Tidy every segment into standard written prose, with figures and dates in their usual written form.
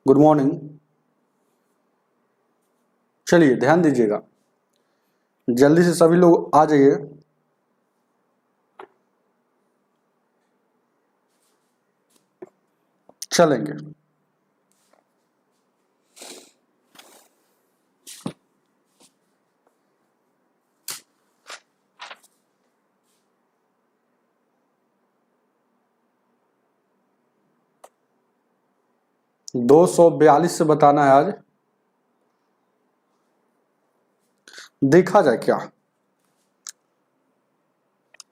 Good morning. चलिए ध्यान दीजिएगा, जल्दी से सभी लोग आ जाइए। चलेंगे। दो 242 से बताना है आज, देखा जाए क्या।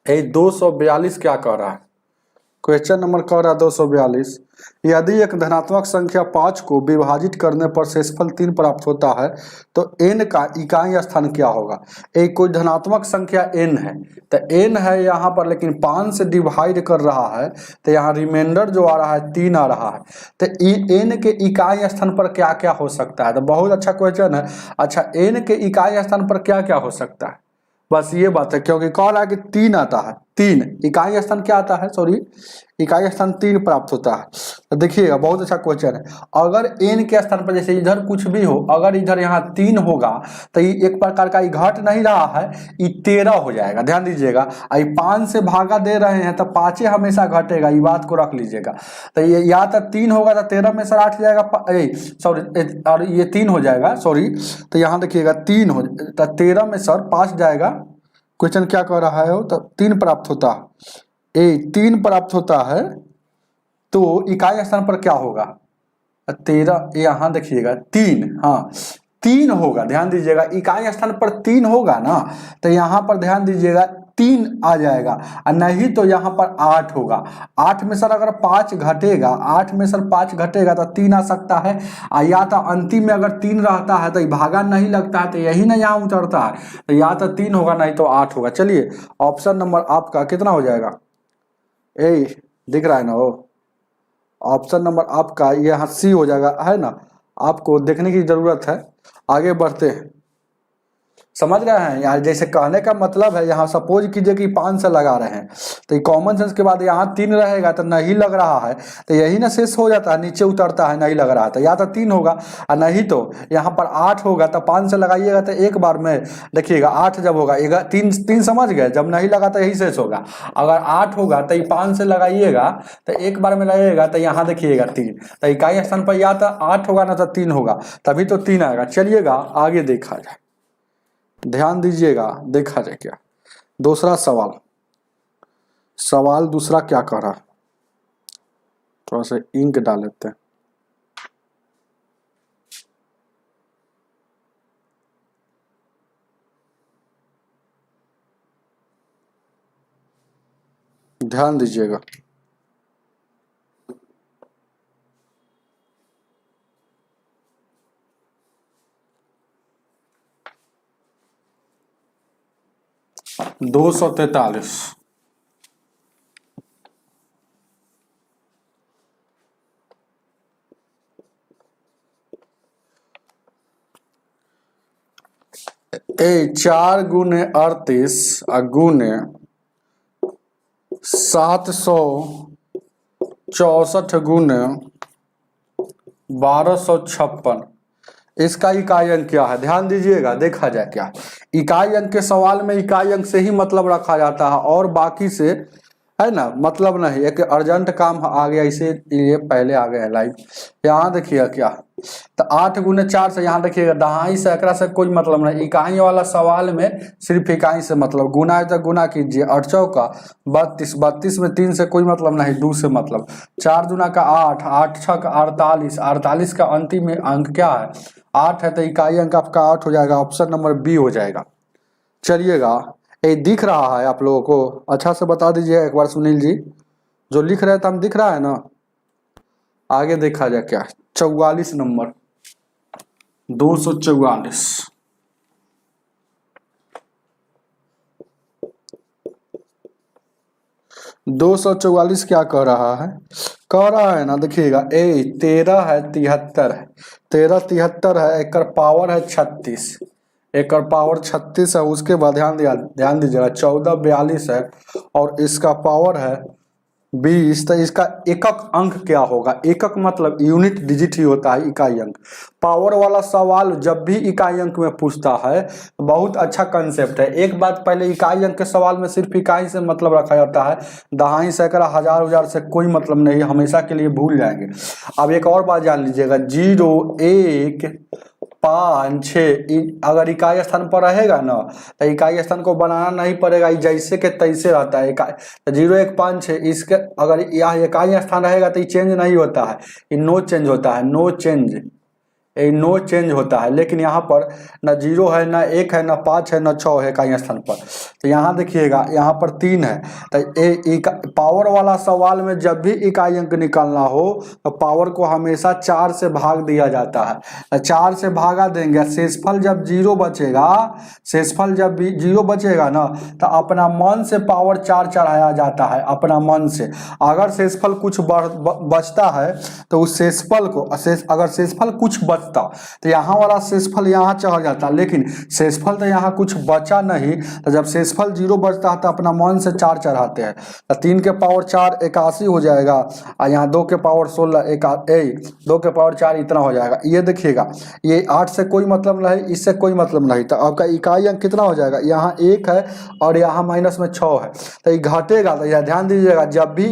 242 क्या कह रहा है? क्वेश्चन नंबर कह रहा है 242, यदि एक धनात्मक संख्या 5 को विभाजित करने पर शेषफल 3 प्राप्त होता है तो n का इकाई स्थान क्या होगा? एक कोई धनात्मक संख्या n है, तो n है यहाँ पर, लेकिन 5 से डिवाइड कर रहा है तो यहाँ रिमाइंडर जो आ रहा है 3 आ रहा है, तो n के इकाई स्थान पर क्या क्या हो सकता है? तो बहुत अच्छा क्वेश्चन है। अच्छा, n के इकाई स्थान पर क्या क्या हो सकता है, बस ये बात है, क्योंकि कह रहा है कि 3 आता है, 3 इकाई स्थान क्या आता है, सॉरी इकाई स्थान 3 प्राप्त होता है। तो देखिएगा बहुत अच्छा क्वेश्चन है। अगर n के स्थान पर जैसे इधर कुछ भी हो, अगर इधर यहाँ 3 होगा तो ये एक प्रकार का घट नहीं रहा है, ये 13 हो जाएगा। ध्यान दीजिएगा, 5 से भागा दे रहे हैं तो 5 हमेशा घटेगा, ये बात को रख लीजिएगा। तो ये या तो 3 होगा तो 13 में से 8 जाएगा, सॉरी और ये 3 हो जाएगा, सॉरी। तो यहाँ देखिएगा 3 हो तो 13 में सर 5 जाएगा। क्वेश्चन क्या कह रहा है? तो 3 प्राप्त होता है, 3 प्राप्त होता है, तो इकाई स्थान पर क्या होगा? 13, यहाँ देखिएगा 3, हाँ 3 होगा। ध्यान दीजिएगा, इकाई स्थान पर 3 होगा ना, तो यहाँ पर ध्यान दीजिएगा 3 आ जाएगा, और नहीं तो यहाँ पर 8 होगा। 8 में सर अगर 5 घटेगा, 8 में सर 5 घटेगा तो 3 आ सकता है, या तो अंतिम में अगर 3 रहता है तो भागा नहीं लगता है, तो यही ना यहाँ उतरता है, तो या तो 3 होगा नहीं तो 8 होगा। चलिए ऑप्शन नंबर आपका कितना हो जाएगा? दिख रहा है ना वो? ऑप्शन नंबर आपका ये सी हो जाएगा, है ना? आपको देखने की जरूरत है। आगे बढ़ते हैं, समझ रहे हैं यार? जैसे कहने का मतलब है, यहाँ सपोज कीजिए कि 5 से लगा रहे हैं, तो ये कॉमन सेंस के बाद यहाँ 3 रहेगा तो नहीं लग रहा है, तो यही ना शेष हो जाता है, नीचे उतरता है, नहीं लग रहा है तो या तो 3 होगा, और नहीं तो यहाँ पर 8 होगा। तो 5 से लगाइएगा तो एक बार में देखिएगा 8 जब होगा, 3 समझ गए, जब नहीं लगा तो यही शेष होगा। अगर 8 होगा तो 5 से लगाइएगा तो एक बार में लगेगा, तो यहाँ देखिएगा 3, तो इकाई स्थान पर या तो 8 होगा ना तो 3 होगा, तभी तो 3 आएगा। चलिएगा आगे देखा जाए, ध्यान दीजिएगा, देखा जाए क्या। दूसरा सवाल दूसरा क्या कह रहा है, थोड़ा सा इंक डाल लेते हैं। ध्यान दीजिएगा, दो 243 4 गुने 38 गुने 764 गुने 1256, इसका इकाई अंक क्या है? ध्यान दीजिएगा, देखा जाए क्या। इकाई अंक के सवाल में इकाई अंक से ही मतलब रखा जाता है, और बाकी से है ना मतलब नहीं। एक अर्जेंट काम आ गया, इसीलिए पहले आ गया है लाइव। यहाँ देखिएगा क्या, तो 8 गुने 4 से यहाँ देखिएगा दहाई से, एकरा से कोई मतलब नहीं। इकाई वाला सवाल में सिर्फ इकाई से मतलब, गुना है तो गुना कीजिए, 8 चौका 32, 32 में 3 से कोई मतलब नहीं, 2 से मतलब। 4 दूना का 8, 8 छक 48, 48 का अंतिम अंक क्या है? 8 है, तो इकाई अंक आपका 8 हो जाएगा। ऑप्शन नंबर बी हो जाएगा। चलिएगा, ये दिख रहा है आप लोगों को? अच्छा से बता दीजिए एक बार, सुनील जी जो लिख रहे थे, हम दिख रहा है ना? आगे देखा जाए क्या। 44 नंबर, 244 244 क्या कह रहा है? कह रहा है ना, देखिएगा 13 है 73 है, 13 73 है, एक पावर है 36, एक पावर 36 है। उसके बाद ध्यान दीजिएगा 14 42 है, और इसका पावर है 20, तो इसका एकक अंक क्या होगा? एकक मतलब यूनिट डिजिट ही होता है इकाई अंक। पावर वाला सवाल जब भी इकाई अंक में पूछता है, बहुत अच्छा कंसेप्ट है। एक बात, पहले इकाई अंक के सवाल में सिर्फ इकाई से मतलब रखा जाता है, दहाई सैकड़ा हजार हजार से कोई मतलब नहीं, हमेशा के लिए भूल जाएंगे। अब एक और बात जान लीजिएगा, 0 1 5 6 अगर इकाई स्थान पर रहेगा ना, तो इकाई स्थान को बनाना नहीं पड़ेगा, जैसे के तैसे रहता है। इकाई 0 1 5 6 इसके अगर यह इकाई स्थान रहेगा तो ये चेंज नहीं होता है, ये नो चेंज होता है, नो चेंज, ये नो चेंज होता है। लेकिन यहाँ पर ना 0 है, ना 1 है, ना 5 है, ना 6 है इकाई स्थान पर। तो यहाँ देखिएगा, यहाँ पर 3 है। तो पावर वाला सवाल में जब भी इकाई अंक निकालना हो तो पावर को हमेशा 4 से भाग दिया जाता है। 4 से भागा देंगे, शेषफल जब 0 बचेगा, शेषफल जब भी 0 बचेगा ना, तो अपना मन से पावर 4 चढ़ाया जाता है, अपना मन से। अगर शेषफल कुछ बचता है तो उस शेषफल को, अगर शेषफल कुछ बचता तो यहाँ वाला शेषफल यहाँ चढ़ जाता, लेकिन शेषफल तो यहाँ कुछ बचा नहीं, तो जब शेषफल 0 बचता है तो अपना मन से 4 चढ़ाते हैं। तो 3 के पावर 4 81 हो जाएगा, और यहाँ 2 के पावर 16 2 के पावर 4 इतना हो जाएगा। ये देखिएगा, ये 8 से कोई मतलब नहीं, इससे कोई मतलब नहीं। तो आपका इकाई अंक कितना हो जाएगा? यहाँ 1 है और यहाँ माइनस में 6 है, तो ये घटेगा। तो यह ध्यान दीजिएगा, जब भी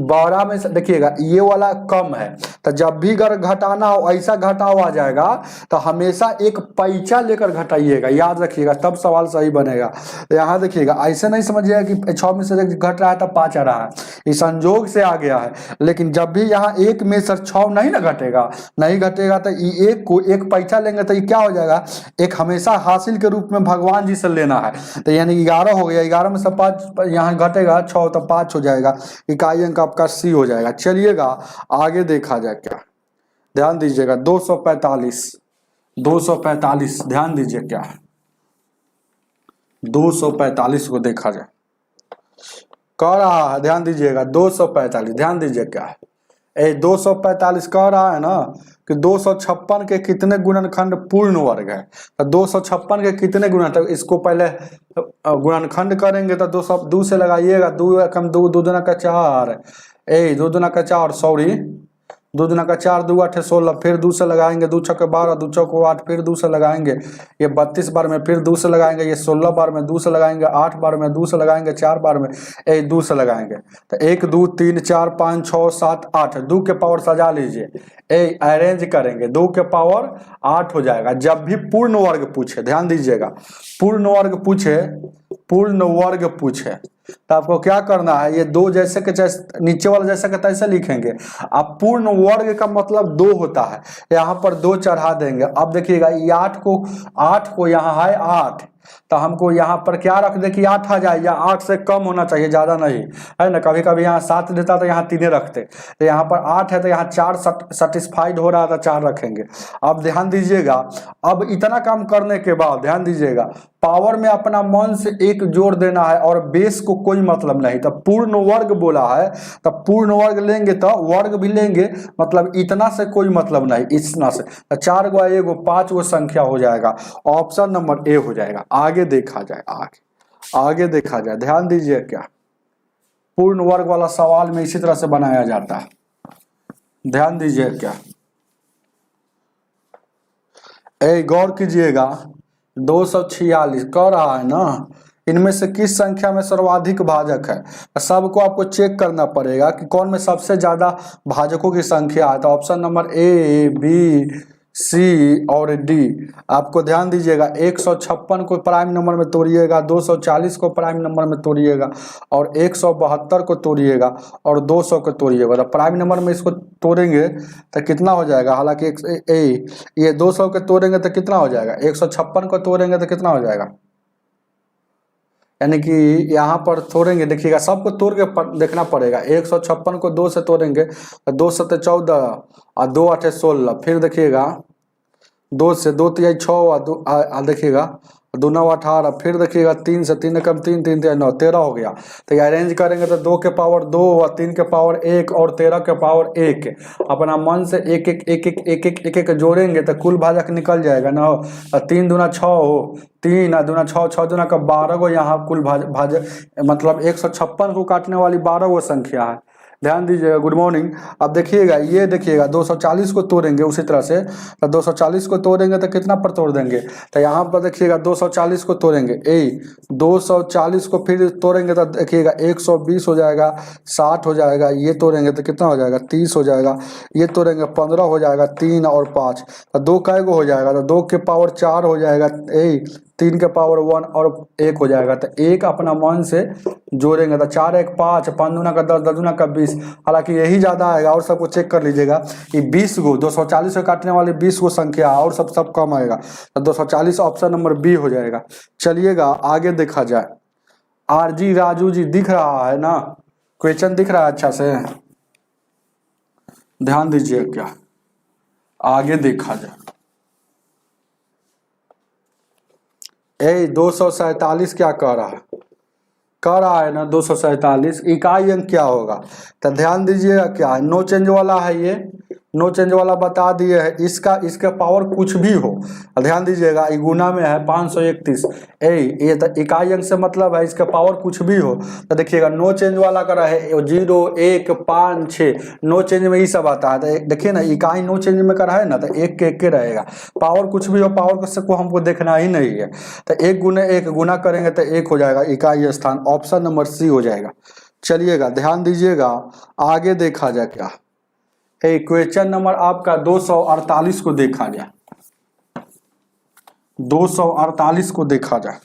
12 में से देखिएगा ये वाला कम है, तो जब भी अगर घटाना हो, ऐसा घटाव आ जाएगा तो हमेशा एक पैसा लेकर घटाइएगा, याद रखिएगा, तब सवाल सही बनेगा। तो यहाँ देखिएगा, ऐसे नहीं समझिएगा कि 6 में से घट रहा है तो 5 आ रहा है, ये संजोग से आ गया है। लेकिन जब भी यहाँ 1 में से 6 नहीं ना घटेगा, नहीं घटेगा तो ये 1 को एक पैसा लेंगे तो ये क्या हो जाएगा? एक हमेशा हासिल के रूप में भगवान जी से लेना है। तो यानी 11 हो गया, 11 में से 5 यहाँ घटेगा, 6 तो 5 हो जाएगा, इकाई अंक आपका C हो जाएगा। चलिएगा आगे देखा जाए क्या, ध्यान दीजिएगा। 245 ध्यान दीजिए क्या है, 245 को देखा जाए, कह रहा है, ध्यान दीजिएगा 245, ध्यान दीजिए क्या है। 245 कह रहा है ना कि 256 के कितने गुणनखंड पूर्ण वर्ग है। तो 256 के कितने गुणन, तो इसको पहले गुणनखंड करेंगे तो 2 से लगाइएगा, 2 कम 2 2 दूना का 4, 2 दूना का 4, सॉरी 2 दूना का 4, 2 8 16, फिर 2 से लगाएंगे, 2 छक्के 12, 2 चौको 8, फिर 2 से लगाएंगे, ये 32 बार में, फिर 2 से लगाएंगे, ये 16 बार में 2 से लगाएंगे, 8 बार में 2 से लगाएंगे, 4 बार में 2 से लगाएंगे। तो 1 2 3 4 5 6 7 8, 2 के पावर सजा लीजिए, अरेंज करेंगे, 2 के पावर 8 हो जाएगा। जब भी पूर्ण वर्ग पूछे, ध्यान दीजिएगा, पूर्ण वर्ग पूछे तो आपको क्या करना है, ये 2 जैसे के जैसे नीचे वाला जैसे के तैसे लिखेंगे। अब पूर्ण वर्ग का मतलब 2 होता है, यहाँ पर 2 चढ़ा देंगे। अब देखिएगा, ये 8 को यहाँ है 8, तो हमको यहाँ पर क्या रख दे कि 8 आ जाए, या 8 से कम होना चाहिए, ज़्यादा नहीं है ना। कभी कभी यहाँ 7 देता तो यहाँ 3 रखते, तो यहाँ पर 8 है तो यहाँ 4 सेटिस्फाइड हो रहा था, 4 रखेंगे। अब ध्यान दीजिएगा, अब इतना काम करने के बाद ध्यान दीजिएगा, पावर में अपना मन से 1 जोड़ देना है और बेस को कोई मतलब नहीं। तो पूर्ण वर्ग बोला है, तो पूर्ण वर्ग लेंगे तो वर्ग भी लेंगे, मतलब इतना से कोई मतलब नहीं, इतना से। तो 4 गो 1 गो 5 गो संख्या हो जाएगा, ऑप्शन नंबर ए हो जाएगा। आगे देखा जाए, आगे देखा जाए, ध्यान दीजिए क्या, पूर्ण वर्ग वाला सवाल में इसी तरह से बनाया जाता है, ध्यान दीजिए क्या, गौर कीजिएगा। 246 कह रहा है ना, इनमें से किस संख्या में सर्वाधिक भाजक है? सबको आपको चेक करना पड़ेगा कि कौन में सबसे ज्यादा भाजकों की संख्या है। तो ऑप्शन नंबर ए, बी, सी और डी। आपको ध्यान दीजिएगा, 156 को प्राइम नंबर में तोड़िएगा, 240 को प्राइम नंबर में तोड़िएगा, और 172 को तोड़िएगा, और 200 को तोड़िएगा। तो प्राइम नंबर में इसको तोड़ेंगे तो कितना हो जाएगा, हालांकि ये 200 के तोड़ेंगे तो कितना हो जाएगा, 156 को तोड़ेंगे तो कितना हो जाएगा, यानी कि यहाँ पर तोड़ेंगे, देखिएगा सबको तोड़ के देखना पड़ेगा। 156 को 2 से तोड़ेंगे तो 2 7 14 और 2 8 16, फिर देखिएगा 2 से 2 3 6 और देखिएगा दूना 18, फिर देखिएगा 3 से 3 कम 3 3 3 9 13 हो गया। तो ये अरेंज करेंगे तो 2 के पावर 2 और 3 के पावर 1 और 13 के पावर 1 अपना मन से एक एक एक एक एक एक एक एक जोड़ेंगे तो कुल भाजक निकल जाएगा ना। 3 दूना 6 हो, 3 दूना 6, 6 दूना का 12 गो यहाँ कुल भाजक मतलब 156 को काटने वाली 12 गो संख्या है। ध्यान दीजिएगा। Good morning. अब देखिएगा, ये देखिएगा 240 को तोड़ेंगे उसी तरह से, तो 240 को तोड़ेंगे तो कितना पर तोड़ देंगे, तो यहाँ पर देखिएगा 240 को तोड़ेंगे 240 को फिर तोड़ेंगे तो देखिएगा 120 हो जाएगा, 60 हो जाएगा, ये तोड़ेंगे तो कितना हो जाएगा 30 हो जाएगा, ये तोड़ेंगे 15 हो जाएगा, 3 और 5 तो 2 कै गो हो जाएगा, तो 2 के पावर 4 हो जाएगा, 3 के पावर 1 और 1 हो जाएगा। तो 1 अपना मन से जोड़ेंगे तो 4 1 5, 5 दूना का 10, 10 दूना का 20, हालांकि यही ज़्यादा आएगा और सबको चेक कर लीजिएगा। ये 20 गो 240 से काटने वाली 20 गो संख्या और सब कम आएगा, तो 240 ऑप्शन नंबर बी हो जाएगा। चलिएगा आगे देखा जाए। आरजी राजू जी दिख रहा है ना, क्वेश्चन दिख रहा है अच्छा से, ध्यान दीजिए। क्या आगे देखा जाए। 247 क्या कह रहा है ना 247 इकाई अंक क्या होगा, तो ध्यान दीजिएगा। क्या है, नो चेंज वाला है, ये नो चेंज वाला बता दिए है। इसका पावर कुछ भी हो, ध्यान दीजिएगा, गुना में है 531। ये तो इकाई अंक से मतलब है इसका पावर कुछ भी हो। तो देखिएगा नो चेंज वाला का रहे 0 1 5 6, नो चेंज में ये सब आता है। तो देखिए ना इकाई नो चेंज में कर है ना, तो 1 के 1 के रहेगा। पावर कुछ भी हो, पावर को हमको देखना ही नहीं है। तो 1 गुने 1 गुना करेंगे तो 1 हो जाएगा, इकाई स्थान ऑप्शन नंबर सी हो जाएगा। चलिएगा ध्यान दीजिएगा, आगे देखा जाए। क्या क्वेश्चन नंबर आपका 248 को देखा जाए, 248 को देखा जाए।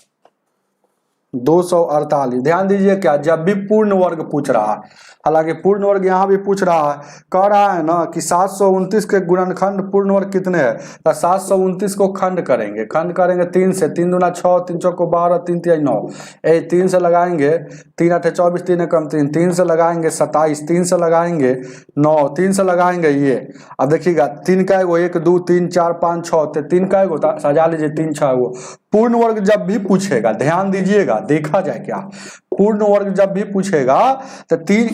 248 ध्यान दीजिए। क्या जब भी पूर्ण वर्ग पूछ रहा है, हालांकि पूर्ण वर्ग यहाँ भी पूछ रहा है, कह रहा है ना कि 729 के गुणनखंड पूर्ण वर्ग कितने हैं, तो 729 को खंड करेंगे 3 से, 3 दूना 6, 3 चौको 12, 3 तिया 9, 3 से लगाएंगे 3 8 24, 3 कम 3 से लगाएंगे 27, 3 से लगाएंगे 9, 3 से लगाएंगे ये। अब देखिएगा 3 का 1 2 3 4 5 6, 3 का सजा लीजिए 3 6 वो। पूर्ण वर्ग जब भी पूछेगा, ध्यान दीजिएगा, देखा जाए। क्या पूर्ण वर्ग जब भी पूछेगा तो 3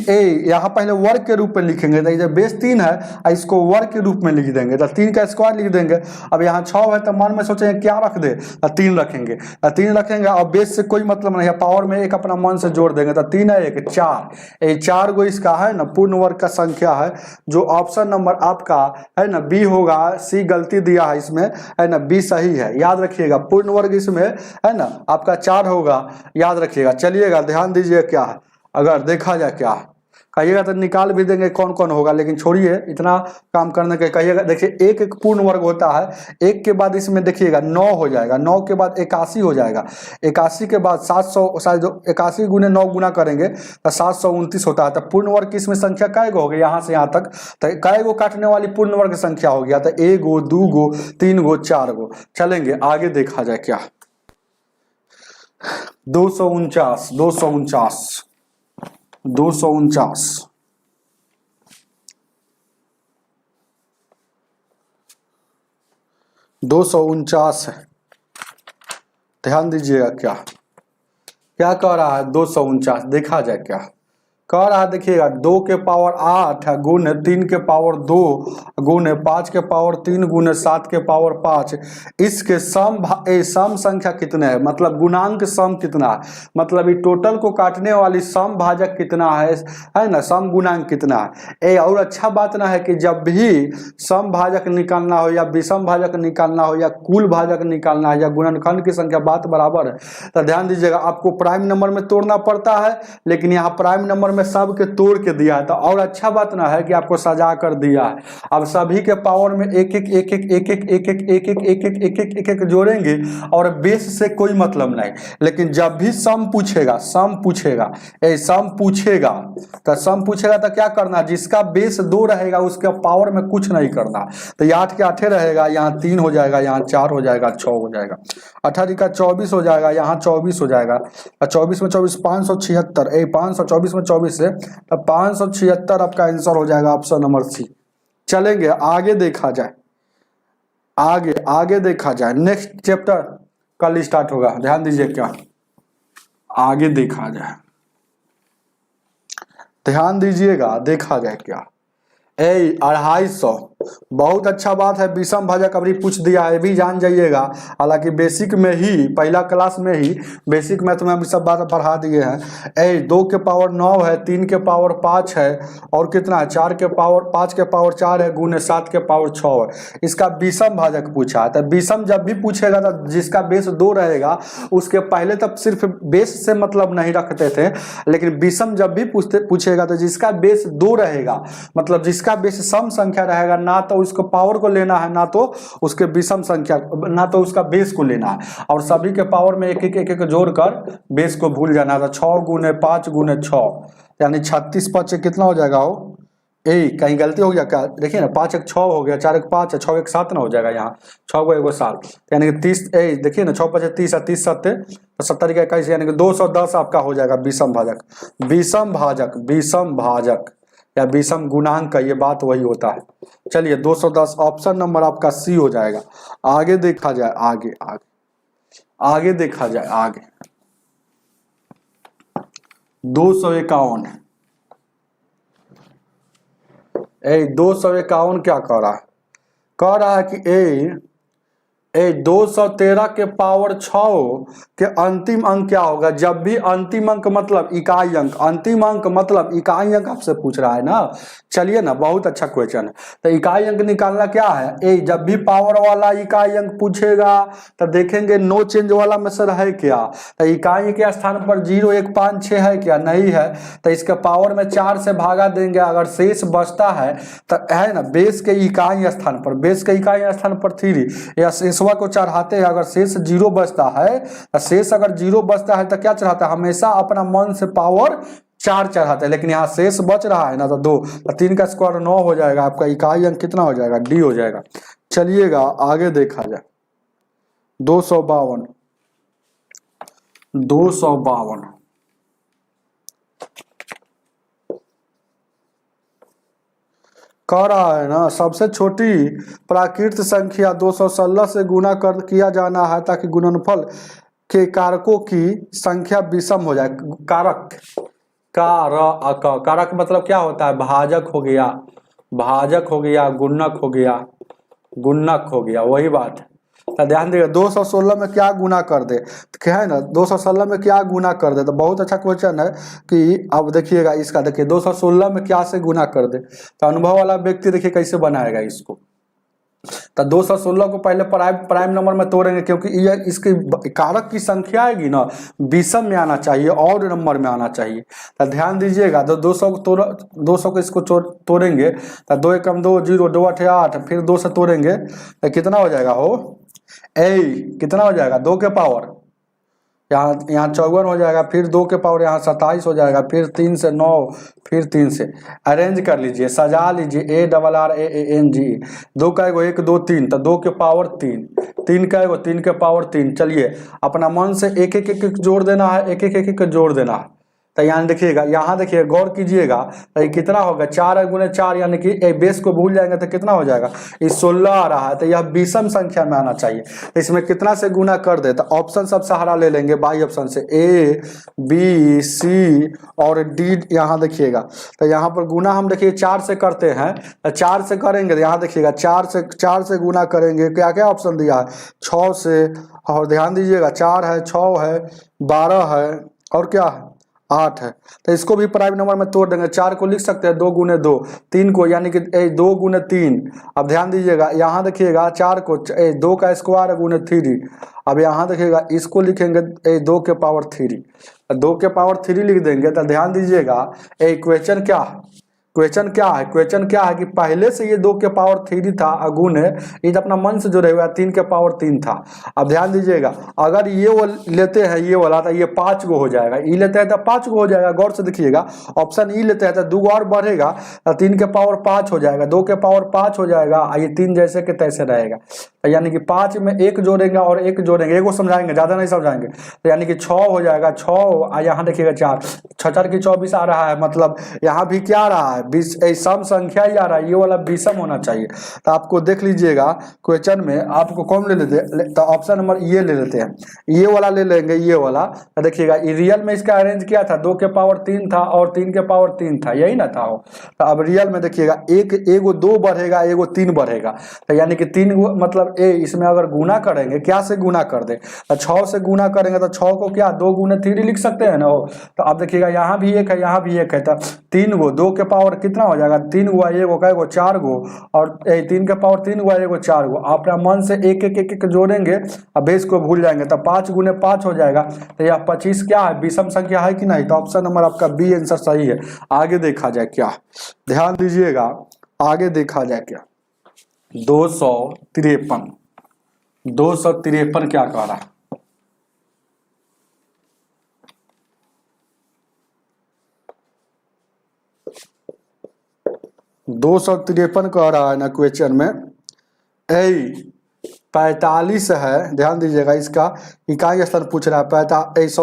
यहाँ पहले वर्ग के रूप में लिखेंगे, तो ये बेस 3 है इसको वर्ग के रूप में लिख देंगे, तो 3 का स्क्वायर लिख देंगे। अब यहाँ 6 है तो मन में सोचेंगे क्या रख दे, 3 रखेंगे, 3 रखेंगे और बेस से कोई मतलब नहीं है, पावर में 1 अपना मन से जोड़ देंगे, तो 3 है 1 4, 4 गो इसका है ना पूर्ण वर्ग का संख्या है, जो ऑप्शन नंबर आपका है ना बी होगा। सी गलती दिया है इसमें, है ना, बी सही है, याद रखिएगा। पूर्ण वर्ग इसमें है ना आपका 4 होगा, याद रखिएगा। चलिएगा ध्यान दीजिए। क्या है, अगर देखा जाए क्या कहिएगा तो निकाल भी देंगे कौन कौन होगा, लेकिन छोड़िए इतना काम करने के। कहिएगा देखिए एक पूर्ण वर्ग होता है, 1 के बाद इसमें देखिएगा 9 हो जाएगा, 9 के बाद 81 हो जाएगा, 81 के बाद 700, शायद 81 गुने 9 गुना करेंगे तो 729 होता है। तो पूर्ण वर्ग की इसमें संख्या कै गो हो गई यहाँ से यहाँ तक, तो कै गो काटने वाली पूर्ण वर्ग संख्या हो गया, तो 1 गो 2 गो 3 गो 4 गो। चलेंगे आगे देखा जाए। क्या 249 249 249 है, ध्यान दीजिएगा। क्या क्या कह रहा है 249 देखा जाए। क्या कह रहा है देखिएगा 2 के पावर 8 गुने 3 के पावर 2 गुने 5 के पावर 3 गुने 7 के पावर 5, इसके सम संख्या कितने है, मतलब गुणांक सम कितना है, मतलब ये टोटल को काटने वाली सम भाजक कितना है ना, सम गुणांक कितना है। और अच्छा बात ना है कि जब भी सम भाजक निकालना हो या विषम भाजक निकालना हो या कुल भाजक निकालना है या गुणनखंड की संख्या बात बराबर है, तो ध्यान दीजिएगा आपको प्राइम नंबर में तोड़ना पड़ता है, लेकिन यहाँ प्राइम नंबर में सब के तोड़ के दिया है। तो और अच्छा बात ना है कि आपको सजा कर दिया है। अब सभी के पावर में एक एक एक एक एक एक एक एक एक एक एक एक एक एक एक एक जोड़ेंगे और बेस से कोई मतलब नहीं, लेकिन जब भी सम पूछेगा सम पूछेगा तो क्या करना, जिसका बेस 2 रहेगा उसके पावर में कुछ नहीं करना। तो ये 8 के 8 रहेगा, यहाँ 3 हो जाएगा, यहाँ 4 हो जाएगा, 6 हो जाएगा, 18 का 24 हो जाएगा, यहाँ 24 हो जाएगा, 24 में 24 576, 524 में 24 से तो 576 आपका आंसर हो जाएगा, ऑप्शन नंबर सी। चलेंगे आगे देखा जाए, आगे देखा जाए। नेक्स्ट चैप्टर कल स्टार्ट होगा, ध्यान दीजिए क्या आगे देखा जाए, ध्यान दीजिएगा देखा जाए क्या 250, बहुत अच्छा बात है। विषम भाजक अभी पूछ दिया है, भी जान जाइएगा। हालांकि बेसिक में ही पहला क्लास में ही बेसिक मैथ में अभी सब बात पढ़ा दिए हैं। 2 के पावर 9 है, 3 के पावर 5 है, और कितना है 4 के पावर 5 के पावर 4 है, गुने 7 के पावर 6 है। इसका विषम भाजक पूछा है। तो विषम जब भी पूछेगा तो जिसका बेस 2 रहेगा उसके पहले तब सिर्फ बेस से मतलब नहीं रखते थे, लेकिन विषम जब भी पूछेगा तो जिसका बेस 2 रहेगा, मतलब जिसका बेस सम संख्या रहेगा, ना तो उसको पावर को लेना है, ना तो उसके विषम संख्या, ना तो उसका बेस को लेना है। और सभी के पावर में एक एक जोड़कर बेस को भूल जाना था। 6 गुने 5 गुने 6 यानी 36 5 कितना हो जाएगा हो, कहीं गलती हो गया क्या, देखिए ना 5 1 6 हो गया, 4 1 5 है, 6 1 7 ना हो जाएगा, यहाँ 6 को 1 7 यानी कि 30, देखिए ना 6 5 30 30 7 70 का 21 यानी कि 210 आपका हो जाएगा विषम भाजक। विषम भाजक, विषम भाजक या विषम गुणांक का ये बात वही होता है। चलिए 210 ऑप्शन नंबर आपका सी हो जाएगा। आगे देखा जाए, आगे आगे आगे देखा जाए, आगे 251 251 क्या कह रहा है कि 213 के पावर 6 के अंतिम अंक क्या होगा। जब भी अंतिम अंक मतलब इकाई अंक, अंतिम अंक मतलब इकाई अंक आपसे पूछ रहा है ना। चलिए ना, बहुत अच्छा क्वेश्चन है। तो इकाई अंक निकालना क्या है, जब भी पावर वाला इकाई अंक पूछेगा तो देखेंगे नो चेंज वाला में से है क्या, तो इकाई के स्थान पर 0 1 5 6 है क्या, नहीं है, तो इसके पावर में 4 से भागा देंगे। अगर शेष बचता है तो है ना बेस के इकाई स्थान पर, बेस के इकाई स्थान पर 3 या शेषवा को चढ़ाते हैं। अगर शेष 0 बचता है तो शेष अगर 0 बचता है तो क्या चढ़ाता है, हमेशा अपना मन से पावर 4 चढ़ाते हैं। लेकिन यहाँ शेष बच रहा है ना तो 2, 3 का स्क्वायर 9 हो जाएगा। आपका इकाई अंक कितना हो जाएगा, डी हो जाएगा। चलिएगा आगे देखा जाए 252 कह रहा है ना, सबसे छोटी प्राकृत संख्या 216 से गुना कर किया जाना है ताकि गुणनफल के कारकों की संख्या विषम हो जाए। कारक, कारक मतलब क्या होता है, भाजक हो गया, भाजक हो गया, गुणक हो गया, गुणक हो गया, वही बात है। तो ध्यान देगा 216 में क्या गुना कर दे, तो क्या है ना 216 में क्या गुना कर दे। तो बहुत अच्छा क्वेश्चन है कि अब देखिएगा इसका, देखिए 216 में क्या से गुना कर दे। तो अनुभव वाला व्यक्ति देखिए कैसे बनाएगा इसको। तो 216 को पहले प्राइम नंबर में तोड़ेंगे, क्योंकि यह इसकी कारक की संख्या आएगी ना विषम में आना चाहिए और नंबर में आना चाहिए। तो ध्यान दीजिएगा, तो 200 को इसको तोड़ेंगे तो 2 एकम 2 0 2 8 8, फिर 2 से तोड़ेंगे तो कितना हो जाएगा हो, कितना हो जाएगा 2 के पावर यहाँ 54 हो जाएगा, फिर 2 के पावर यहाँ 27 हो जाएगा, फिर 3 से 9, फिर 3 से अरेंज कर लीजिए, सजा लीजिए, ARRANG 2 का एगो 1 2 3, तो 2 के पावर 3, 3 का एगो 3 के पावर 3। चलिए अपना मन से एक एक जोड़ देना है, एक एक जोड़ देना है। तो यहाँ देखिएगा, यहाँ देखिए गौर कीजिएगा, तो ये कितना होगा 4 गुने 4 यानी कि बेस को भूल जाएंगे तो कितना हो जाएगा, ये 16 आ रहा है। तो यह विषम संख्या में आना चाहिए। तो इसमें कितना से गुना कर दे, तो ऑप्शन सब सहारा ले लेंगे, बाई ऑप्शन से A B C और D। यहाँ देखिएगा तो यहाँ पर गुना हम देखिए 4 से करते हैं, तो 4 से करेंगे तो यहाँ देखिएगा 4 से गुना करेंगे। क्या क्या ऑप्शन दिया है, 6 से, और ध्यान दीजिएगा 4 है, 6 है, 12 है, और क्या है 8 है। तो इसको भी प्राइम नंबर में तोड़ देंगे। 4 को लिख सकते हैं 2 गुने 2, 3 को यानी कि 2 गुने 3। अब ध्यान दीजिएगा यहाँ देखिएगा 4 को 2 का स्क्वायर गुने 3। अब यहाँ देखिएगा इसको लिखेंगे 2 के पावर 3, 2 के पावर 3 लिख देंगे। तो ध्यान दीजिएगा क्वेश्चन क्या है, क्वेश्चन क्या है कि पहले से ये 2 के पावर 3 था अगुने, ये अपना मन से जुड़े हुआ 3 के पावर 3 था। अब ध्यान दीजिएगा अगर ये लेते हैं ये वाला तो ये 5 गो हो जाएगा, ई लेते हैं तो 5 गो हो जाएगा। गौर से देखिएगा ऑप्शन ई लेते हैं तो 2 और बढ़ेगा तो 3 के पावर 5 हो जाएगा, 2 के पावर 5 हो जाएगा, ये 3 जैसे के तैसे रहेगा। तो यानी कि 5 में एक जोड़ेंगे और एक जोड़ेंगे, एक को समझाएंगे, ज़्यादा नहीं समझाएंगे। तो यानी कि 6 हो जाएगा, 6 यहाँ देखिएगा 4, 6 की 24 आ रहा है, मतलब यहाँ भी क्या आ रहा है, 20 सम संख्या ही आ रहा है, ये वाला विषम होना चाहिए। तो आपको देख लीजिएगा क्वेश्चन में आपको कौन ले लेते, तो ऑप्शन नंबर ये ले लेते हैं, ये वाला ले लेंगे, ये वाला। तो देखिएगा रियल में इसका अरेंज किया था, 2 के पावर 3 था और 3 के पावर 3 था, यही ना था वो। तो अब रियल में देखिएगा एगो 2 बढ़ेगा, एगो 3 बढ़ेगा। तो यानी कि 3 मतलब इसमें अगर गुना करेंगे, क्या से गुना कर दे, तो 6 से गुना करेंगे तो 6 को क्या 2 गुने 3 लिख सकते हैं ना। तो अब देखिएगा यहाँ भी एक है, यहाँ भी एक है, तो 3 गो 2 के पावर कितना हो जाएगा, 3 गुआ एगो का एगो 4 गो, और 3 के पावर 3 गुआ एगो 4 गो। अपना मन से एक एक एक एक जोड़ेंगे, अब बेस को भूल जाएंगे, तो 5 गुने 5 हो जाएगा। तो यह 25 क्या है, विषम संख्या है कि नहीं। तो ऑप्शन नंबर आपका बी आंसर सही है। आगे देखा जाए क्या, ध्यान दीजिएगा, आगे देखा जाए क्या, 253 क्या कह रहा है, 253 कह रहा है ना क्वेश्चन में। 45 है, ध्यान दीजिएगा, इसका इकाई स्थान पूछ रहा है। 45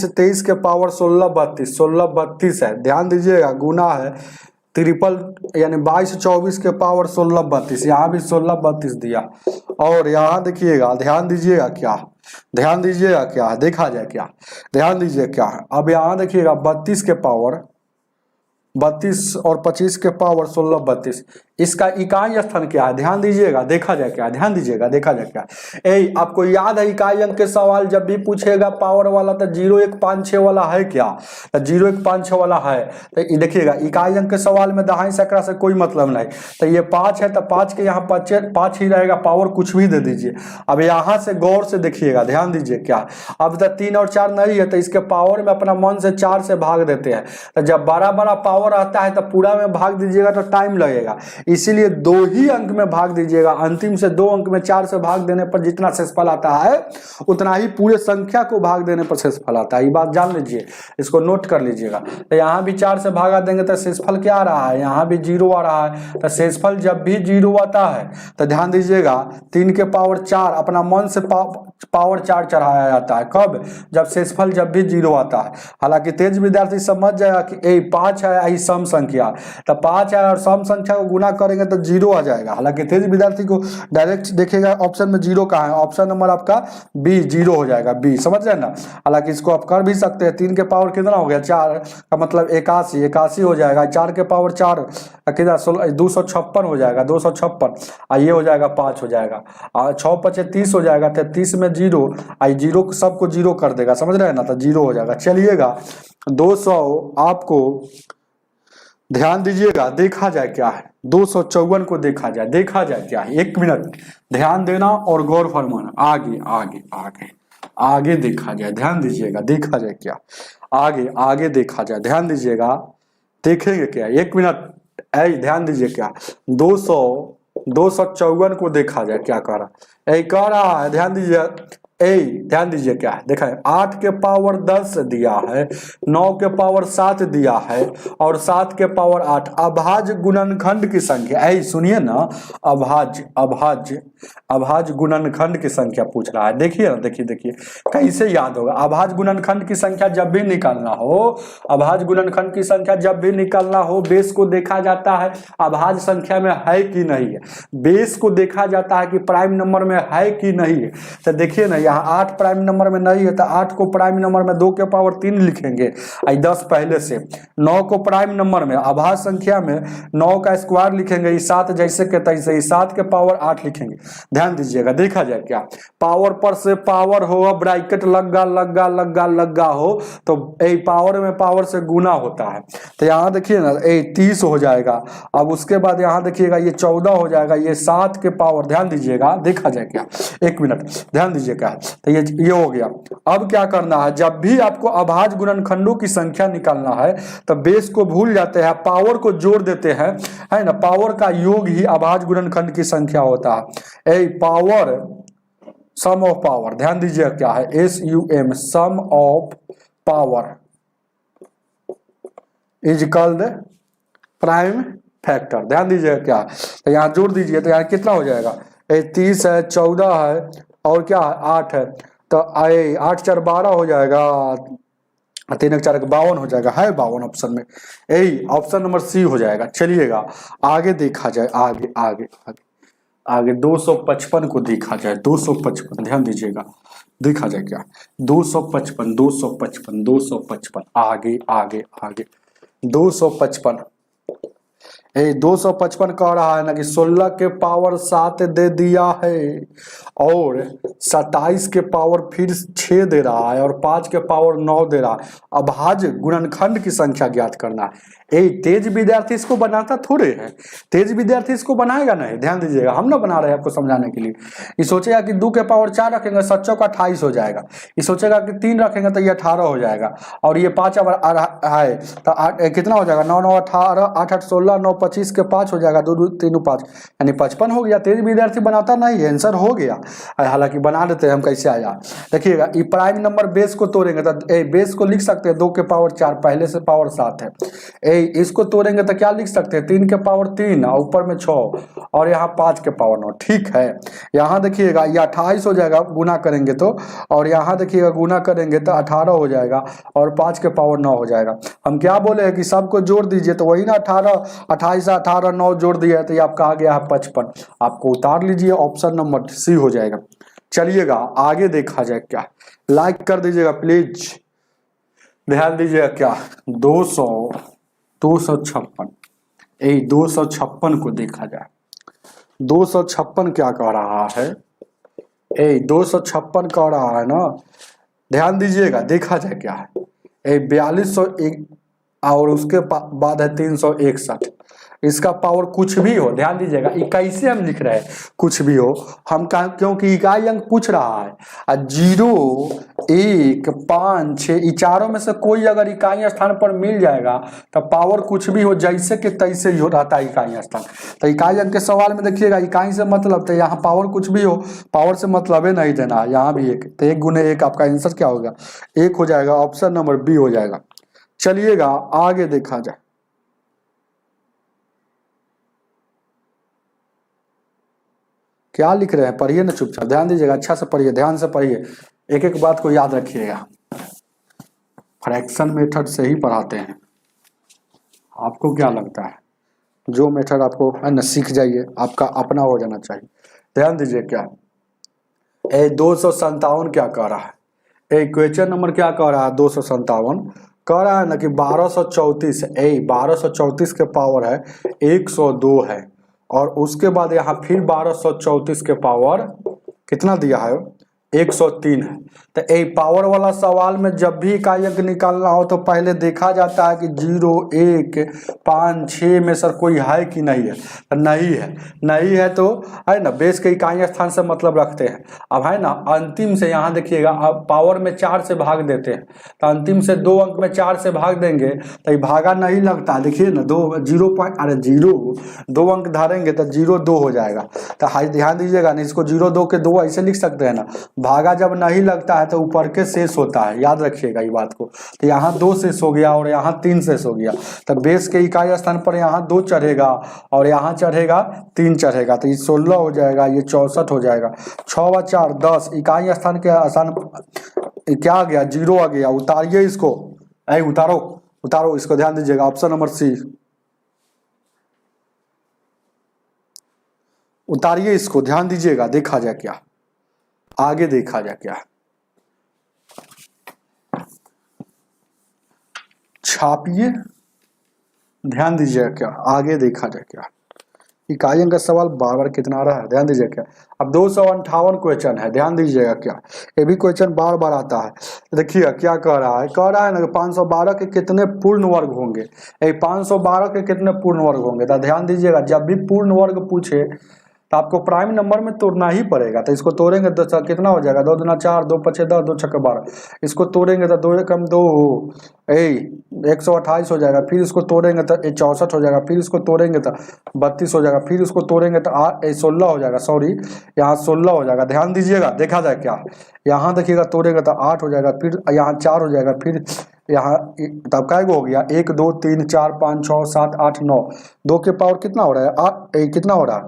23 के पावर 16 32 है। ध्यान दीजिएगा, गुना है, ट्रिपल यानी 22 24 के पावर 16 32, यहाँ भी 16 32 दिया। और यहाँ देखिएगा, ध्यान दीजिएगा क्या, देखा जाए क्या, ध्यान दीजिए क्या। अब यहाँ देखिएगा 32 के पावर 32 और 25 के पावर 16 32, इसका इकाई स्थान क्या है, ध्यान दीजिएगा, देखा जाए क्या, ध्यान दीजिएगा, देखा जाए क्या। आपको याद है इकाई अंक के सवाल जब भी पूछेगा पावर वाला, तो 0 1 5 6 वाला है क्या, तो 0 1 5 6 वाला है। तो देखिएगा इकाई अंक के सवाल में दहाई सैकड़ा से कोई मतलब नहीं। तो ये 5 है, तो 5 के यहाँ 5 ही रहेगा, पावर कुछ भी दे दीजिए। अब यहाँ से गौर से देखिएगा, ध्यान दीजिए क्या। अब तक 3 और 4 नहीं है, तो इसके पावर में अपना मन से 4 से भाग देते हैं। तो जब बड़ा बड़ा पावर आता है तो पूरा में भाग दीजिएगा तो टाइम लगेगा, इसीलिए 2 ही अंक में भाग दीजिएगा। अंतिम से 2 अंक में 4 से भाग देने पर जितना शेषफल आता है उतना ही पूरे संख्या को भाग देने पर शेषफल आता है। ये बात जान लीजिए, इसको नोट कर लीजिएगा। तो यहाँ भी 4 से भागा देंगे तो शेषफल क्या आ रहा है, यहाँ भी 0 आ रहा है। तो शेषफल जब भी 0 आता है तो ध्यान दीजिएगा 3 के पावर 4 अपना मन से पावर 4 चढ़ाया जाता है। कब, जब शेषफल जब भी 0 आता है। हालांकि तेज विद्यार्थी समझ जाएगा कि 5 है सम संख्या, तो 5 है और सम संख्या को गुना करेंगे तो 0 आ जाएगा। हालांकि तेज विद्यार्थी को डायरेक्ट देखेगा ऑप्शन में 0 कहाँ है, ऑप्शन नंबर आपका बी 0 हो जाएगा, बी, समझ रहे ना। हालांकि इसको आप कर भी सकते हैं, 3 के पावर कितना हो गया 4 का मतलब 81 हो जाएगा, 4 के पावर 4 कितना 256 हो जाएगा, 256, ये हो जाएगा 5 हो जाएगा, और 6 5 30 हो जाएगा, 33 में 0, 0 सबको 0 कर देगा, समझ रहे हैं ना, तो 0 हो जाएगा। चलिएगा 200 आपको ध्यान दीजिएगा, देखा जाए क्या है, 254 को देखा जाए क्या है। 1 मिनट ध्यान देना और गौर फरमाना, आगे आगे आगे आगे देखा जाए, ध्यान दीजिएगा, देखा जाए क्या, आगे आगे देखा जाए, ध्यान दीजिएगा, देखेंगे क्या। 1 मिनट ध्यान दीजिए क्या, 254 को देखा जाए क्या कह रहा है, ध्यान दीजिए, ध्यान दीजिए क्या है, देखा है 8 के पावर 10 दिया है, 9 के पावर 7 दिया है और 7 के पावर 8। अभाज्य गुणनखंड की संख्या, सुनिए ना, अभाज्य गुणनखंड की संख्या पूछ रहा है। देखिए ना, देखिए कैसे याद होगा। अभाज्य गुणनखंड की संख्या जब भी निकालना हो, बेस को देखा जाता है अभाज्य संख्या में है कि नहीं है, बेस को देखा जाता है कि प्राइम नंबर में है कि नहीं है। तो देखिए ना, यहाँ 8 प्राइम नंबर में नहीं है, तो 8 को प्राइम नंबर में 2 के पावर 3 लिखेंगे, 10 पहले से। 9 को प्राइम नंबर में अभाज्य संख्या में 9 का स्क्वायर लिखेंगे, 7 जैसे के तैसे, 7 के पावर 8 लिखेंगे। ध्यान दीजिएगा, देखा जाए क्या, पावर पर से पावर हो, ब्रैकेट लगा हो तो पावर में पावर से गुना होता है। तो यहाँ देखिए ना 30 हो जाएगा। अब उसके बाद यहाँ देखिएगा ये 14 हो जाएगा, ये 7 के पावर, ध्यान दीजिएगा, देखा जाए क्या, 1 मिनट ध्यान दीजिए क्या। तो ये हो गया। अब क्या करना है, जब भी आपको अभाज्य गुणनखंडों की संख्या निकालना है तो बेस को भूल जाते हैं, पावर को जोड़ देते हैं, है ना। पावर का योग ही अभाज्य गुणनखंड की संख्या होता है। पावर, सम ऑफ पावर, ध्यान दीजिए क्या है, SUM, sum of power is called prime factor. ध्यान दीजिएगा क्या, तो यहाँ जोड़ दीजिए तो यहाँ कितना हो जाएगा, 30 है, 14 है और क्या है 8 है, तो 8 4 12 हो जाएगा, 3 4 52 हो जाएगा, है 52 ऑप्शन में, यही ऑप्शन नंबर सी हो जाएगा। चलिएगा आगे देखा जाए, आगे आगे आगे आगे 255 को देखा जाए, 255 ध्यान दीजिएगा, देखा जाए क्या 255 255 255 आगे आगे आगे 255 255 कह रहा है ना कि 16 के पावर 7 दे दिया है और 27 के पावर फिर 6 दे रहा है और 5 के पावर 9 दे रहा है। अभाज्य गुणनखंड की संख्या ज्ञात करना है। तेज विद्यार्थी इसको बनाता थोड़े है, तेज विद्यार्थी इसको बनाएगा नहीं। ध्यान दीजिएगा, हम ना बना रहे हैं आपको समझाने के लिए। ये सोचेगा कि 2 के पावर 4 रखेंगे, 7 का 28 हो जाएगा। ये सोचेगा कि 3 रखेंगे तो ये 18 हो जाएगा और ये 5 है तो 8 कितना हो जाएगा, 9 9 18 8 8 16 9 25 के 5 हो जाएगा, 2 2 3 5 यानी 55 हो गया। तेज विद्यार्थी बनाता नहीं, आंसर हो गया। हालांकि बना देते हैं हम, कैसे आया देखिएगा। ये प्राइम नंबर बेस को तोड़ेंगे तो बेस को लिख सकते हैं 2 के पावर 4, पहले से पावर 7 है। इसको तोड़ेंगे तो क्या लिख सकते हैं 3 के पावर 3 और ऊपर में 6 और यहाँ 5 के पावर 9। ठीक है, यहाँ देखिएगा ये 28 हो जाएगा गुना करेंगे तो, और यहाँ देखिएगा गुना करेंगे तो 18 हो जाएगा और 5 के पावर 9 हो जाएगा। हम क्या बोले हैं कि सबको जोड़ दीजिए, तो वही ना 18 28 18 9 जोड़ दिया तो ये आपका आ गया है 55। आपको उतार लीजिए, ऑप्शन नंबर सी हो जाएगा। चलिएगा आगे देखा जाए क्या, लाइक कर दीजिएगा प्लीज। ध्यान दीजिएगा क्या 256 256 को देखा जाए। 256 क्या कह रहा है, 256 कह रहा है ना, ध्यान दीजिएगा देखा जाए क्या है। 4201 और उसके बाद है 361। इसका पावर कुछ भी हो, ध्यान दीजिएगा, इक्कीस हम लिख रहे हैं, कुछ भी हो हम क्योंकि इकाई अंक पूछ रहा है। 0 1 5 6 चारों में से कोई अगर इकाई स्थान पर मिल जाएगा तो पावर कुछ भी हो, जैसे कि तैसे ही हो रहता है इकाई स्थान। तो इकाई अंक के सवाल में देखिएगा इकाई से मतलब, तो यहाँ पावर कुछ भी हो, पावर से मतलब है नहीं देना। यहाँ भी 1, तो 1 गुने 1 आपका आंसर क्या होगा 1 हो जाएगा, ऑप्शन नंबर बी हो जाएगा। चलिएगा आगे देखा जाए। क्या लिख रहे हैं, पढ़िए ना चुपचाप, ध्यान दीजिएगा, अच्छा से पढ़िए, ध्यान से पढ़िए, एक एक बात को याद रखिएगा। फ्रैक्शन मेथड से ही पढ़ाते हैं। आपको क्या लगता है, जो मेथड आपको है ना सीख जाइए, आपका अपना हो जाना चाहिए। ध्यान दीजिए क्या 257 क्या कह रहा है, क्वेश्चन नंबर क्या कह रहा है 257 कह रहा है ना कि 1234 1234 के पावर है 102 है और उसके बाद यहाँ फिर 1234 के पावर कितना दिया है 103 है। तो ए पावर वाला सवाल में जब भी इकाई अंक निकालना हो तो पहले देखा जाता है कि 0 1 5 6 में सर कोई है कि नहीं है। तो नहीं है तो है ना बेस के इकाई स्थान से मतलब रखते हैं। अब है ना अंतिम से यहाँ देखिएगा, अब पावर में 4 से भाग देते हैं, तो अंतिम से 2 अंक में 4 से भाग देंगे तो ये भागा नहीं लगता। देखिए ना 2 अंक धारेंगे तो 0 2 हो जाएगा। तो ध्यान दीजिएगा ना, इसको 0 2 के 2 ऐसे लिख सकते हैं ना, भागा जब नहीं लगता है तो ऊपर के शेष होता है, याद रखिएगा ये बात को। तो यहाँ 2 शेष हो गया और यहाँ 3 शेष हो गया, तो बेस के इकाई स्थान पर यहाँ 2 चढ़ेगा और यहाँ चढ़ेगा 3 चढ़ेगा, तो ये 16 हो जाएगा, ये 64 हो जाएगा। 6 व 4 10, इकाई स्थान के स्थान क्या आ गया 0 आ गया। उतारिए इसको, उतारो इसको, ध्यान दीजिएगा ऑप्शन नंबर सी। उतारिए इसको, ध्यान दीजिएगा, देखा जाए क्या आगे, देखा जाए क्या छापिए, ध्यान दीजिएगा क्या आगे देखा जाए क्या। इकाई अंक का सवाल बार बार कितना आ रहा है, ध्यान दीजिएगा क्या। अब 258 क्वेश्चन है, ध्यान दीजिएगा क्या, ये भी क्वेश्चन बार बार आता है। देखिए क्या कह रहा है ना 512 के कितने पूर्ण वर्ग होंगे। 512 के कितने पूर्ण वर्ग होंगे, तो ध्यान दीजिएगा जब भी पूर्ण वर्ग पूछे तो आपको प्राइम नंबर में तोड़ना ही पड़ेगा। तो इसको तोड़ेंगे तो कितना हो जाएगा 2 दूना 4 2 5 10 2 6 12, इसको तोड़ेंगे तो 2 एकम 2 128 हो जाएगा। फिर इसको तोड़ेंगे तो 64 हो जाएगा, फिर इसको तोड़ेंगे तो 32 हो जाएगा, फिर इसको तोड़ेंगे तो 16 हो जाएगा, सॉरी यहाँ 16 हो जाएगा। ध्यान दीजिएगा देखा जाए क्या, यहाँ देखिएगा तोड़ेंगे तो 8 हो जाएगा, फिर यहाँ 4 हो जाएगा, फिर यहाँ तब क्या हो गया 1 2 3 4 5 6 7 8 9, 2 के पावर कितना हो रहा है कितना हो रहा है,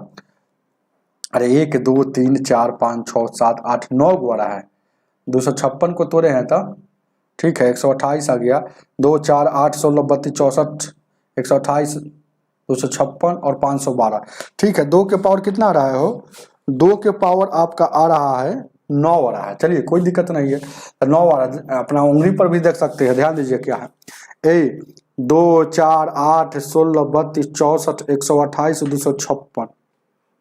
अरे 1 2 3 4 5 6 7 8 9 हो रहा है, 256 को तोड़े हैं तब ठीक है 128 आ गया, 2 4 8 16 32 64 128 256 और 512 ठीक है। 2 के पावर कितना आ रहा है हो, 2 के पावर आपका आ रहा है 9 आ रहा है, चलिए कोई दिक्कत नहीं है, 9 आ रहा है, अपना उंगली पर भी देख सकते हैं, ध्यान दीजिए क्या है 2 4 8 16 32 64 128 256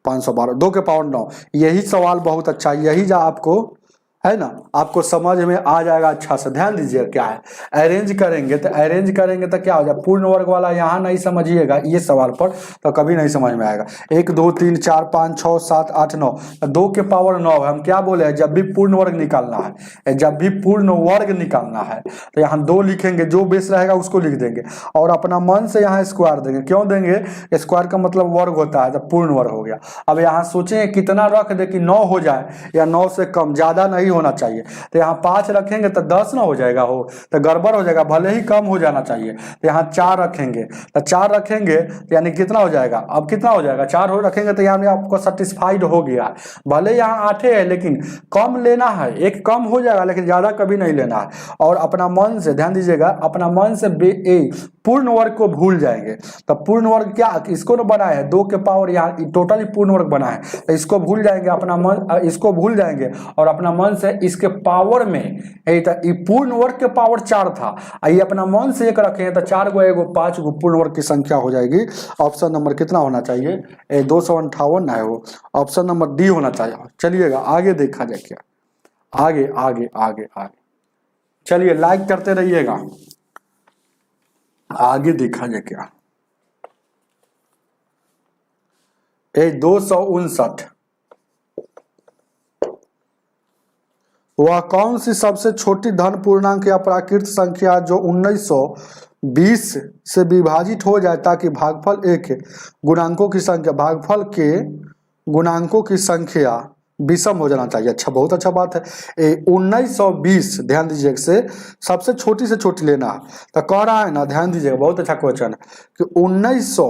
512, 2 के पावर 9। यही सवाल बहुत अच्छा, यही जो आपको है ना आपको समझ में आ जाएगा अच्छा से। ध्यान दीजिए क्या है, अरेंज करेंगे तो क्या हो जाए, पूर्ण वर्ग वाला यहाँ नहीं समझिएगा ये सवाल पर तो कभी नहीं समझ में आएगा। 1 2 3 4 5 6 7 8 9, 2 के पावर 9 है, हम क्या बोले हैं जब भी पूर्ण वर्ग निकालना है, जब भी पूर्ण वर्ग निकालना है तो यहाँ 2 लिखेंगे, जो बेस रहेगा उसको लिख देंगे और अपना मन से यहाँ स्क्वायर देंगे। क्यों देंगे, स्क्वायर का मतलब वर्ग होता है, जब पूर्ण वर्ग हो गया। अब यहाँ सोचें कितना रख दे कि 9 हो जाए या 9 से कम, ज्यादा नहीं होना चाहिए, तो यहाँ 5 रखेंगे तो 10 ना हो जाएगा, हो तो गड़बड़ हो जाएगा, भले ही कम हो जाना चाहिए। तो यहाँ 4 रखेंगे, तो 4 रखेंगे तो यानी कितना हो जाएगा, अब कितना हो जाएगा 4 हो रखेंगे तो यहाँ आपको सेटिस्फाइड हो गया। भले यहाँ 8 है लेकिन कम लेना है, एक कम हो जाएगा लेकिन ज्यादा कभी नहीं लेना है। और अपना मन से ध्यान दीजिएगा, अपना मन से पूर्ण वर्ग को भूल जाएंगे। तो पूर्ण वर्ग क्या इसको ना बनाए है, 2 के पावर यहाँ टोटली पूर्ण वर्ग बना है, तो इसको भूल जाएंगे, अपना मन इसको भूल जाएंगे और अपना मन से इसके पावर में पूर्ण वर्ग के पावर 4 था, ये अपना मन से 1 रखे तो 4 गो 1 5 गो पूर्ण वर्ग की संख्या हो जाएगी। ऑप्शन नंबर कितना होना चाहिए, 258 है वो, ऑप्शन नंबर डी होना चाहिए। चलिएगा आगे देखा जाए क्या, आगे आगे आगे आगे चलिए लाइक करते रहिएगा, आगे देखा जाए क्या। 259 वह कौन सी सबसे छोटी धन पूर्णांक या प्राकृत संख्या जो 1920 से विभाजित हो जाए ताकि भागफल एक गुणांकों की संख्या, भागफल के गुणांकों की संख्या विषम हो जाना चाहिए। अच्छा, बहुत अच्छा बात है। 1920 ध्यान दीजिए से सबसे छोटी से छोटी लेना है, तो कह रहा है ना, ध्यान दीजिएगा बहुत अच्छा क्वेश्चन है कि 1900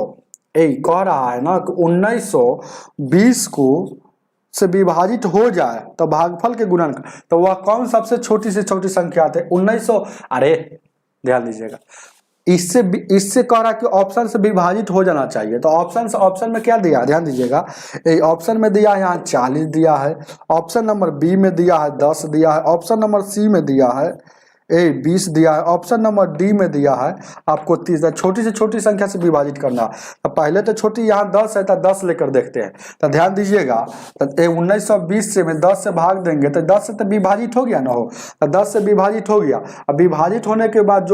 कह रहा है ना कि 1920 को से विभाजित हो जाए तो भागफल के गुणनक, तो वह कौन सबसे छोटी से छोटी संख्या थे 1900। अरे ध्यान दीजिएगा, इससे कह रहा कि ऑप्शन से विभाजित हो जाना चाहिए, तो ऑप्शन में क्या दिया, ध्यान दीजिएगा ऑप्शन में दिया यहाँ 40 दिया है, ऑप्शन नंबर बी में दिया है 10 दिया है, ऑप्शन नंबर सी में दिया है 20 दिया है, ऑप्शन नंबर डी में दिया है आपको 30। छोटी से छोटी संख्या से विभाजित करना, तो पहले तो छोटी यहाँ 10 है तो 10 लेकर देखते हैं। तो ध्यान दीजिएगा, तो 1920 से में 10 से भाग देंगे तो 10 से तो विभाजित हो गया ना, हो तो 10 से विभाजित हो गया। अब विभाजित होने के बाद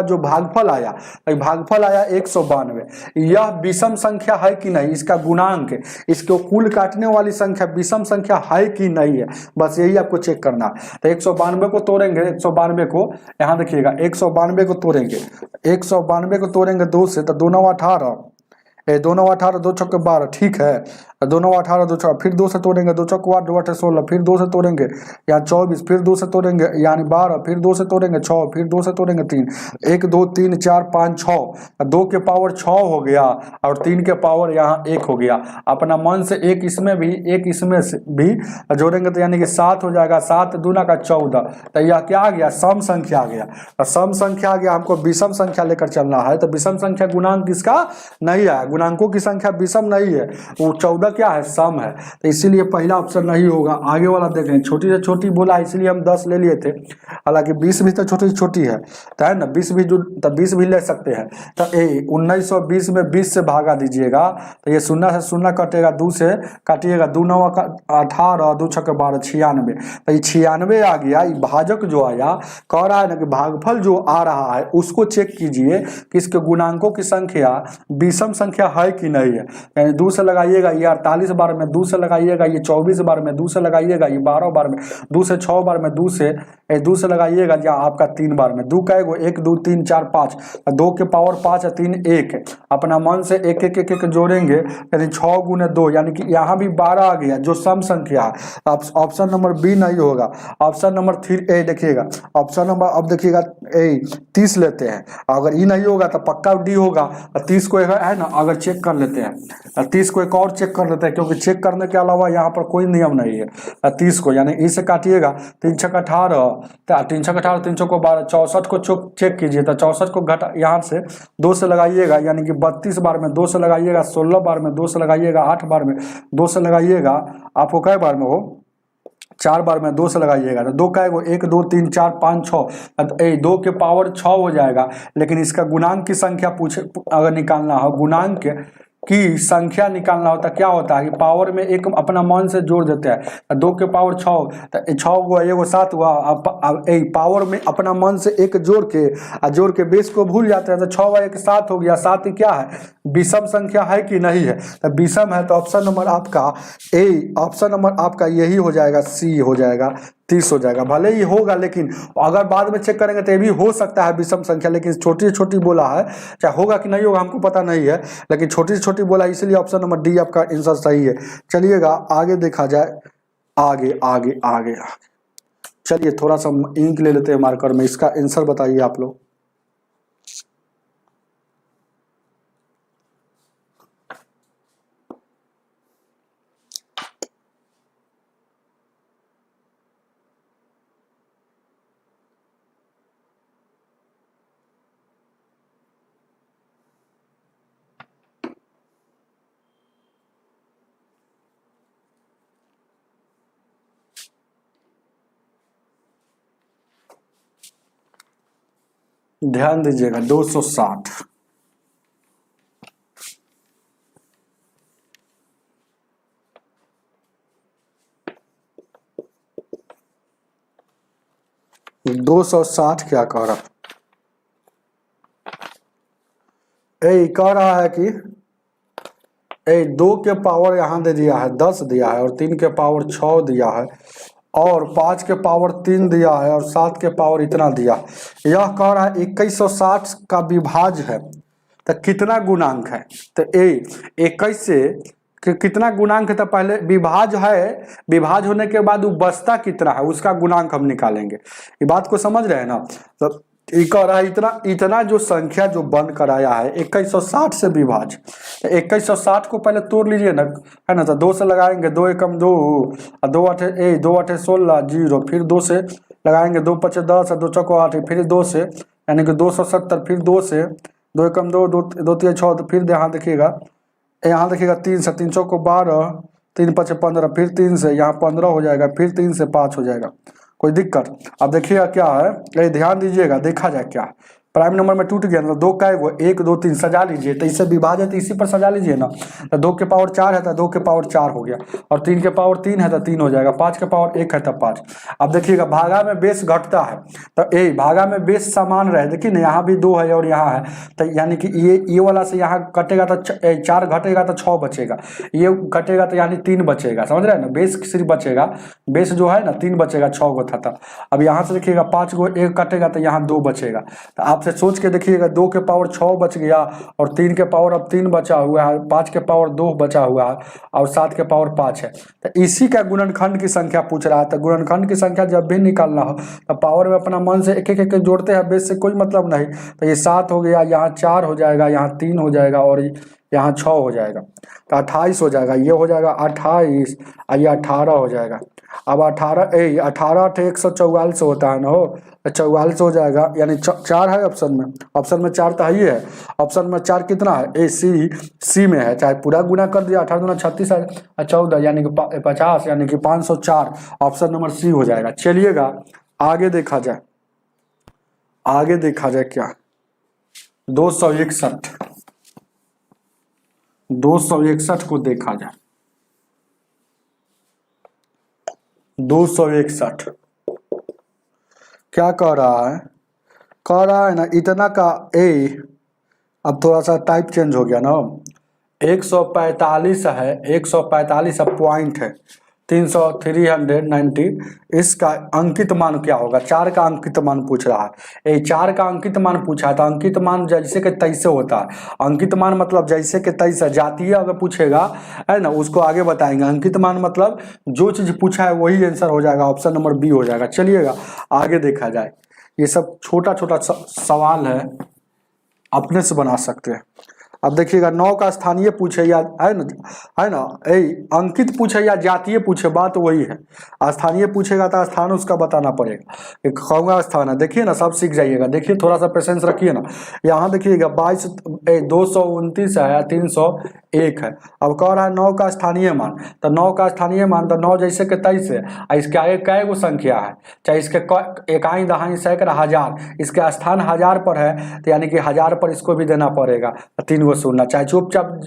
जो भागफल आया, भागफल आया 192। यह विषम संख्या है कि नहीं, इसका गुणांक, इसको कुल काटने वाली संख्या विषम संख्या है कि नहीं है, बस यही आपको चेक करना। तो 192 को तोड़ेंगे, 192 को यहां देखिएगा, 192 को तोड़ेंगे, 192 को तोड़ेंगे 2 से, तो 2 9 18, 2 9 18 2 छक्के 12, ठीक है, 2 9 18 2 छक्के, फिर 2 से तोड़ेंगे, 2 चौक 8 2 8 16, फिर 2 से तोड़ेंगे यहाँ 24, फिर 2 से तोड़ेंगे यानी 12, फिर 2 से तोड़ेंगे 6, फिर 2 से तोड़ेंगे 3, 1 2 3 4 5 6, 2 के पावर 6 हो गया और 3 के पावर यहाँ 1 हो गया। अपना मन से एक इसमें से भी जोड़ेंगे तो यानी कि 7 हो जाएगा, 7 दूना का 14, तो यह क्या आ गया, सम संख्या आ गया। तो सम संख्या आ गया, हमको विषम संख्या लेकर चलना है, तो विषम संख्या गुणांक किसका नहीं है, गुणांकों की संख्या विषम नहीं है, वो 14 क्या है, सम है, तो इसीलिए पहला ऑप्शन नहीं होगा। आगे वाला देखें, छोटी से छोटी बोला इसलिए हम 10 ले लिए थे, हालांकि 20 भी तो छोटी छोटी है, तो है ना 20 भी, तो 20 भी ले सकते हैं। तो 1920 में 20 से भागा दीजिएगा तो ये 0 से 0 कटेगा, 2 से काटिएगा, 2 9 18 2 6 12 96, तो ये 96 आ गया। ये भाजक जो आया, कह रहा है ना कि भागफल जो आ रहा है उसको चेक कीजिए कि इसके गुणांकों की संख्या विषम संख्या है कि नहीं है, यानी 2 से लगाइएगा, ये 48 बार में 2 से लगाइएगा, ये 24 बार में 2 से लगाइएगा, ये 12 बार में 2 से 6 बार में 2 से लगाइएगा, या आपका 3 बार में। 2 का एगो 1 2 3 4 5, 2 के पावर 5 है, 3 1 है। अपना मन से एक एक एक एक जोड़ेंगे, यानी 6 गुने 2, यानी कि यहाँ भी 12 आ गया जो सम संख्या है। ऑप्शन नंबर बी नहीं होगा। ऑप्शन नंबर 3 ए देखिएगा, ऑप्शन नंबर अब देखिएगा ए 30 लेते हैं, अगर ई नहीं होगा तो पक्का डी होगा। 30 को है ना, अगर चेक कर लेते हैं 30 को एक और चेक कर लेते हैं, क्योंकि चेक करने के अलावा यहाँ पर कोई नियम नहीं है। 30 को यानी ई से काटिएगा, 3 छक 18, 3 छक 18, 3 को 12, 64 को चेक कीजिए तो 64 को घटा यहाँ से 2 से लगाइएगा, यानी कि 32 बार में 2 से लगाइएगा, 16 बार में 2 से लगाइएगा, 8 बार में 2 से लगाइएगा, आपको कै बार में हो 4 बार में 2 से लगाइएगा। तो 2 का एगो 1 2 3 4 5 6, 2 के पावर 6 हो जाएगा। लेकिन इसका गुणांक की संख्या पूछे, अगर निकालना हो गुणांक की संख्या निकालना होता क्या होता है कि पावर में एक अपना मन से जोड़ देते हैं। 2 के पावर 6 तो 6 हुआ, एगो 7 हुआ। पावर में अपना मन से एक जोड़ के बेस को भूल जाते हैं, तो 6 व 1 7 हो गया। 7 क्या है, विषम संख्या है कि नहीं है, तो विषम है। तो ऑप्शन नंबर आपका ऑप्शन नंबर आपका यही हो जाएगा, सी हो जाएगा, 30 हो जाएगा। भले ही होगा, लेकिन अगर बाद में चेक करेंगे तो ये भी हो सकता है विषम संख्या, लेकिन छोटी छोटी बोला है, चाहे होगा कि नहीं होगा हमको पता नहीं है, लेकिन छोटी छोटी बोला, इसलिए ऑप्शन नंबर डी आपका आंसर सही है। चलिएगा आगे देखा जाए, आगे आगे आगे चलिए थोड़ा सा इंक ले लेते हैं मार्कर में, इसका आंसर बताइए आप लोग। ध्यान दीजिएगा 260, क्या कह रहा कह रहा है कि 2 के पावर यहाँ दे दिया है 10 दिया है, और 3 के पावर 6 दिया है, और 5 के पावर 3 दिया है, और 7 के पावर इतना दिया। यह कह रहा है 2160 का विभाज्य है, तो कितना गुणांक है। तो 21 से कितना गुणांक है, तो पहले विभाज्य है, विभाज्य होने के बाद वो बचता कितना है उसका गुणांक हम निकालेंगे। ये बात को समझ रहे हैं ना। तो कह रहा है इतना जो संख्या जो बन कर आया है 2160 से विभाज्य। 2160 को पहले तोड़ लीजिए ना, है ना। तो 2 से लगाएंगे, 2 एकम 2, 2 8 2 8 16 0, फिर 2 से लगाएंगे, 2 5 10, 2 चौको 8, फिर 2 से यानी कि 270, फिर 2 से 2 एकम 2 2 2 3 6, तो फिर यहाँ देखिएगा 3 से 3 चौको 12, 3 5 15, फिर 3 से यहाँ 15 हो जाएगा, फिर 3 से 5 हो जाएगा। कोई दिक्कत। अब देखिएगा क्या है, ध्यान दीजिएगा, देखा जाए क्या प्राइम नंबर में टूट गया ना। 2 का एगो 1 2 3 सजा लीजिए, तो इससे विभाजित इसी पर सजा लीजिए ना। तो 2 के पावर 4 है तो 2 के पावर 4 हो गया, और 3 के पावर 3 है तो 3 हो जाएगा, 5 के पावर 1 है तो 5। अब देखिएगा भागा में बेस घटता है, तो भागा में बेस समान रहे, देखिए ना यहाँ भी 2 है और यहाँ है, तो यानी कि ये वाला से यहाँ कटेगा तो 4 घटेगा तो 6 बचेगा, ये घटेगा तो यानी 3 बचेगा। समझ रहे हैं ना, बेस सिर्फ बचेगा, बेस जो है ना 3 बचेगा, 6 को था। अब यहाँ से देखिएगा 5 को 1 कटेगा तो यहाँ 2 बचेगा। तो आपसे सोच के देखिएगा 2 के पावर 6 बच गया, और 3 के पावर अब 3 बचा हुआ है, 5 के पावर 2 बचा हुआ है, और 7 के पावर 5 है। तो इसी का गुणनखंड की संख्या पूछ रहा है। तो गुणनखंड की संख्या जब भी निकालना हो तो पावर में अपना मन से एक एक जोड़ते हैं, बेस से कोई मतलब नहीं। तो ये 7 हो गया, यहाँ 4 हो जाएगा, यहाँ 3 हो जाएगा, और यहाँ 6 हो जाएगा, तो 28 हो जाएगा। ये हो जाएगा 28, और ये 18 हो जाएगा। अब 18 144 होता है ना, हो 44 हो जाएगा, यानी 4 है ऑप्शन में। ऑप्शन में 4 तो ही है। ऑप्शन में 4 कितना है, सी में है, चाहे पूरा गुना कर दिया, 18 दूना 36 है, 14 यानी कि 50, यानी कि 504। ऑप्शन नंबर सी हो जाएगा। चलिएगा आगे देखा जाए, आगे देखा जाए क्या 261 को देखा जाए। 261 क्या कह रहा है, कह रहा है ना इतना का अब थोड़ा सा टाइप चेंज हो गया ना, 145 है, 145 पॉइंट है 390। इसका अंकित मान क्या होगा? 4 का अंकित मान पूछ रहा है। 4 का अंकित मान पूछा है तो अंकित मान जैसे के तैसे होता है। अंकित मान मतलब जैसे के तैसे, जातीय अगर पूछेगा है ना उसको आगे बताएंगे। अंकित मान मतलब जो चीज पूछा है वही आंसर हो जाएगा, ऑप्शन नंबर बी हो जाएगा। चलिएगा आगे देखा जाए। ये सब छोटा छोटा सवाल है, अपने से बना सकते हैं। अब देखिएगा 9 का स्थानीय पूछे या है ना अंकित पूछे या जातीय पूछे, बात वही है। स्थानीय पूछेगा तो स्थान उसका बताना पड़ेगा। एक कौन स्थान है देखिए ना, सब सीख जाइएगा। देखिए थोड़ा सा पेशेंस रखिए ना। यहाँ देखिएगा 229 है, 301 है। अब कह रहा है 9 का स्थानीय मान, तो 9 का स्थानीय मान तो 9 जैसे के 23 है। इसके आगे कै गो संख्या है, चाहे इसके इकाई दहाई सैकड़ा हजार, इसके स्थान 1000 पर है तो यानी कि 1000 पर इसको भी देना पड़ेगा 3 गो शून्य। चाहे चुपचाप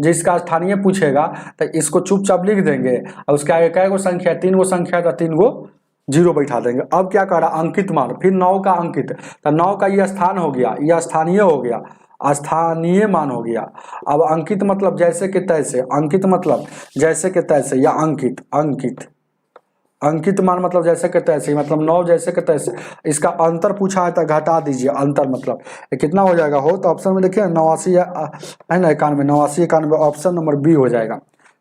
जिसका स्थानीय पूछेगा तो इसको चुपचाप लिख देंगे और उसके आगे कै गो संख्या, 3 गो संख्या तो 3 गो जीरो बैठा देंगे। अब क्या कह रहा अंकित मान, फिर 9 का अंकित, तो 9 का यह स्थान हो गया, यह स्थानीय हो गया, स्थानीय मान हो गया। अब अंकित मतलब जैसे के तैसे, अंकित मतलब जैसे के तैसे या अंकित, अंकित मान मतलब जैसे के तैसे, मतलब 9 जैसे के तैसे। इसका अंतर पूछा है तो घटा दीजिए, अंतर मतलब ये कितना हो जाएगा? हो तो ऑप्शन में देखिए 89 है ना, 91, 89 91, ऑप्शन नंबर बी हो जाएगा।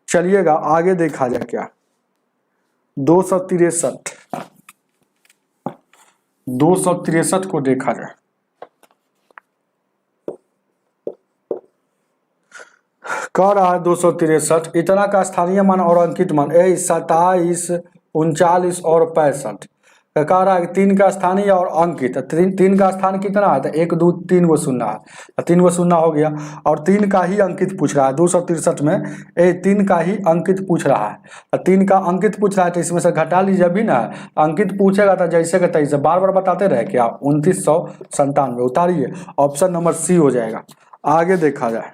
चलिएगा आगे देखा जाए क्या। 263 को देखा जाए। कह रहा है 263 इतना का स्थानीय मान और अंकित मान 27, 39 और 65। कह रहा है 3 का स्थानीय और अंकित, 3 का स्थान कितना है? तो 1 2 3 गो शून्य है, 3 गो शून्य हो गया। और 3 का ही अंकित पूछ रहा है 263 में, 3 का ही अंकित पूछ रहा है। 3 का अंकित पूछ रहा है तो इसमें से घटा लीजिए भी ना। अंकित पूछेगा तो जैसे का तैसे, बार बार बताते रहे क्या? 2997 उतारिए, ऑप्शन नंबर सी हो जाएगा। आगे देखा जाए।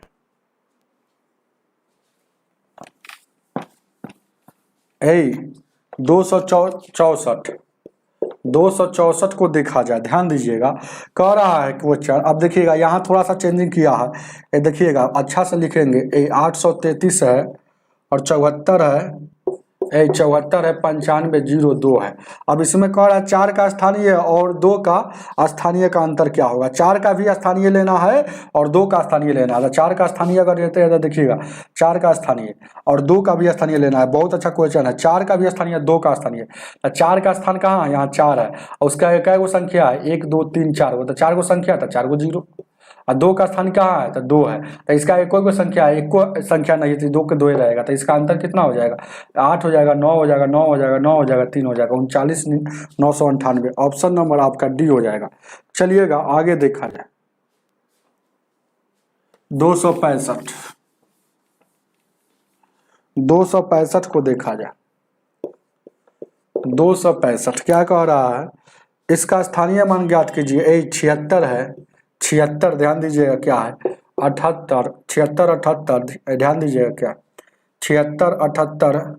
264 को देखा जाए, ध्यान दीजिएगा। कह रहा है क्वेश्चन, अब देखिएगा यहाँ थोड़ा सा चेंजिंग किया है, ये देखिएगा अच्छा से लिखेंगे। 833 है और 74 है, 74 है, 9502 है। अब इसमें कह रहा है 4 का स्थानीय और 2 का स्थानीय का अंतर क्या होगा? 4 का भी स्थानीय लेना है और 2 का स्थानीय लेना है। 4 का स्थानीय अगर लेते हैं तो देखिएगा 4 का स्थानीय और 2 का भी स्थानीय लेना है। बहुत अच्छा क्वेश्चन है। 4 का भी स्थानीय, 2 का स्थानीय। 4 का स्थान कहाँ है? यहाँ 4 है और उसका कै गो संख्या है? 1 2 3 4 गो, तो 4 गो संख्या था, 4 गो जीरो। और 2 का स्थान कहाँ है? तो 2 है, तो इसका एक कोई संख्या है, एक को संख्या नहीं थी, 2 के 2 ही रहेगा, तो इसका अंतर कितना हो जाएगा? 8 हो जाएगा, 9 हो जाएगा, 9 हो जाएगा, 9 हो जाएगा, 3 हो जाएगा, 39 998। ऑप्शन नंबर आपका डी हो जाएगा। चलिएगा आगे देखा जाए। 265 को देखा जाए। 265 क्या कह रहा है? इसका स्थानीय मान ज्ञात कीजिए। 76 है, 76 ध्यान दीजिएगा क्या है? 78, 76 78 ध्यान दीजिएगा क्या? 76 78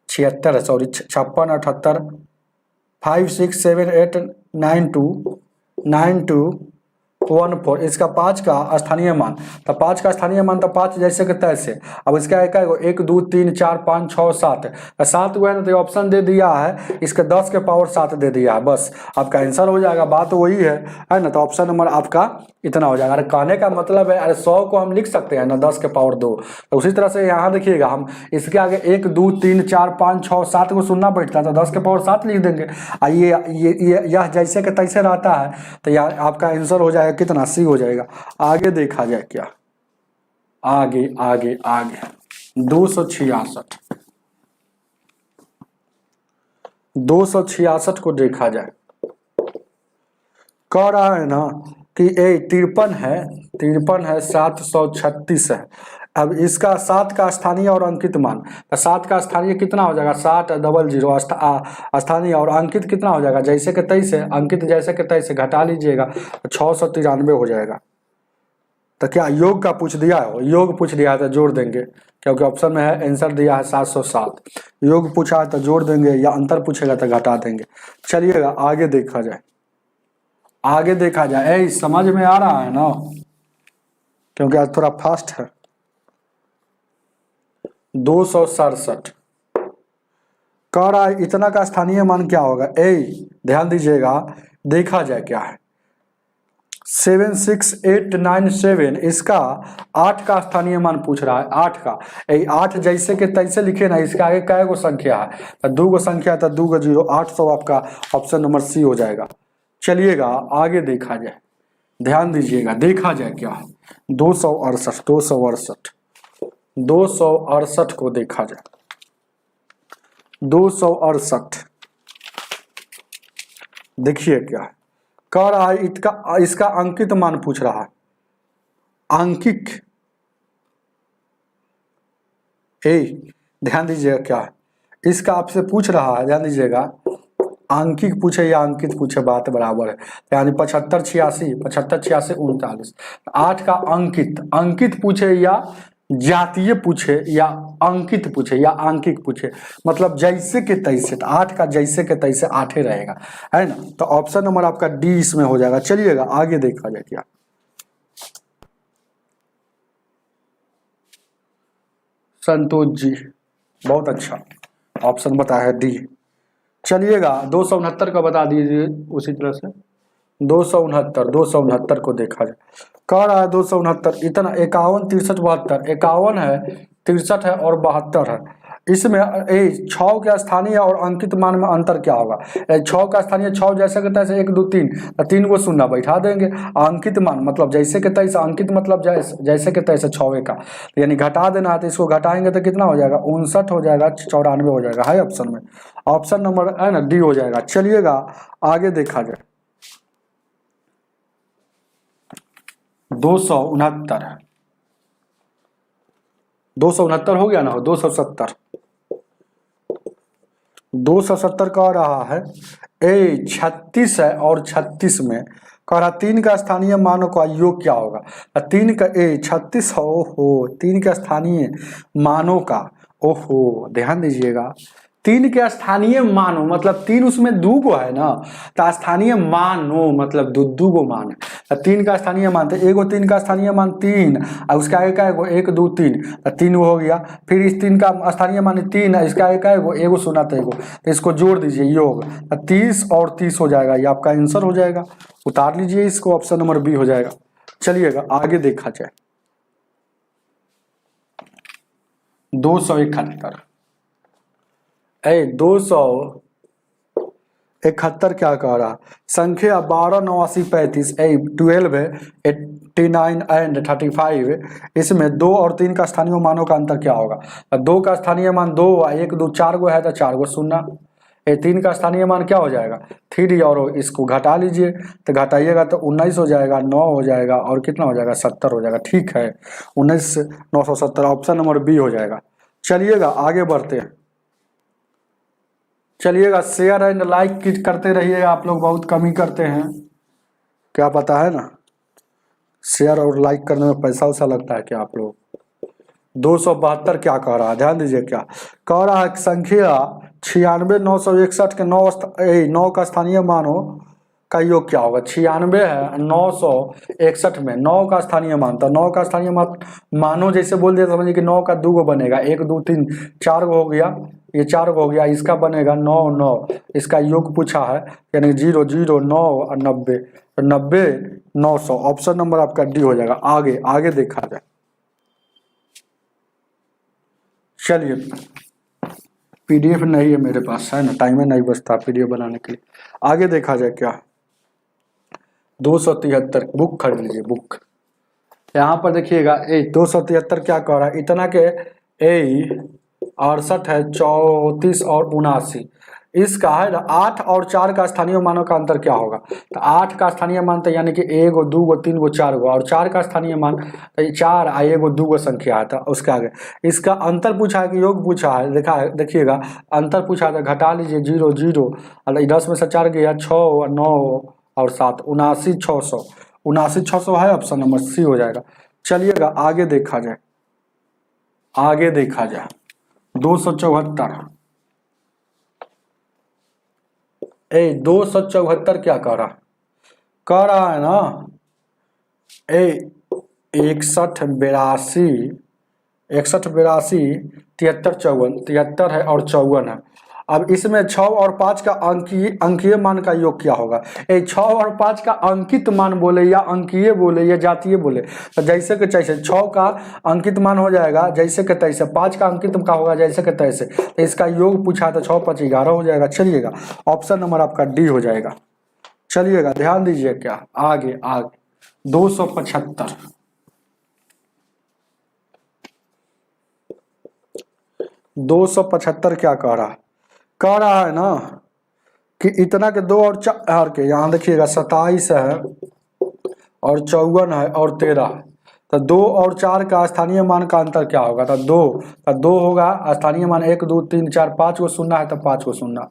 76 है, सॉरी 56 78 5 6 7 8 9 2 9 2 1 4। इसका 5 का स्थानीय मान, तो 5 का स्थानीय मान तो 5 जैसे कि तैसे। अब इसका एक 1 2 3 4 5 6 7, 7 हुआ है ना, तो ऑप्शन दे दिया है, इसके 10 के पावर 7 दे दिया है, बस आपका आंसर हो जाएगा। बात वही है ना, तो ऑप्शन नंबर आपका इतना हो जाएगा। अरे कहने का मतलब है, अरे 100 को हम लिख सकते हैं ना 10 के पावर 2, तो उसी तरह से यहाँ देखिएगा हम इसके आगे 1 2 3 4 5 6 7 को सुनना बैठता है, तो 10 के पावर 7 लिख देंगे। यह जैसे कि तैसे रहता है, तो यार आपका आंसर हो जाएगा कितना? सी हो जाएगा। आगे देखा जाए क्या। आगे 266 को देखा जाए। कह रहा है ना कि 53 है, 736 है। अब इसका 7 का स्थानीय और अंकित मान, तो 7 का स्थानीय कितना हो जाएगा? 700 स्थानीय, और अंकित कितना हो जाएगा? जैसे के तैसे, अंकित जैसे के तैसे घटा लीजिएगा, 693 हो जाएगा। तो क्या योग का पूछ दिया है? योग पूछ दिया है तो जोड़ देंगे, क्योंकि ऑप्शन में है आंसर दिया है 707। योग पूछा है तो जोड़ देंगे, या अंतर पूछेगा तो घटा देंगे। चलिएगा आगे देखा जाए। समझ में आ रहा है ना, क्योंकि आज थोड़ा फास्ट है। 267 कह रहा है इतना का स्थानीय मान क्या होगा। ध्यान दीजिएगा, देखा जाए क्या है। 76897 इसका 8 का स्थानीय मान पूछ रहा है। 8 का 8 जैसे के तैसे लिखे ना, इसके आगे कै गो संख्या है, तो 2 गो संख्या है, तो 2 गो 0, 800 आपका ऑप्शन नंबर सी हो जाएगा। चलिएगा आगे देखा जाए, ध्यान दीजिएगा, देखा जाए क्या है। 268 को देखा जाए। 268 देखिए क्या है, कह रहा है इसका अंकित मान पूछ रहा है। अंकिक ध्यान दीजिएगा क्या है, इसका आपसे पूछ रहा है, ध्यान दीजिएगा, अंकिक पूछे या अंकित पूछे बात बराबर है। यानी 75 86 39। 8 का अंकित पूछे या जातीय पूछे या अंकित पूछे या आंकिक पूछे, मतलब जैसे के तैसे। तो 8 का जैसे के तैसे 8 ही रहेगा, है ना। तो ऑप्शन नंबर आपका डी इसमें हो जाएगा। चलिएगा आगे देखा जाए क्या। संतोष जी, बहुत अच्छा, ऑप्शन बताया है डी। चलिएगा 269 का बता दीजिए उसी तरह से। 269 को देखा जाए, कह रहा है 269 इतना 51 63 72। 51 है, 63 है और 72 है। इसमें 6 के स्थानीय और अंकित मान में अंतर क्या होगा। 6 का स्थानीय 6 जैसे के तैसे 1 2 3, 3 को शून्य बैठा देंगे। अंकित मान मतलब जैसे के तैसे, अंकित मतलब जैसे के तैसे 6 का, यानी घटा देना है, तो इसको घटाएंगे तो कितना हो जाएगा, 59 हो जाएगा, 94 हो जाएगा, है ऑप्शन में। ऑप्शन नंबर है ना डी हो जाएगा। चलिएगा आगे देखा जाए। 269 हो गया ना, 270 कह रहा है 36 है और 36 में कह रहा 3 का स्थानीय मानों का योग क्या होगा। 3 का 36 हो 3 का स्थानीय मानों का, ओहो ध्यान दीजिएगा, 3 के स्थानीय मानो मतलब 3 उसमें 2 गो है ना, तो स्थानीय मानो मतलब 2 गो मान है। 3 का स्थानीय मान, तो एगो 3 का स्थानीय मान 3 और उसके आगे का एगो 1 2 3, 3 हो गया। फिर इस 3 का स्थानीय मान 3 है, इसके आगे का एगो सुना तो एगो, तो इसको जोड़ दीजिए योग, 30 और 30 हो जाएगा, ये आपका आंसर हो जाएगा। उतार लीजिए इसको, ऑप्शन नंबर बी हो जाएगा। चलिएगा आगे देखा जाए। 271 271 क्या कह रहा, संख्या 12 89 35 12 है 89 एंड 35। इसमें 2 और 3 का स्थानीय मानों का अंतर क्या होगा। 2 का स्थानीय मान 2, 1 2 4 गो है तो 4 गो शून्य। 3 का स्थानीय मान क्या हो जाएगा 3, और इसको घटा लीजिए, तो घटाइएगा तो 19 हो जाएगा, 9 हो जाएगा और कितना हो जाएगा 70 हो जाएगा। ठीक है, 19 970 ऑप्शन नंबर बी हो जाएगा। चलिएगा आगे बढ़ते हैं। चलिएगा शेयर एंड लाइक करते रहिएगा, आप लोग बहुत कम ही करते हैं, क्या पता है ना, शेयर और लाइक करने में पैसा वैसा लगता है क्या आप लोग। 272 क्या कह रहा है, ध्यान दीजिए क्या कह रहा है, संख्या 96 961 के 9 का स्थानीय मानो का योग क्या होगा। 96 है 961 में 9 का स्थानीय मान, तो 9 का स्थानीय मान मानो जैसे बोल दिया समझिए कि 9 का 2 गो बनेगा, 1 2 3 4 गो हो गया, ये 4 गो हो गया, इसका बनेगा 9 9, इसका योग पूछा है, यानी 0 0 9 और 90, 90 900 ऑप्शन नंबर आपका डी हो जाएगा। आगे आगे देखा जाए। चलिए पीडीएफ नहीं है मेरे पास, है ना, टाइम नहीं बचता पीडीएफ बनाने के लिए। आगे देखा जाए क्या। 273 बुक खरीद लीजिए बुक। यहाँ पर देखिएगा 273 क्या कह रहा है, इतना के 68 है 34 और 79, इसका है ना 8 और 4 का स्थानीय मानों का अंतर क्या होगा। तो 8 का स्थानीय मान तो यानी कि 1 2 3 4 और 4 का स्थानीय मान तो 4 1 2 संख्या आता, उसके आगे इसका अंतर पूछा है कि योग पूछा है। देखिएगा अंतर पूछा है तो घटा लीजिए 0 0, 10 में से 4 गया 6 9 और 7 79 600, 79 600 है, ऑप्शन नंबर सी हो जाएगा। चलिएगा आगे देखा जाए। आगे देखा जाए 274 274 क्या कह रहा है ना 61 82 61 82 73 54, 73 है और 54 है। अब इसमें 6 और 5 का अंकीय मान का योग क्या होगा? 6 और 5 का अंकित मान बोले या अंकीय बोले या जातीय बोले, तो जैसे कि तैसे 6 का अंकित मान हो जाएगा जैसे कि तैसे, 5 का अंकित का होगा जैसे कि तैसे, तो इसका योग पूछा तो 6 5 11 हो जाएगा। चलिएगा ऑप्शन नंबर आपका डी हो जाएगा। चलिएगा ध्यान दीजिए क्या आगे 275 275 क्या कह रहा है ना कि इतना के 2 और 4 के, यहाँ देखिएगा 27 है और 54 है और 13 है, तो 2 और 4 का स्थानीय मान का अंतर क्या होगा? तो 2 होगा स्थानीय मान 1 2 3 4 5 को शून्य है तो 5 को शून्य,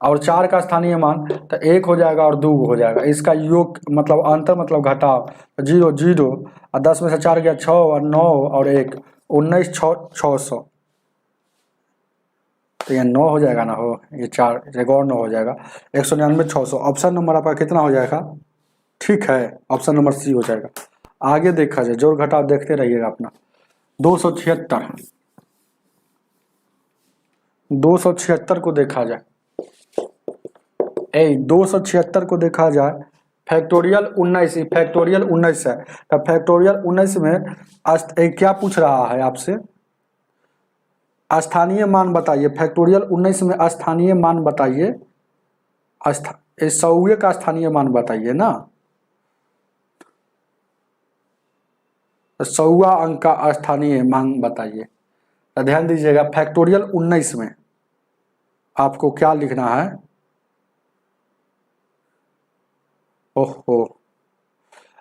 और 4 का स्थानीय मान तो 1 हो जाएगा और 2 हो जाएगा। इसका योग मतलब अंतर मतलब घटाव 0 0 और 10 में से 4 गया 6 और 9 और 1 19 600, तो ये 9 हो जाएगा ना, हो ये 4 एक और 9 हो जाएगा 199 600। ऑप्शन नंबर आपका कितना हो जाएगा? ठीक है, ऑप्शन नंबर सी हो जाएगा। आगे देखा जाए, जोड़ घटाव देखते रहिएगा अपना। 276 को देखा जाए, 276 को देखा जाए, फैक्टोरियल 19 फैक्टोरियल 19 है, तो फैक्टोरियल 19 में क्या पूछ रहा है आपसे? स्थानीय मान बताइए। फैक्टोरियल 19 में स्थानीय मान बताइए, 100 का स्थानीय मान बताइए ना, 100 अंक का स्थानीय मान बताइए। तो ध्यान दीजिएगा फैक्टोरियल 19 में आपको क्या लिखना है? ओहो,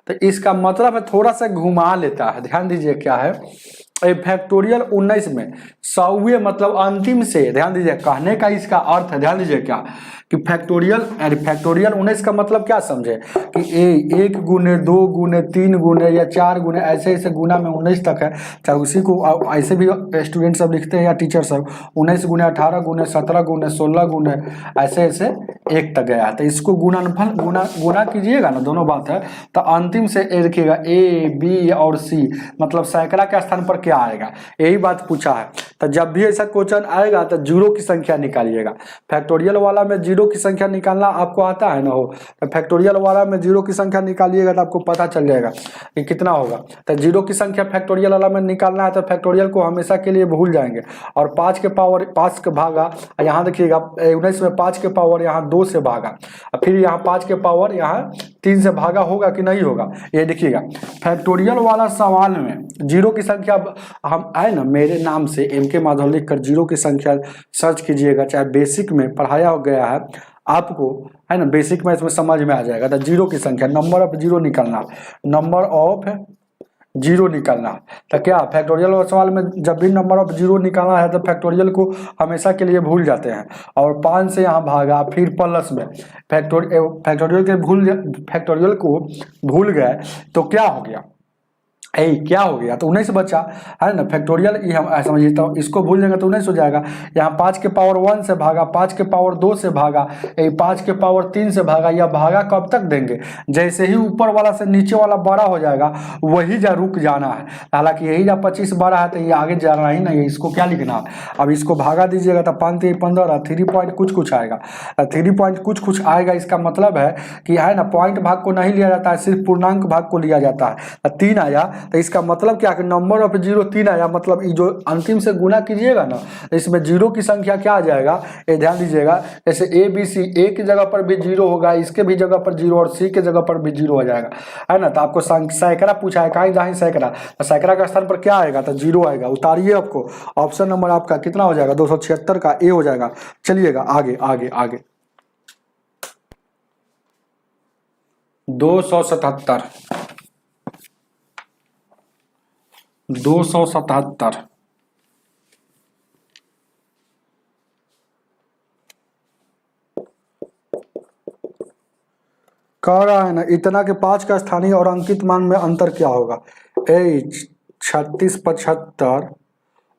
तो इसका मतलब है थोड़ा सा घुमा लेता है। ध्यान दीजिए क्या है, फैक्टोरियल 19 में 100 मतलब अंतिम से, ध्यान दीजिए कहने का इसका अर्थ है, ध्यान दीजिए क्या कि फैक्टोरियल 19 का मतलब क्या समझे कि 1 गुने 2 गुने 3 गुने या 4 गुने ऐसे ऐसे गुना में 19 तक है, चाहे उसी को ऐसे भी स्टूडेंट सब लिखते हैं या टीचर सब 19 गुने 18 गुने 17 गुने 16 गुने ऐसे ऐसे 1 तक गया है। तो इसको गुणनफल गुना कीजिएगा ना, दोनों बात है, तो अंतिम से देखिएगा ए बी और सी मतलब सैकड़ा के स्थान पर क्या आएगा, यही बात पूछा है। तो जब भी ऐसा क्वेश्चन आएगा तो जीरो की संख्या निकालिएगा। फैक्टोरियल वाला में जीरो की संख्या निकालना आपको आता है ना, हो तो फैक्टोरियल वाला में जीरो की संख्या निकालिएगा तो आपको पता चल जाएगा कि कितना होगा। तो जीरो की संख्या फैक्टोरियल वाला में निकालना है तो फैक्टोरियल को हमेशा के लिए भूल जाएंगे, और 5 के पावर 5 के भागा, यहाँ देखिएगा 19 में 5 के पावर यहाँ 2 से भागा, फिर यहाँ 5 के पावर यहाँ 3 से भागा होगा कि नहीं होगा, ये देखिएगा। फैक्टोरियल वाला सवाल में जीरो की संख्या हम आए ना, मेरे नाम से MK माधव लिख कर जीरो की संख्या सर्च कीजिएगा, चाहे बेसिक में पढ़ाया हो गया है आपको, है ना, बेसिक में इसमें समझ में आ जाएगा। तो जीरो की संख्या नंबर ऑफ जीरो निकलना, नंबर ऑफ जीरो निकलना, तो क्या फैक्टोरियल सवाल में जब भी नंबर ऑफ जीरो निकालना है तो फैक्टोरियल को हमेशा के लिए भूल जाते हैं, और 5 से यहाँ भागा फिर प्लस में फैक्टोरियल को भूल गए तो क्या हो गया, क्या हो गया, तो 19 बचा, है ना। फैक्टोरियल ये हम समझता हूँ, इसको भूल जाएंगे तो 19 हो जाएगा। यहाँ 5 के पावर 1 से भागा, 5 के पावर 2 से भागा, 5 के पावर 3 से भागा, या भागा कब तक देंगे, जैसे ही ऊपर वाला से नीचे वाला बड़ा हो जाएगा वही जा रुक जाना है। हालांकि यही जा 25 बड़ा है तो ये आगे जाना ही नहीं है, इसको क्या लिखना है। अब इसको भागा दीजिएगा तो 5 3 15, 3 पॉइंट कुछ आएगा, 3 पॉइंट कुछ आएगा। इसका मतलब है कि है ना, पॉइंट भाग को नहीं लिया जाता है, सिर्फ पूर्णांक भाग को लिया जाता है। 3 आया तो इसका मतलब क्या कि नंबर ऑफ जीरो 3 आया, मतलब ये जो अंतिम से गुना कीजिएगा ना, इसमें जीरो की संख्या क्या आ जाएगा, ये ध्यान दीजिएगा। जैसे ए बी सी, ए की जगह पर भी जीरो होगा, इसके भी जगह पर जीरो, और सी के जगह पर भी जीरो हो जाएगा, है ना। तो आपको सैकड़ा पूछा है, कहीं जहाँ सैकड़ा, तो सैकड़ा का स्थान पर क्या आएगा, तो जीरो आएगा। उतारिए, आपको ऑप्शन नंबर आपका कितना हो जाएगा, 276 का ए हो जाएगा। चलिएगा आगे आगे आगे 277 कह रहा है ना, इतना के 5 का स्थानीय और अंकित मान में अंतर क्या होगा, 36 75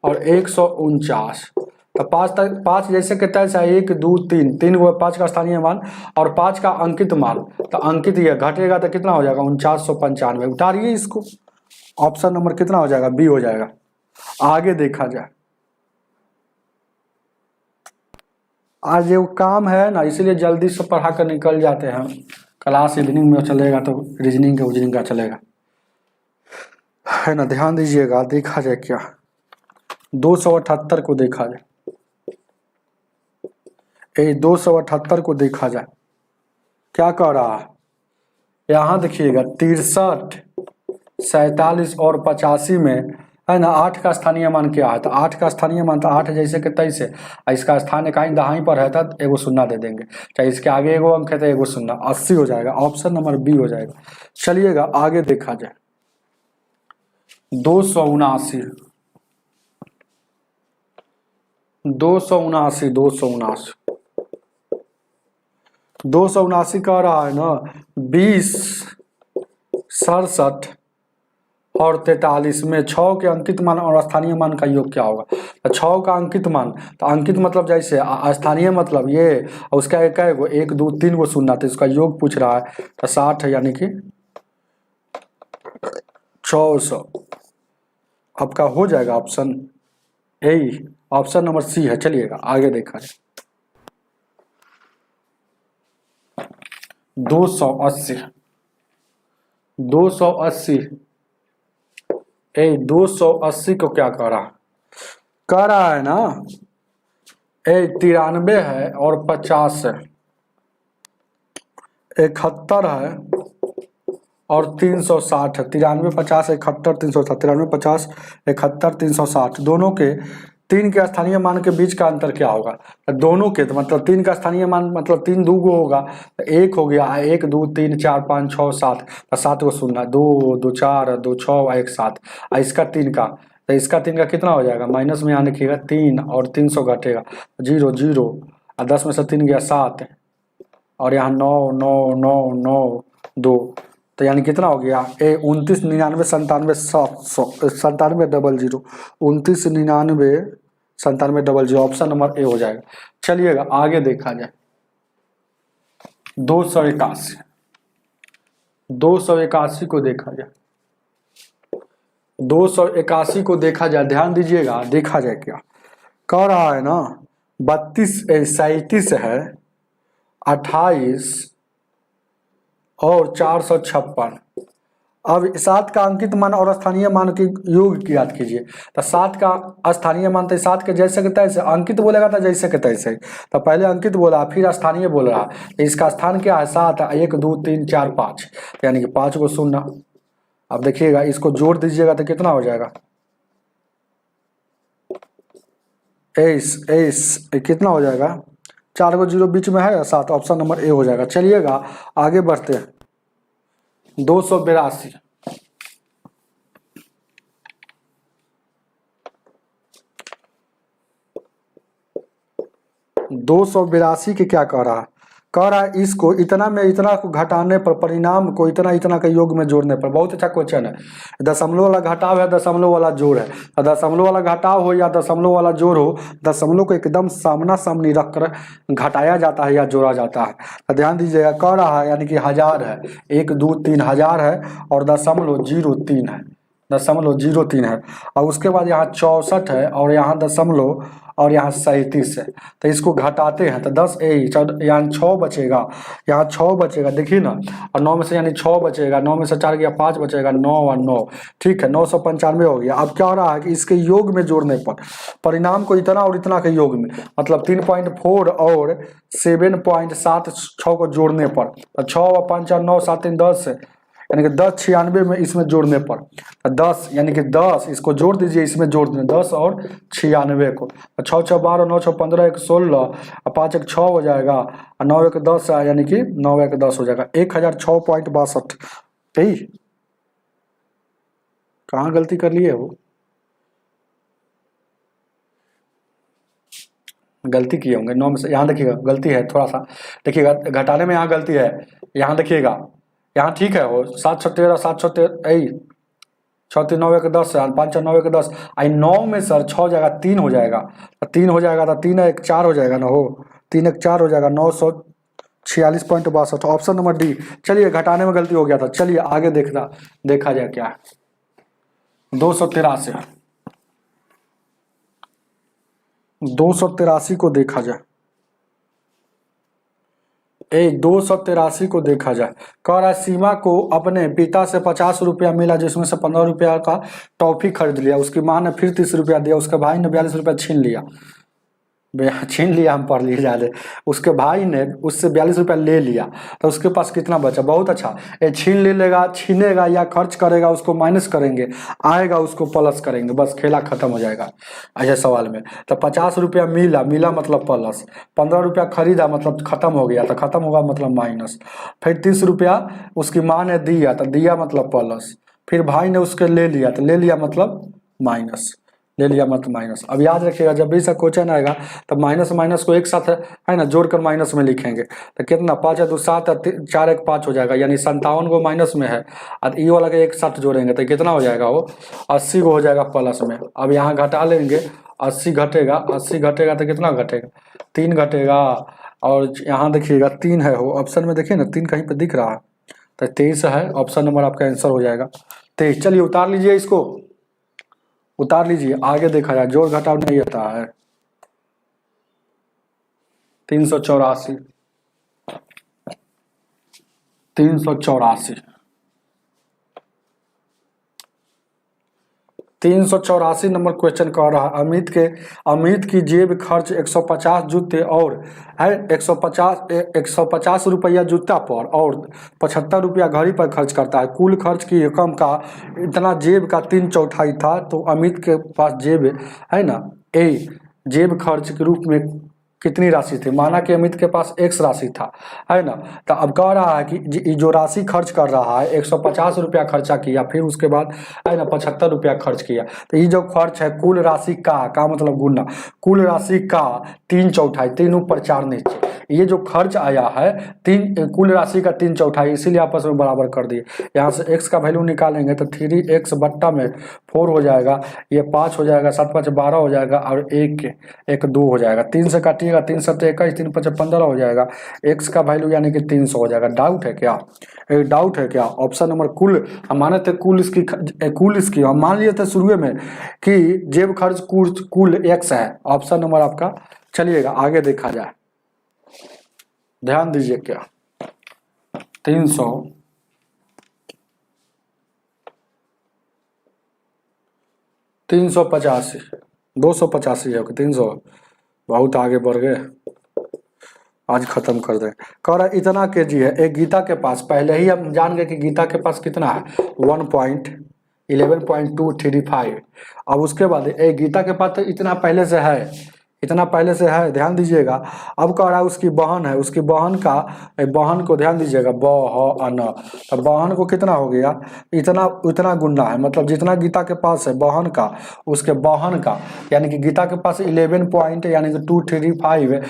और 149। तो 5 जैसे कि तैसा 1 2 3 को 5 का स्थानीय मान और 5 का अंकित मान, तो अंकित ये घटेगा तो कितना हो जाएगा, 4995। उतारिए इसको, ऑप्शन नंबर कितना हो जाएगा, बी हो जाएगा। आगे देखा जाए। आज ये काम है ना, इसीलिए जल्दी से पढ़ा कर निकल जाते हैं। क्लास इवनिंग में चलेगा तो रीजनिंग का चलेगा, है ना। ध्यान दीजिएगा, देखा जाए क्या 278 को देखा जाए, 278 को देखा जाए क्या कह रहा है। यहाँ देखिएगा 63, 47 और 85 में, है ना, 8 का स्थानीय मान क्या है। तो 8 का स्थानीय मान तो 8 जैसे कि 23 है, इसका स्थान इकाई दहाई पर है तो एगो शून्य दे देंगे, चाहे इसके आगे एगो अंक है तो एगो शून्य, 80 हो जाएगा। ऑप्शन नंबर बी हो जाएगा। चलिएगा आगे देखा जाए। 279 279 कह रहा है ना 20, 67 और 43 में 6 के अंकित मान और स्थानीय मान का योग क्या होगा। तो 6 का अंकित मान, तो अंकित मतलब जैसे स्थानीय मतलब ये, और उसका एक है वो 1 2 3 वो शून्य, तो इसका योग पूछ रहा है। तो 60 है, यानी कि 600 आपका हो जाएगा option A, option number C है। चलिएगा आगे देखा जाए। 280 280 को क्या कह रहा है ना 93 है और 50 है, 71 है और 360 है। 93 50 71 360, 93 50 71 360, दोनों के 3 के स्थानीय मान के बीच का अंतर क्या होगा। दोनों के तो मतलब 3 का स्थानीय मान मतलब 3 2 गो होगा, तो 1 हो गया, 1 2 3 4 5 6 7, तो 7 को शून्य, 2 2 4 2 6 1 7, इसका 3 का, तो इसका 3 का कितना हो जाएगा, माइनस में यहाँ लिखिएगा 3 और 300 घटेगा 0 0, और 10 में से 3 गया 7, और यहाँ 9 9 9 9 2, तो यानी कितना हो गया 29 99 97 97 00, 29 99 97 00, ऑप्शन नंबर ए हो जाएगा। चलिएगा आगे देखा जाए। 281 को देखा जाए। 281 को देखा जाए, ध्यान दीजिएगा, देखा जाए क्या कह रहा है ना 37 है, 28 और 456। अब 7 का अंकित मान और स्थानीय मान के योग की याद कीजिए। तो 7 का स्थानीय मान तो 7 के जैसे के तैसे, अंकित बोलेगा तो जैसे के तैसे, तो पहले अंकित बोला फिर स्थानीय बोल रहा, तो इसका स्थान क्या है 7, 1 2 3 4 5, तो यानी कि 5 को शून्य। अब देखिएगा इसको जोड़ दीजिएगा तो कितना हो जाएगा, कितना हो जाएगा, 4 को 0 बीच में है 7, ऑप्शन नंबर ए हो जाएगा। चलिएगा आगे बढ़ते हैं। 282 282 के क्या कह रहा है इसको इतना में इतना को घटाने पर, परिणाम को इतना इतना के योग में जोड़ने पर। बहुत अच्छा क्वेश्चन है। दशमलव वाला घटाव है, दशमलव वाला जोड़ है, दशमलव वाला घटाव हो या दशमलव वाला जोड़ हो, दशमलव को एकदम सामना सामनी रख कर घटाया जाता है या जोड़ा जाता है। तो ध्यान दीजिएगा, कह रहा है यानी कि 1000 है, 1 2 3 1000 है और 0.03 है, 0.03 है, और उसके बाद यहाँ 64 है और यहाँ दशमलव और यहाँ 37 है। तो इसको घटाते हैं तो 10 यानी 6 बचेगा, यहाँ 6 बचेगा, देखिए ना, और 9 में से यानी 6 बचेगा, 9 में से 4 गया 5 बचेगा, 9 और 9, ठीक है, 995 हो गया। अब क्या हो रहा है कि इसके योग में जोड़ने पर परिणाम को इतना और इतना के योग में, मतलब 3.4 और 7.76 को जोड़ने पर, 6 और 5 और 9 7 3 10, यानी कि 10 96 में इसमें जोड़ने पर 10, यानी कि 10 इसको जोड़ दीजिए, इसमें जोड़ दें 10 और 96 को, 6 6 12 9 6 15 1 16 और 5 1 6 हो जाएगा, और 9 1 10 यानी कि 9 1 10 हो जाएगा 1006.62। यही कहाँ गलती कर लिए वो, गलती किए होंगे 9 में से। यहाँ देखिएगा गलती है थोड़ा सा, देखिएगा घटाने में यहाँ गलती है, यहाँ देखिएगा, यहाँ ठीक है वो 7 6 13 7 6 13 6 3 9 1 10 5 9 1 10, आई 9 में सर 6 जाएगा 3 हो जाएगा, 3 हो जाएगा तो 3 1 4 हो जाएगा ना, हो 3 1 4 हो जाएगा 946.62, ऑप्शन नंबर डी। चलिए घटाने में गलती हो गया था। चलिए आगे देखा जाए क्या है। 283 283 को देखा जाए, 283 को देखा जाए। कह रहा है सीमा को अपने पिता से 50 रुपया मिला, जिसमें से 15 रुपया का टॉफी खरीद लिया। उसकी माँ ने फिर 30 रुपया दिया, उसके भाई ने 42 रुपया छीन लिया। छीन लिया, हम पढ़ लिए जाते। उसके भाई ने उससे 42 रुपया ले लिया, तो उसके पास कितना बचा? बहुत अच्छा। ये छीन ले लेगा, छीनेगा या खर्च करेगा, उसको माइनस करेंगे, आएगा उसको प्लस करेंगे, बस खेला खत्म हो जाएगा। ऐसे सवाल में तो 50 रुपया मिला, मिला मतलब प्लस, 15 रुपया खरीदा मतलब खत्म हो गया, तो खत्म होगा मतलब माइनस। फिर 30 रुपया उसकी माँ ने दिया, तो दिया मतलब प्लस। फिर भाई ने उसके ले लिया, तो ले लिया मतलब माइनस, ले लिया मत माइनस। अब याद रखिएगा, जब भी ऐसा क्वेश्चन आएगा तब माइनस माइनस को एक साथ है ना जोड़कर माइनस में लिखेंगे। तो कितना? 5 है 2 7 4 1 5 हो जाएगा, यानी 57 को माइनस में है, और ई वाला के एक साथ जोड़ेंगे तो कितना हो जाएगा? वो 80 को हो जाएगा प्लस में। अब यहाँ घटा लेंगे, 80 घटेगा, 80 घटेगा तो कितना घटेगा? 3 घटेगा। और यहाँ देखिएगा 3 है, वो ऑप्शन में देखिए ना 3 कहीं पर दिख रहा है, तो 23 है ऑप्शन नंबर आपका आंसर हो जाएगा 23। चलिए उतार लीजिए, इसको उतार लीजिए, आगे देखा जाए। जोड़ घटाव नहीं होता है। 384, 384, 384 नंबर क्वेश्चन कह रहा है अमित की जेब खर्च 150 जूते और है 150 रुपया जूता पर और 75 रुपया घड़ी पर खर्च करता है। कुल खर्च की रकम का इतना जेब का 3/4 था। तो अमित के पास जेब है ना, ए जेब खर्च के रूप में कितनी राशि थी? माना कि अमित के पास x राशि था, है ना। तो अब कह रहा है कि जो राशि खर्च कर रहा है 150 रुपया खर्चा किया, फिर उसके बाद है ना 75 रुपया खर्च किया। तो ये जो खर्च है कुल राशि का मतलब गुना, कुल राशि का 3/4, 3 ऊपर 4 नीचे, ये जो खर्च आया है कुल राशि का 3/4, इसीलिए आपस में बराबर कर दिए। यहाँ से x का वैल्यू निकालेंगे तो 3x बट्टा में 4 हो जाएगा, ये 5 हो जाएगा, 7 5 12 हो जाएगा, और 1 2 हो जाएगा। 3 से काटिएगा, 3 7 21, 3 5 15 हो जाएगा। x का वैल्यू यानी कि 300 हो जाएगा। डाउट है क्या? डाउट है क्या? ऑप्शन नंबर कुल, हम माने थे कुल इसकी हम मान लिए थे शुरू में कि जेब खर्च कुल x है। ऑप्शन नंबर आपका, चलिएगा आगे देखा जाए, ध्यान दीजिए क्या 300 385 285 है, 300 बहुत आगे बढ़ गए, आज खत्म कर दें। कह रहा है इतना केजी है। एक गीता के पास, पहले ही हम जान गए कि गीता के पास कितना है 11.235। अब उसके बाद एक गीता के पास तो इतना पहले से है, इतना पहले से है, ध्यान दीजिएगा। अब कह रहा है उसकी बहन है, उसकी बहन को ध्यान दीजिएगा, बहन, तो बहन को कितना हो गया? इतना उतना गुना है, मतलब जितना गीता के पास है बहन का, उसके बहन का, यानी कि गीता के पास 11 पॉइंट यानी कि 235,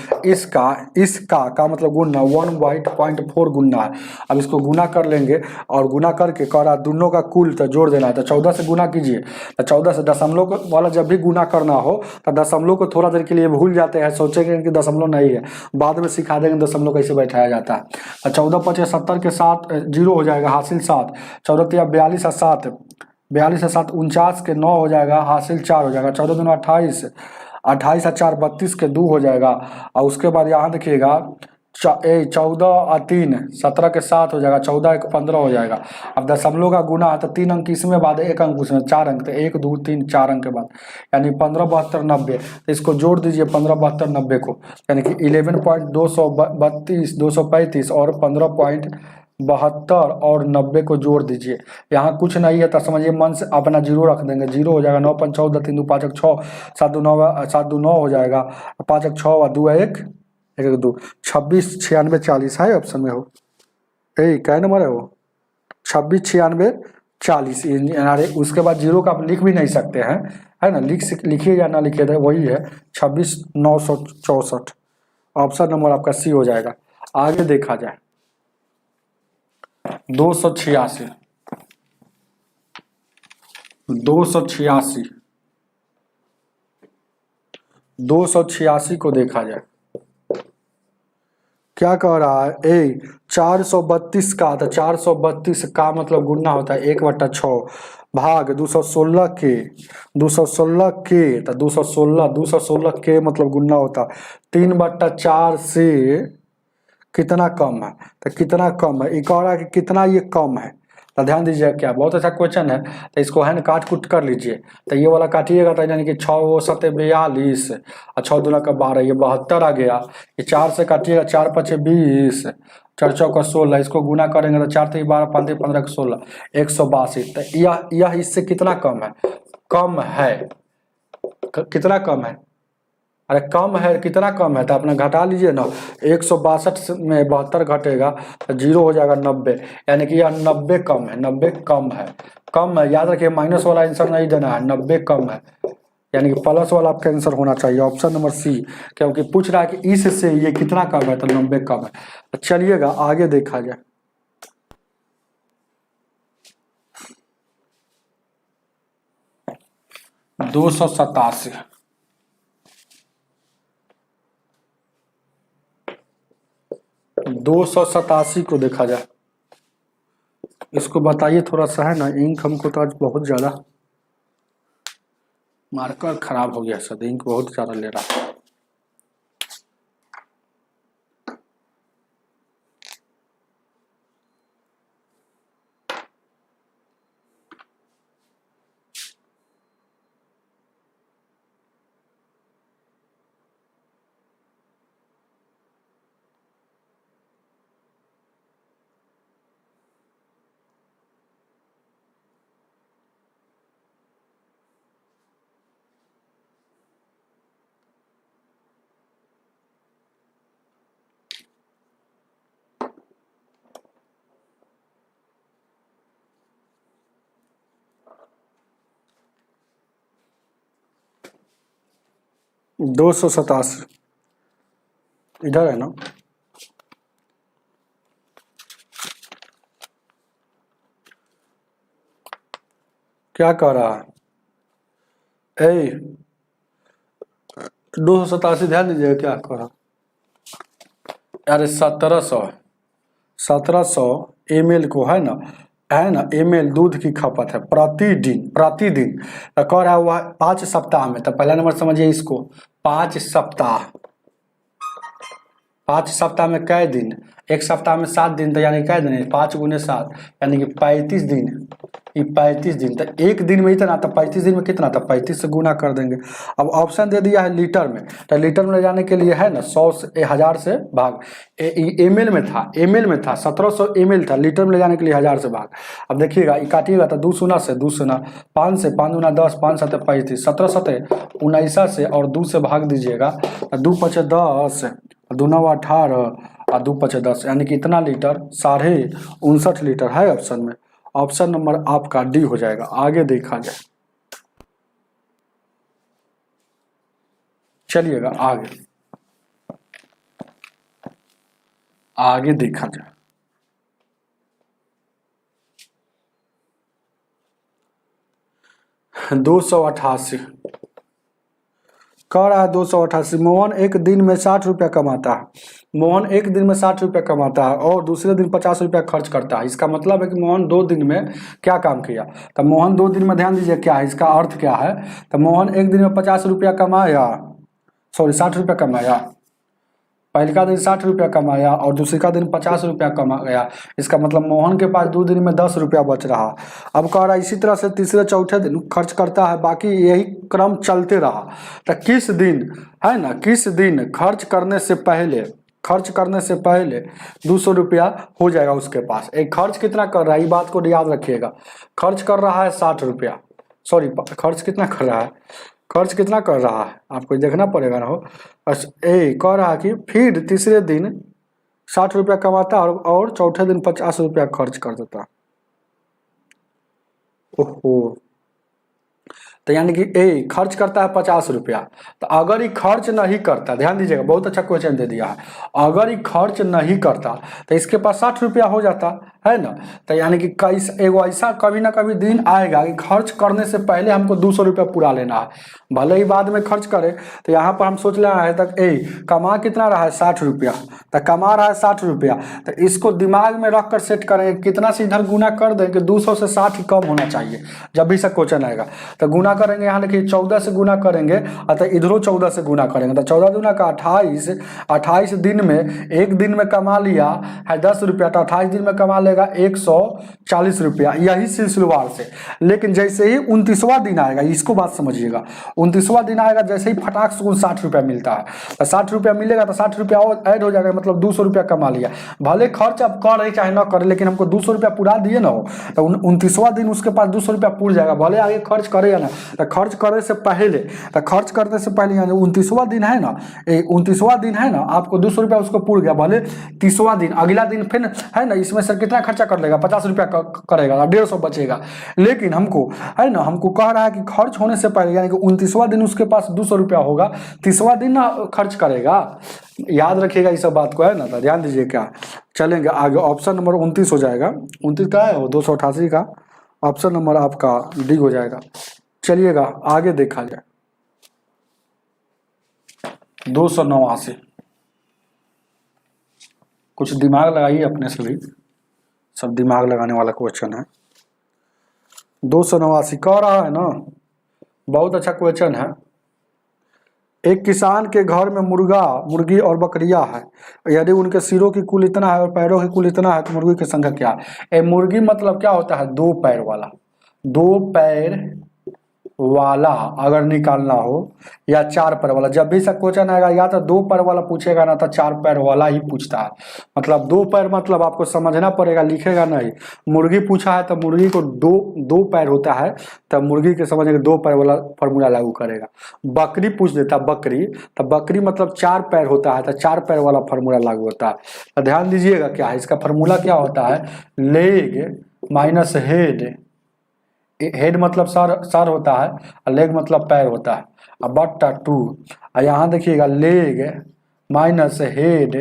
इसका का मतलब गुना 1.4 गुना है। अब इसको गुना कर लेंगे, और गुना करके कह रहा दोनों का कुल तो जोड़ देना है, तो 14 से गुना कीजिए। तो 14 से दशमलव वाला जब भी गुना करना हो तो दशमलव को थोड़ा देर के लिए भूल जाते हैं, सोचेंगे कि दशमलव नहीं है, बाद में सिखा देंगे दशमलव कैसे बैठाया जाता है। 14 5 70 के साथ 0 हो जाएगा, हासिल 7, 14 42 और 7, 42 और 7 49 के 9 हो जाएगा, हासिल 4 हो जाएगा, 14 दूनी 28, 28 और 4 32 के 2 हो जाएगा। और उसके बाद यहाँ देखिएगा 14 और 3 17 के 7 हो जाएगा, 14 1 15 हो जाएगा। अब दशमलव का गुना है तो 3 अंक इसमें बाद 1 अंक उसमें, 4 अंक, तो 1 2 3 4 अंक के बाद यानी 15 72 90। तो इसको जोड़ दीजिए 15 72 90 को, यानी कि 11.232 235 और 15.72 और 90 को जोड़ दीजिए। यहाँ कुछ नहीं है तो समझिए मन से अपना 0 रख देंगे, 0 हो जाएगा। 9 5 14 3 2 5 6 7 2 9 7 2 9 हो जाएगा, 5 6 और 2 1 1 2 26 96 40 है ऑप्शन में हो। क्या नंबर है वो? 26 96 40। अरे उसके बाद 0 का आप लिख भी नहीं सकते हैं, है ना, लिखिए या ना लिखिए तो वही है 26 964। ऑप्शन नंबर आपका सी हो जाएगा। आगे देखा जाए 286 286 को देखा जाए। क्या कह रहा है, ए 432 का, तो 432 का मतलब गुना होता है 1/6 भाग 216 के, 216 के, तो 216 के मतलब गुना होता है 3/4 से कितना कम है, तो कितना कम है, ये कह रहा है कि कितना ये कम है। तो ध्यान दीजिए, क्या बहुत अच्छा क्वेश्चन है। तो इसको है ना काट कुट कर लीजिए। तो ये वाला काटिएगा तो यानी कि 6×7 = 42 और 6×2 = 12, ये 72 आ गया। ये 4 से काटिएगा, 4×5 = 20, 4×4 = 16, इसको गुना करेंगे तो 4×3 = 12, 5×3 = 15, 16, 182। तो यह इससे कितना कम है, कम है, कितना कम है, अरे कम है, कितना कम है, तो अपना घटा लीजिए ना। 162 में 72 घटेगा तो 0 हो जाएगा 90, यानी कि यह 90 कम है, 90 कम है, कम है। याद रखिए माइनस वाला आंसर नहीं देना है, 90 कम है, यानी कि प्लस वाला आपका आंसर होना चाहिए, ऑप्शन नंबर सी। क्योंकि पूछ रहा है कि इससे ये कितना कम है, तो 90 कम है। तो चलिएगा आगे देखा जाए। दो सौ सतासी को देखा जाए। इसको बताइए थोड़ा सा, है ना, इंक हमको तो आज बहुत ज़्यादा मार्कर खराब हो गया सर, इंक बहुत ज़्यादा ले रहा है। दो सौ सतासी इधर है ना, क्या कह रहा है, ए 287, ध्यान दीजिएगा क्या कह रहा, अरे 1700 ml को, है ना, ml दूध की खपत है प्रतिदिन, प्रतिदिन। तो कह रहा है वह 5 सप्ताह में। तो पहला नंबर समझिए इसको, 5 सप्ताह, 5 सप्ताह में कै दिन, एक सप्ताह में 7 दिन, तो यानी कै दिन, 5×7 यानी कि 35 दिन, ये 35 दिन। तो एक दिन में इतना, तो 35 दिन में कितना, तो 35 से गुना कर देंगे। अब ऑप्शन दे दिया है लीटर में, तो लीटर में ले जाने के लिए है ना 100 से 1000 से भाग, ml में था, ml में था 1700 ml था, लीटर में ले जाने के लिए 1000 से भाग। अब देखिएगा ये काटिएगा तो 2 शून्य से 2 शून्य, 5 से 5 दूना 10, 5 7 35, 17 7 19 से और 2 से भाग दीजिएगा, 2 5 10, 2 9 18 और 2 5 10, यानी कि इतना लीटर, 59.5 लीटर है ऑप्शन में। ऑप्शन नंबर आपका डी हो जाएगा। आगे देखा जाए, चलिएगा आगे, आगे देखा जाए। 288 कह रहा है 288। मोहन एक दिन में 60 रुपया कमाता है, मोहन एक दिन में 60 रुपया कमाता है और दूसरे दिन 50 रुपया खर्च करता है। इसका मतलब है कि मोहन 2 दिन में क्या काम किया। तो मोहन 2 दिन में, ध्यान दीजिए क्या है, इसका अर्थ क्या है। तो मोहन एक दिन में 50 रुपया कमाया, सॉरी 60 रुपया कमाया, पहले का दिन 60 रुपया कमाया और दूसरे का दिन 50 रुपया कमाया। इसका मतलब मोहन के पास 2 दिन में 10 रुपया बच रहा। अब कह रहा है इसी तरह से तीसरे चौथे दिन खर्च करता है, बाकी यही क्रम चलते रहा। तो किस दिन, है ना, किस दिन खर्च करने से पहले, खर्च करने से पहले 200 रुपया हो जाएगा उसके पास। एक खर्च कितना कर रहा है, ये बात को याद रखिएगा। खर्च कर रहा है 60 रुपया, सॉरी खर्च कितना कर रहा है, खर्च कितना कर रहा है आपको देखना पड़ेगा ना हो। कह रहा है कि फिर तीसरे दिन 60 रुपया कमाता और चौथे दिन 50 रुपया खर्च कर देता। ओहो, तो यानी कि खर्च करता है 50 रुपया। तो अगर ये खर्च नहीं करता, ध्यान दीजिएगा बहुत अच्छा क्वेश्चन दे दिया है, अगर ये खर्च नहीं करता तो इसके पास 60 रुपया हो जाता, है ना। तो यानी कि एगो ऐसा कभी ना कभी दिन आएगा कि खर्च करने से पहले हमको 200 रुपया पूरा लेना है, भले ही बाद में खर्च करें। तो यहाँ पर हम सोच रहे हैं तक कमा कितना रहा है 60 रुपया, तो कमा रहा है 60 रुपया, तो इसको दिमाग में रख कर सेट करेंगे कितना से इधर गुना कर दें कि 200 से 60 ही कम होना चाहिए जब भी से क्वेश्चन आएगा। तो गुना करेंगे, यहाँ देखिए 14 से गुना करेंगे, अतः इधरों 14 से गुना करेंगे, तो 14 दूना का 28, 28 दिन में, एक दिन में कमा लिया है 10 रुपया, तो 28 दिन में कमा लेगा 140 रुपया, यही सिलसिलेवार से। लेकिन जैसे ही 29वां दिन आएगा, इसको बात समझिएगा, 29वां दिन आएगा जैसे ही फटाक से 60 रुपया मिलता है, तो 60 रुपया मिलेगा तो 60 रुपया और ऐड हो जाएगा, मतलब 200 रुपया कमा लिया। भले खर्च अब कर रहे चाहे ना करे, लेकिन हमको 200 रुपया पूरा दिए ना हो, तो 29वां दिन उसके पास 200 रुपया पूर जाएगा, भले आगे खर्च करे या ना। तो खर्च करने से पहले, तो खर्च करने से पहले 29वां दिन है ना, 29वां दिन है ना, आपको 200 रुपया उसको पूर गया। भले 30वां दिन, अगला दिन फिर है ना, इसमें सर कितना खर्चा कर लेगा, 50 रुपया करेगा, 150 बचेगा। लेकिन हमको है ना, हमको कह रहा है कि खर्च होने से पहले, यानी कि 29वां दिन उसके पास 200 रुपया होगा, 30वां दिन ना खर्च करेगा। याद रखिएगा इस सब बात को, है ना, तो ध्यान दीजिए। क्या चलेंगे आगे, ऑप्शन नंबर 29 हो जाएगा। 29 का है वो 288 का ऑप्शन नंबर आपका डी हो जाएगा। चलिएगा आगे देखा जाए, 289, कुछ दिमाग लगाइए अपने से भी, सब दिमाग लगाने वाला क्वेश्चन है। 289 कह रहा है ना, बहुत अच्छा क्वेश्चन है। एक किसान के घर में मुर्गा, मुर्गी और बकरियां है, यदि उनके सिरों की कुल इतना है और पैरों की कुल इतना है, तो मुर्गी की संख्या क्या है। मुर्गी मतलब क्या होता है, 2 पैर वाला, 2 पैर वाला अगर निकालना हो, या 4 पैर वाला। जब भी सब क्वेश्चन आएगा या तो 2 पैर वाला पूछेगा ना, तो 4 पैर वाला ही पूछता है। मतलब 2 पैर मतलब आपको समझना पड़ेगा, लिखेगा नहीं। मुर्गी पूछा है तो मुर्गी को 2 पैर होता है, तब मुर्गी के समझने 2 पैर वाला फॉर्मूला लागू करेगा। बकरी पूछ देता बकरी, तो बकरी मतलब 4 पैर होता है, तो 4 पैर वाला फॉर्मूला लागू होता है। तो ध्यान दीजिएगा क्या है इसका फॉर्मूला, क्या होता है, लेग माइनस हेड। हेड मतलब सर होता है, और लेग मतलब पैर होता है, और बट्टा 2। और यहाँ देखिएगा लेग माइनस हेड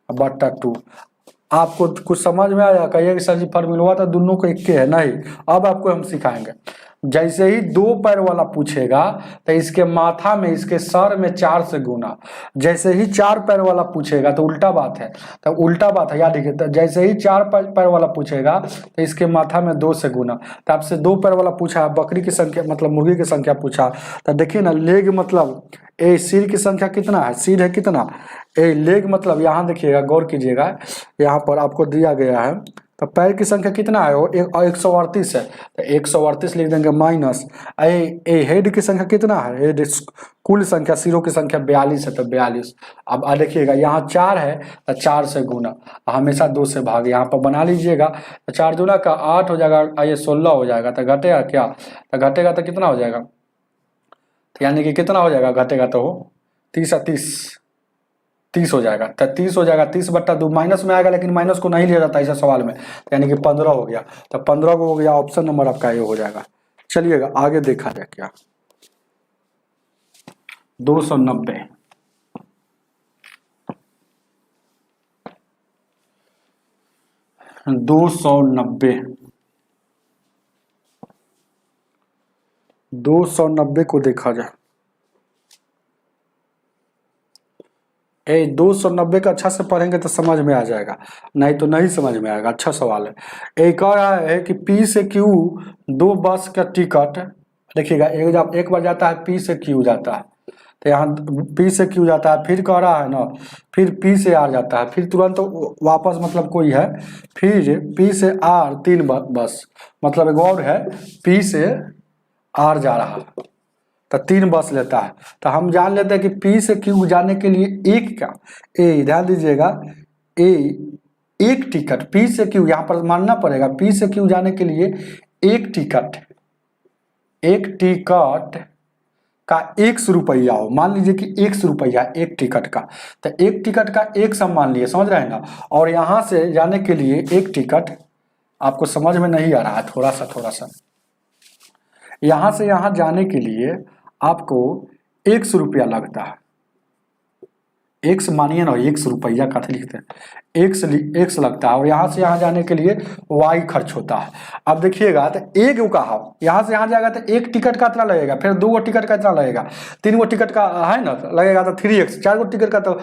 बट्टा 2। आपको कुछ समझ में आया, कहिए कि सर जी फॉर्मूला तो दोनों को एक के है, नहीं। अब आपको हम सिखाएंगे। जैसे ही 2 पैर वाला पूछेगा तो इसके माथा में, इसके सर में 4 से गुना। जैसे ही 4 पैर वाला पूछेगा तो उल्टा बात है, तो उल्टा बात है, याद रखिए। तो जैसे ही 4 पैर वाला पूछेगा तो इसके माथा में 2 से गुना। तो आपसे 2 पैर वाला पूछा, बकरी की संख्या मतलब मुर्गी की संख्या पूछा, तो देखिए ना, लेग मतलब सिर की संख्या कितना है, सिर है कितना, लेग मतलब यहाँ देखिएगा, गौर कीजिएगा, यहाँ पर आपको दिया गया है। तो पैर की संख्या कितना है, वो 138 है, तो 138 लिख देंगे माइनस हेड की संख्या कितना है, हेड कुल संख्या, सिरों की संख्या 42 है, तो 42। अब देखिएगा यहाँ 4 है, तो 4 से गुना, हमेशा 2 से भाग यहाँ पर बना लीजिएगा। तो 4 दूना का 8 हो जाएगा, ये 16 हो जाएगा। तो घटेगा क्या, तो घटेगा तो कितना हो जाएगा, तो यानी कि कितना हो जाएगा, घटेगा तो 30 हो जाएगा। तो 30 हो जाएगा, 30/2 माइनस में आएगा, लेकिन माइनस को नहीं लिया जाता ऐसा सवाल में, तो यानी कि 15 हो गया। तो 15 को हो गया, ऑप्शन नंबर आपका ये हो जाएगा। चलिएगा आगे देखा जाए क्या, 290, दो सौ नब्बे को देखा जाए। 290 का अच्छा से पढ़ेंगे तो समझ में आ जाएगा, नहीं तो नहीं समझ में आएगा। अच्छा सवाल है। एक और है कि P से Q 2 बस का टिकट, देखिएगा एक बार जाता है P से Q जाता है, तो यहाँ P से Q जाता है, फिर कह रहा है ना, फिर P से R जाता है, फिर तुरंत तो वापस मतलब कोई है, फिर P से R 3 बस, मतलब एक और है P से R जा रहा है, तो 3 बस लेता है। तो हम जान लेते हैं कि P से Q जाने के लिए एक का ध्यान दीजिएगा, एक टिकट P से Q, यहाँ पर मानना पड़ेगा P से Q जाने के लिए एक टिकट का 100 रुपया हो। मान लीजिए कि 100 रुपया एक टिकट का, तो एक टिकट का 100 मान लिए, समझ रहे हैं ना। और यहाँ से जाने के लिए एक टिकट, आपको समझ में नहीं आ रहा है, थोड़ा सा यहाँ से यहाँ जाने के लिए आपको 100 रुपया लगता है। 100 मानिए ना, 100 रुपया का लिखते हैं, एक्स लगता है और यहाँ से यहाँ जाने के लिए वाई खर्च होता है। अब देखिएगा तो एक कहा यहाँ से यहाँ जाएगा तो एक टिकट का इतना लगेगा, फिर 2 टिकट का इतना लगेगा, 3 टिकट का है ना लगेगा तो 3x, 4 टिकट का तो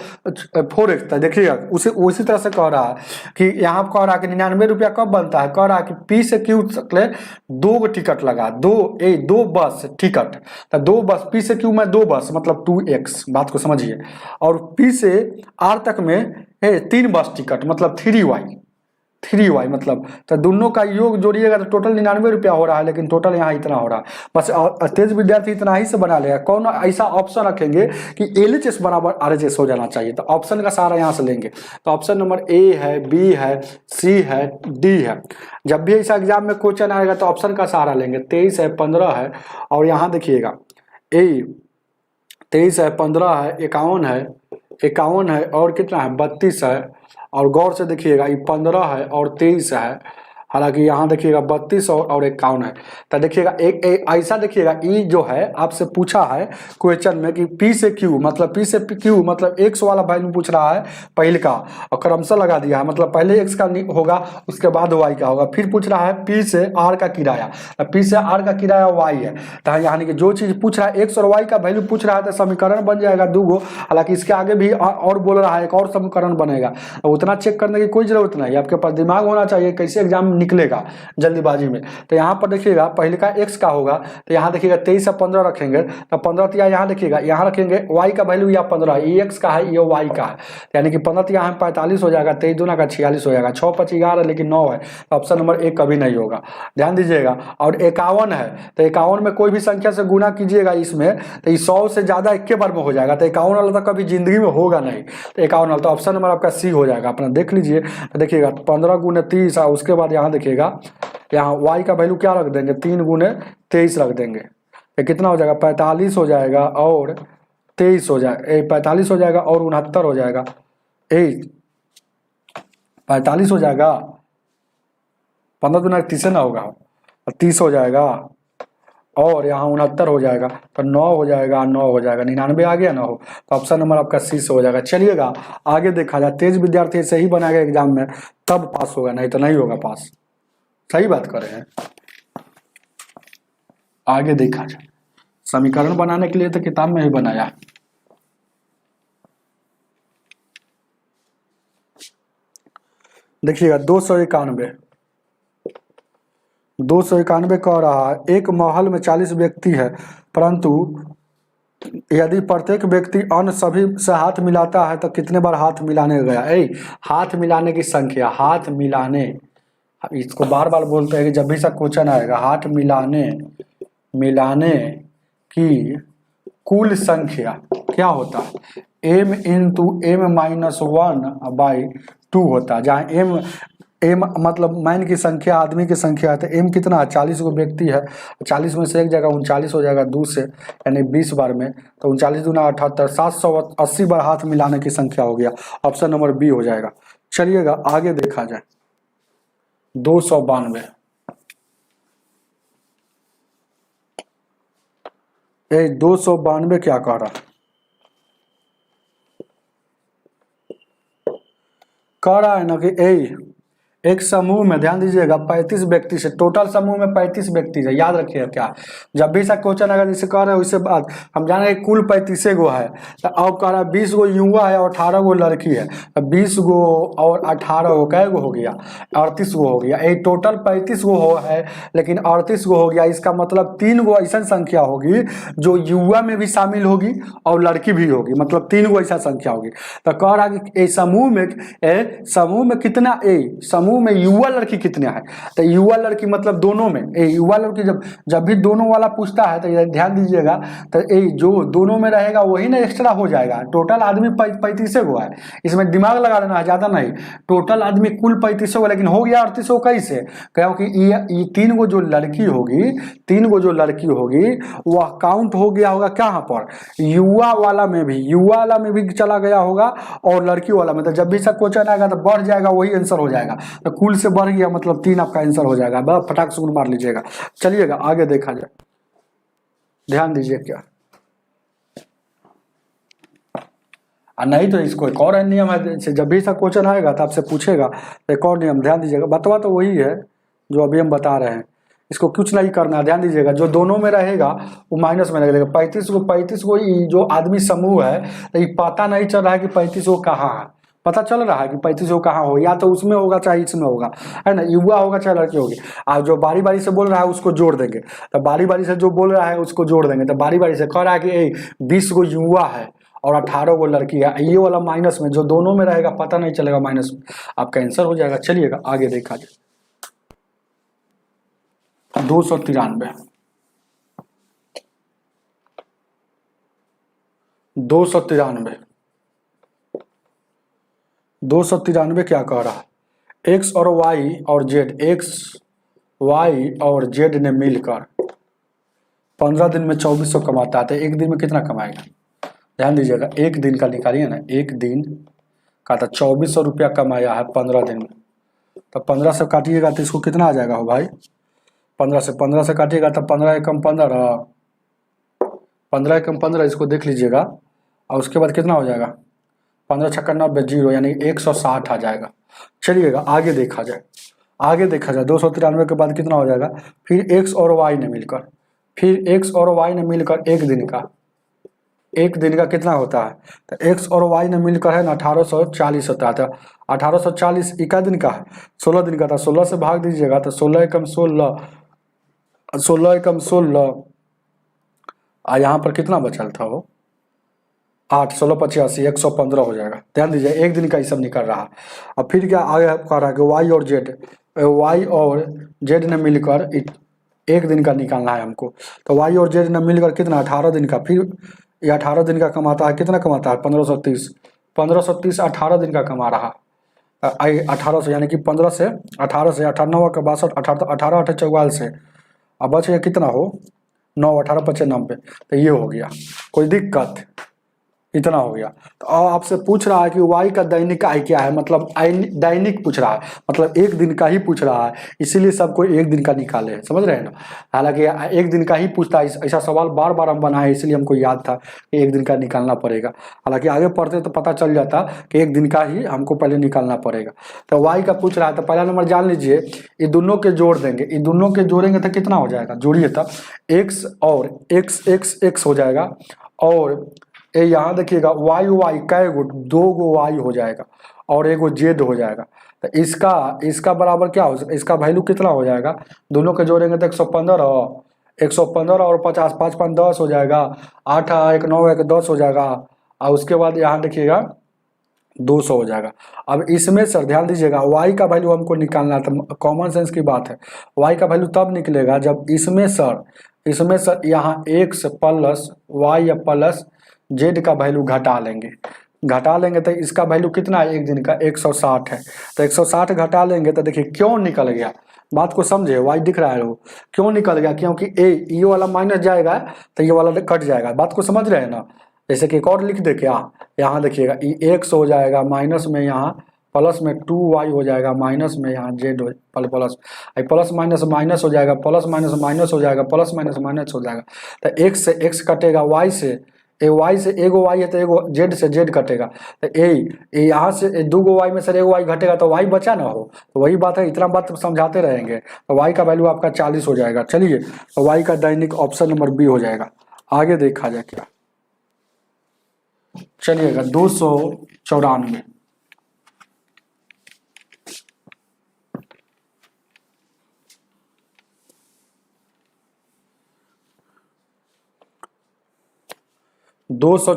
4x। तो देखिएगा उसी तरह से कह रहा है कि यहाँ कह रहा है कि 99 रुपया कब बनता है, कह रहा है कि P से Q तक 2 टिकट लगा, 2 बस टिकट, तो 2 बस P से Q में 2 बस मतलब 2x, बात को समझिए। और P से R तक में 3 बस टिकट मतलब 3y मतलब, तो दोनों का योग जोड़िएगा तो टोटल 99 रुपया हो रहा है, लेकिन टोटल यहाँ इतना हो रहा है। बस तेज विद्यार्थी इतना ही से बना लेगा। कौन ऐसा ऑप्शन रखेंगे कि LHS बराबर RHS हो जाना चाहिए, तो ऑप्शन का सहारा यहाँ से लेंगे। तो ऑप्शन नंबर A है, B है, C है, D है। जब भी ऐसा एग्जाम में क्वेश्चन आएगा तो ऑप्शन का सहारा लेंगे। 23 है, 15 है, और यहाँ देखिएगा 23 है, 15 है, 51 है और कितना है 32 है। और गौर से देखिएगा ये 15 है और 23 है, हालांकि यहाँ देखिएगा 32 और 51 है। तो देखिएगा एक ऐसा देखिएगा ई जो है आपसे पूछा है क्वेश्चन में कि P से Q मतलब x वाला वैल्यू पूछ रहा है पहले का, और क्रमशः लगा दिया है, मतलब पहले x का होगा उसके बाद y का होगा। फिर पूछ रहा है P से R का किराया, P से R का किराया y है, तो यानी कि जो चीज पूछ रहा है x और y का वैल्यू पूछ रहा है तो समीकरण बन जाएगा 2 गो। हालांकि इसके आगे भी और बोल रहा है एक और समीकरण बनेगा, उतना चेक करने की कोई जरूरत नहीं, आपके पास दिमाग होना चाहिए कैसे एग्जाम निकलेगा जल्दीबाजी में। तो यहाँ पर देखिएगा पहले का x का होगा, तो यहाँ देखिएगा 23 से 15 रखेंगे, तो 15 यहाँ देखिएगा यहाँ रखेंगे y का वैल्यू या 15 ये x का है ये y का है, यानी कि 15 यहाँ 45 हो जाएगा, 23 दूना का 46 हो जाएगा, 6 5 11 लेकिन 9 है, तो ऑप्शन नंबर 1 कभी नहीं होगा, ध्यान दीजिएगा। और 51 है, तो 51 में कोई भी संख्या से गुना कीजिएगा इसमें तो 100 से ज्यादा एक बार में हो जाएगा, तो 51 वाला तो कभी जिंदगी में होगा नहीं, तो 51 वाला तो ऑप्शन नंबर आपका C हो जाएगा। अपना देख लीजिए, तो देखिएगा 15 गुने 30 और उसके बाद यहाँ देखिएगा यहाँ y का वैल्यू क्या रख देंगे 3 गुने 23 रख देंगे, तो कितना हो जाएगा 45 हो जाएगा और 23 हो जाएगा, 45 हो जाएगा और 69 हो जाएगा, 45 हो जाएगा, 15 गुना 30 ना होगा 30 हो जाएगा और यहाँ 69 हो जाएगा, तो 9 हो जाएगा, 9 हो जाएगा, 99 आ गया ना हो, तो ऑप्शन नंबर आपका C से हो जाएगा। चलिएगा आगे देखा जाए, तेज विद्यार्थी सही बनाएगा एग्जाम में तब पास होगा, नहीं तो नहीं होगा पास, सही बात कर रहे हैं। आगे देखा जाए, समीकरण बनाने के लिए तो किताब में ही बनाया। देखिएगा 291 कह रहा है एक महल में 40 व्यक्ति है, परंतु यदि प्रत्येक व्यक्ति अन्य सभी से हाथ मिलाता है तो कितने बार हाथ मिलाने गया। हाथ मिलाने की संख्या, हाथ मिलाने, इसको बार बार बोलते हैं कि जब भी सा क्वेश्चन आएगा, हाथ मिलाने की कुल संख्या क्या होता है, m इंटू m-1/2 होता है, जहाँ m मतलब मैन की संख्या, आदमी की संख्या है, तो m कितना है 40 को व्यक्ति है, 40 में से एक जगह 39 हो जाएगा 2 से, यानी 20 बार में, तो 39 दूना 78, 780 बार हाथ मिलाने की संख्या हो गया, ऑप्शन नंबर B हो जाएगा। चलिएगा आगे देखा जाए 292 292 क्या कह रहा है ना कि एक समूह में, ध्यान दीजिएगा 35 व्यक्ति से, टोटल समूह में 35 व्यक्ति है, याद रखिएगा क्या, जब भी सा क्वेश्चन अगर जैसे कह रहे हैं उससे बाद हम जान रहे कुल 35 गो है, तो अब कह रहा है 20 गो युवा है और 18 गो लड़की है, तो 20 गो और 18 गो कै गो हो गया 38 गो हो गया, टोटल 35 गो हो है लेकिन 38 गो हो गया, इसका मतलब 3 गो ऐसा संख्या होगी जो युवा में भी शामिल होगी और लड़की भी होगी, मतलब 3 गो ऐसा संख्या होगी। तो कह रहा है कि समूह में कितना समूह में युवा लड़की कितने हैं, तो युवा लड़की मतलब दोनों में, युवा लड़की जब भी दोनों वाला पूछता है तो ध्यान दीजिएगा, तो जो दोनों में रहेगा वही ना एक्स्ट्रा हो जाएगा। टोटल आदमी 35 गो है, इसमें दिमाग लगा लेना है, ज्यादा नहीं, टोटल आदमी कुल 35 गो, लेकिन हो गया 38 गो कैसे, क्योंकि ये 3 गो जो लड़की होगी वह काउंट हो गया होगा कहाँ पर, युवा वाला में भी चला गया होगा और लड़की वाला में, तो जब भी सब क्वेश्चन आएगा तो बढ़ जाएगा, वही आंसर हो जाएगा, तो कुल से बढ़ गया मतलब 3 आपका आंसर हो जाएगा, बस फटाक से मार लीजिएगा। चलिएगा आगे देखा जाए, ध्यान दीजिए क्या और नहीं तो इसको एक और नियम है, जैसे जब भी ऐसा क्वेश्चन आएगा तो आपसे पूछेगा तो एक और नियम ध्यान दीजिएगा, बतवा तो वही है जो अभी हम बता रहे हैं, इसको कुछ नहीं करना, ध्यान दीजिएगा। जो दोनों में रहेगा वो माइनस में लगेगा। 35 को जो आदमी समूह है तो ये पता नहीं चल रहा है कि 35 को कहाँ है, पता चल रहा है कि 35 को कहाँ हो, या तो उसमें होगा चाहे इसमें होगा, है ना, युवा होगा चाहे लड़की होगी। और जो बारी बारी से बोल रहा है उसको जोड़ देंगे, तो बारी बारी से जो बोल रहा है उसको जोड़ देंगे, तो बारी बारी से कह रहा है कि 20 को युवा है और 18 को लड़की है, ये वाला माइनस में, जो दोनों में रहेगा पता नहीं चलेगा माइनस में, आपका आंसर हो जाएगा। चलिएगा आगे देखा जाए। 293 293 क्या कह रहा है, एक्स और वाई और जेड, एक्स वाई और जेड ने मिलकर 15 दिन में 2400 कमाता है, तो एक दिन में कितना कमाएगा? ध्यान दीजिएगा, एक दिन का निकालिए ना, एक दिन का तो 2400 रुपया कमाया है 15 दिन में, तो 15 से काटिएगा तो इसको कितना आ जाएगा हो भाई, 15 से काटिएगा तो 15 एकम 15, 15 एकम 15, इसको देख लीजिएगा। और उसके बाद कितना हो जाएगा, 15 छक्का 90, 0, यानी 160 आ जाएगा। चलिएगा आगे देखा जाए, 293 के बाद कितना हो जाएगा, फिर एक्स और वाई ने मिलकर, एक दिन का कितना होता है, तो एक्स और वाई ने मिलकर है ना 1840 होता है। तो 1840 इका दिन का है, 16 दिन का था, 16 से भाग दीजिएगा तो 16 एकम 16, 16 एकम 16, यहाँ पर कितना बचल था वो, 8, 16, 85, 115 हो जाएगा। ध्यान दीजिए एक दिन का ये सब निकल रहा है। अब फिर क्या आगे कह रहा है कि वाई और जेड ने मिलकर एक दिन का निकालना है हमको, तो वाई और जेड ने मिलकर कितना, 18 दिन का, फिर ये 18 दिन का कमाता है, कितना कमाता है, 1530, 18 दिन का कमा रहा है। 1800 यानी कि 15 से 18 से 98 का 62, 18 8 44 से, अब बच गया कितना हो, 9, 18 25 90, तो ये हो गया। कोई दिक्कत, इतना हो गया। तो अब आपसे पूछ रहा है कि वाई का दैनिक आय क्या है, मतलब दैनिक पूछ रहा है, मतलब एक दिन का ही पूछ रहा है, इसीलिए सबको एक दिन का निकाले हैं, समझ रहे हैं ना। हालांकि एक दिन का ही पूछता है, ऐसा सवाल बार बार हम बनाए, इसलिए हमको याद था कि एक दिन का निकालना पड़ेगा। हालांकि आगे पढ़ते तो पता चल जाता कि एक दिन का ही हमको पहले निकालना पड़ेगा। तो वाई का पूछ रहा है, तो पहला नंबर जान लीजिए, ये दोनों के जोड़ देंगे, ये दोनों के जोड़ेंगे तो कितना हो जाएगा, जोड़िए तब, एक्स और एक्स हो जाएगा, और ये यहाँ देखिएगा वाई कै गो, 2 गो वाई हो जाएगा और एगो जेड हो जाएगा। तो इसका बराबर क्या हो, इसका वैल्यू कितना हो जाएगा, दोनों के जोड़ेंगे तो 115 और 50, 5 5 10 हो जाएगा, 8 1 9 1 10 हो जाएगा, और उसके बाद यहाँ देखिएगा 200 हो जाएगा। अब इसमें सर ध्यान दीजिएगा, y का वैल्यू हमको निकालना था, कॉमन सेंस की बात है, y का वैल्यू तब निकलेगा जब इसमें सर यहाँ x प्लस y या प्लस z का वैल्यू घटा लेंगे तो इसका वैल्यू कितना है एक दिन का, 160 है। तो 160 घटा लेंगे तो देखिए क्यों निकल गया, बात को समझे, y दिख रहा है वो क्यों निकल गया, क्योंकि ये वाला माइनस जाएगा तो ये वाला कट जाएगा, बात को समझ रहे हैं ना। जैसे कि एक और लिख दे क्या, यहाँ देखिएगा ये x हो जाएगा, माइनस में यहाँ प्लस में 2y हो जाएगा, माइनस में यहाँ z प्लस माइनस हो जाएगा, प्लस माइनस हो जाएगा, प्लस माइनस हो जाएगा। तो x से x कटेगा, y से एगो y है तो एगो z से z कटेगा, तो यहाँ से 2 गो y में से एगो y घटेगा तो y बचा ना हो, तो वही बात है, इतना बात समझाते रहेंगे। तो y का वैल्यू आपका 40 हो जाएगा। चलिए तो y का दैनिक ऑप्शन नंबर बी हो जाएगा। आगे देखा जाए क्या, चलिएगा 294, दो सौ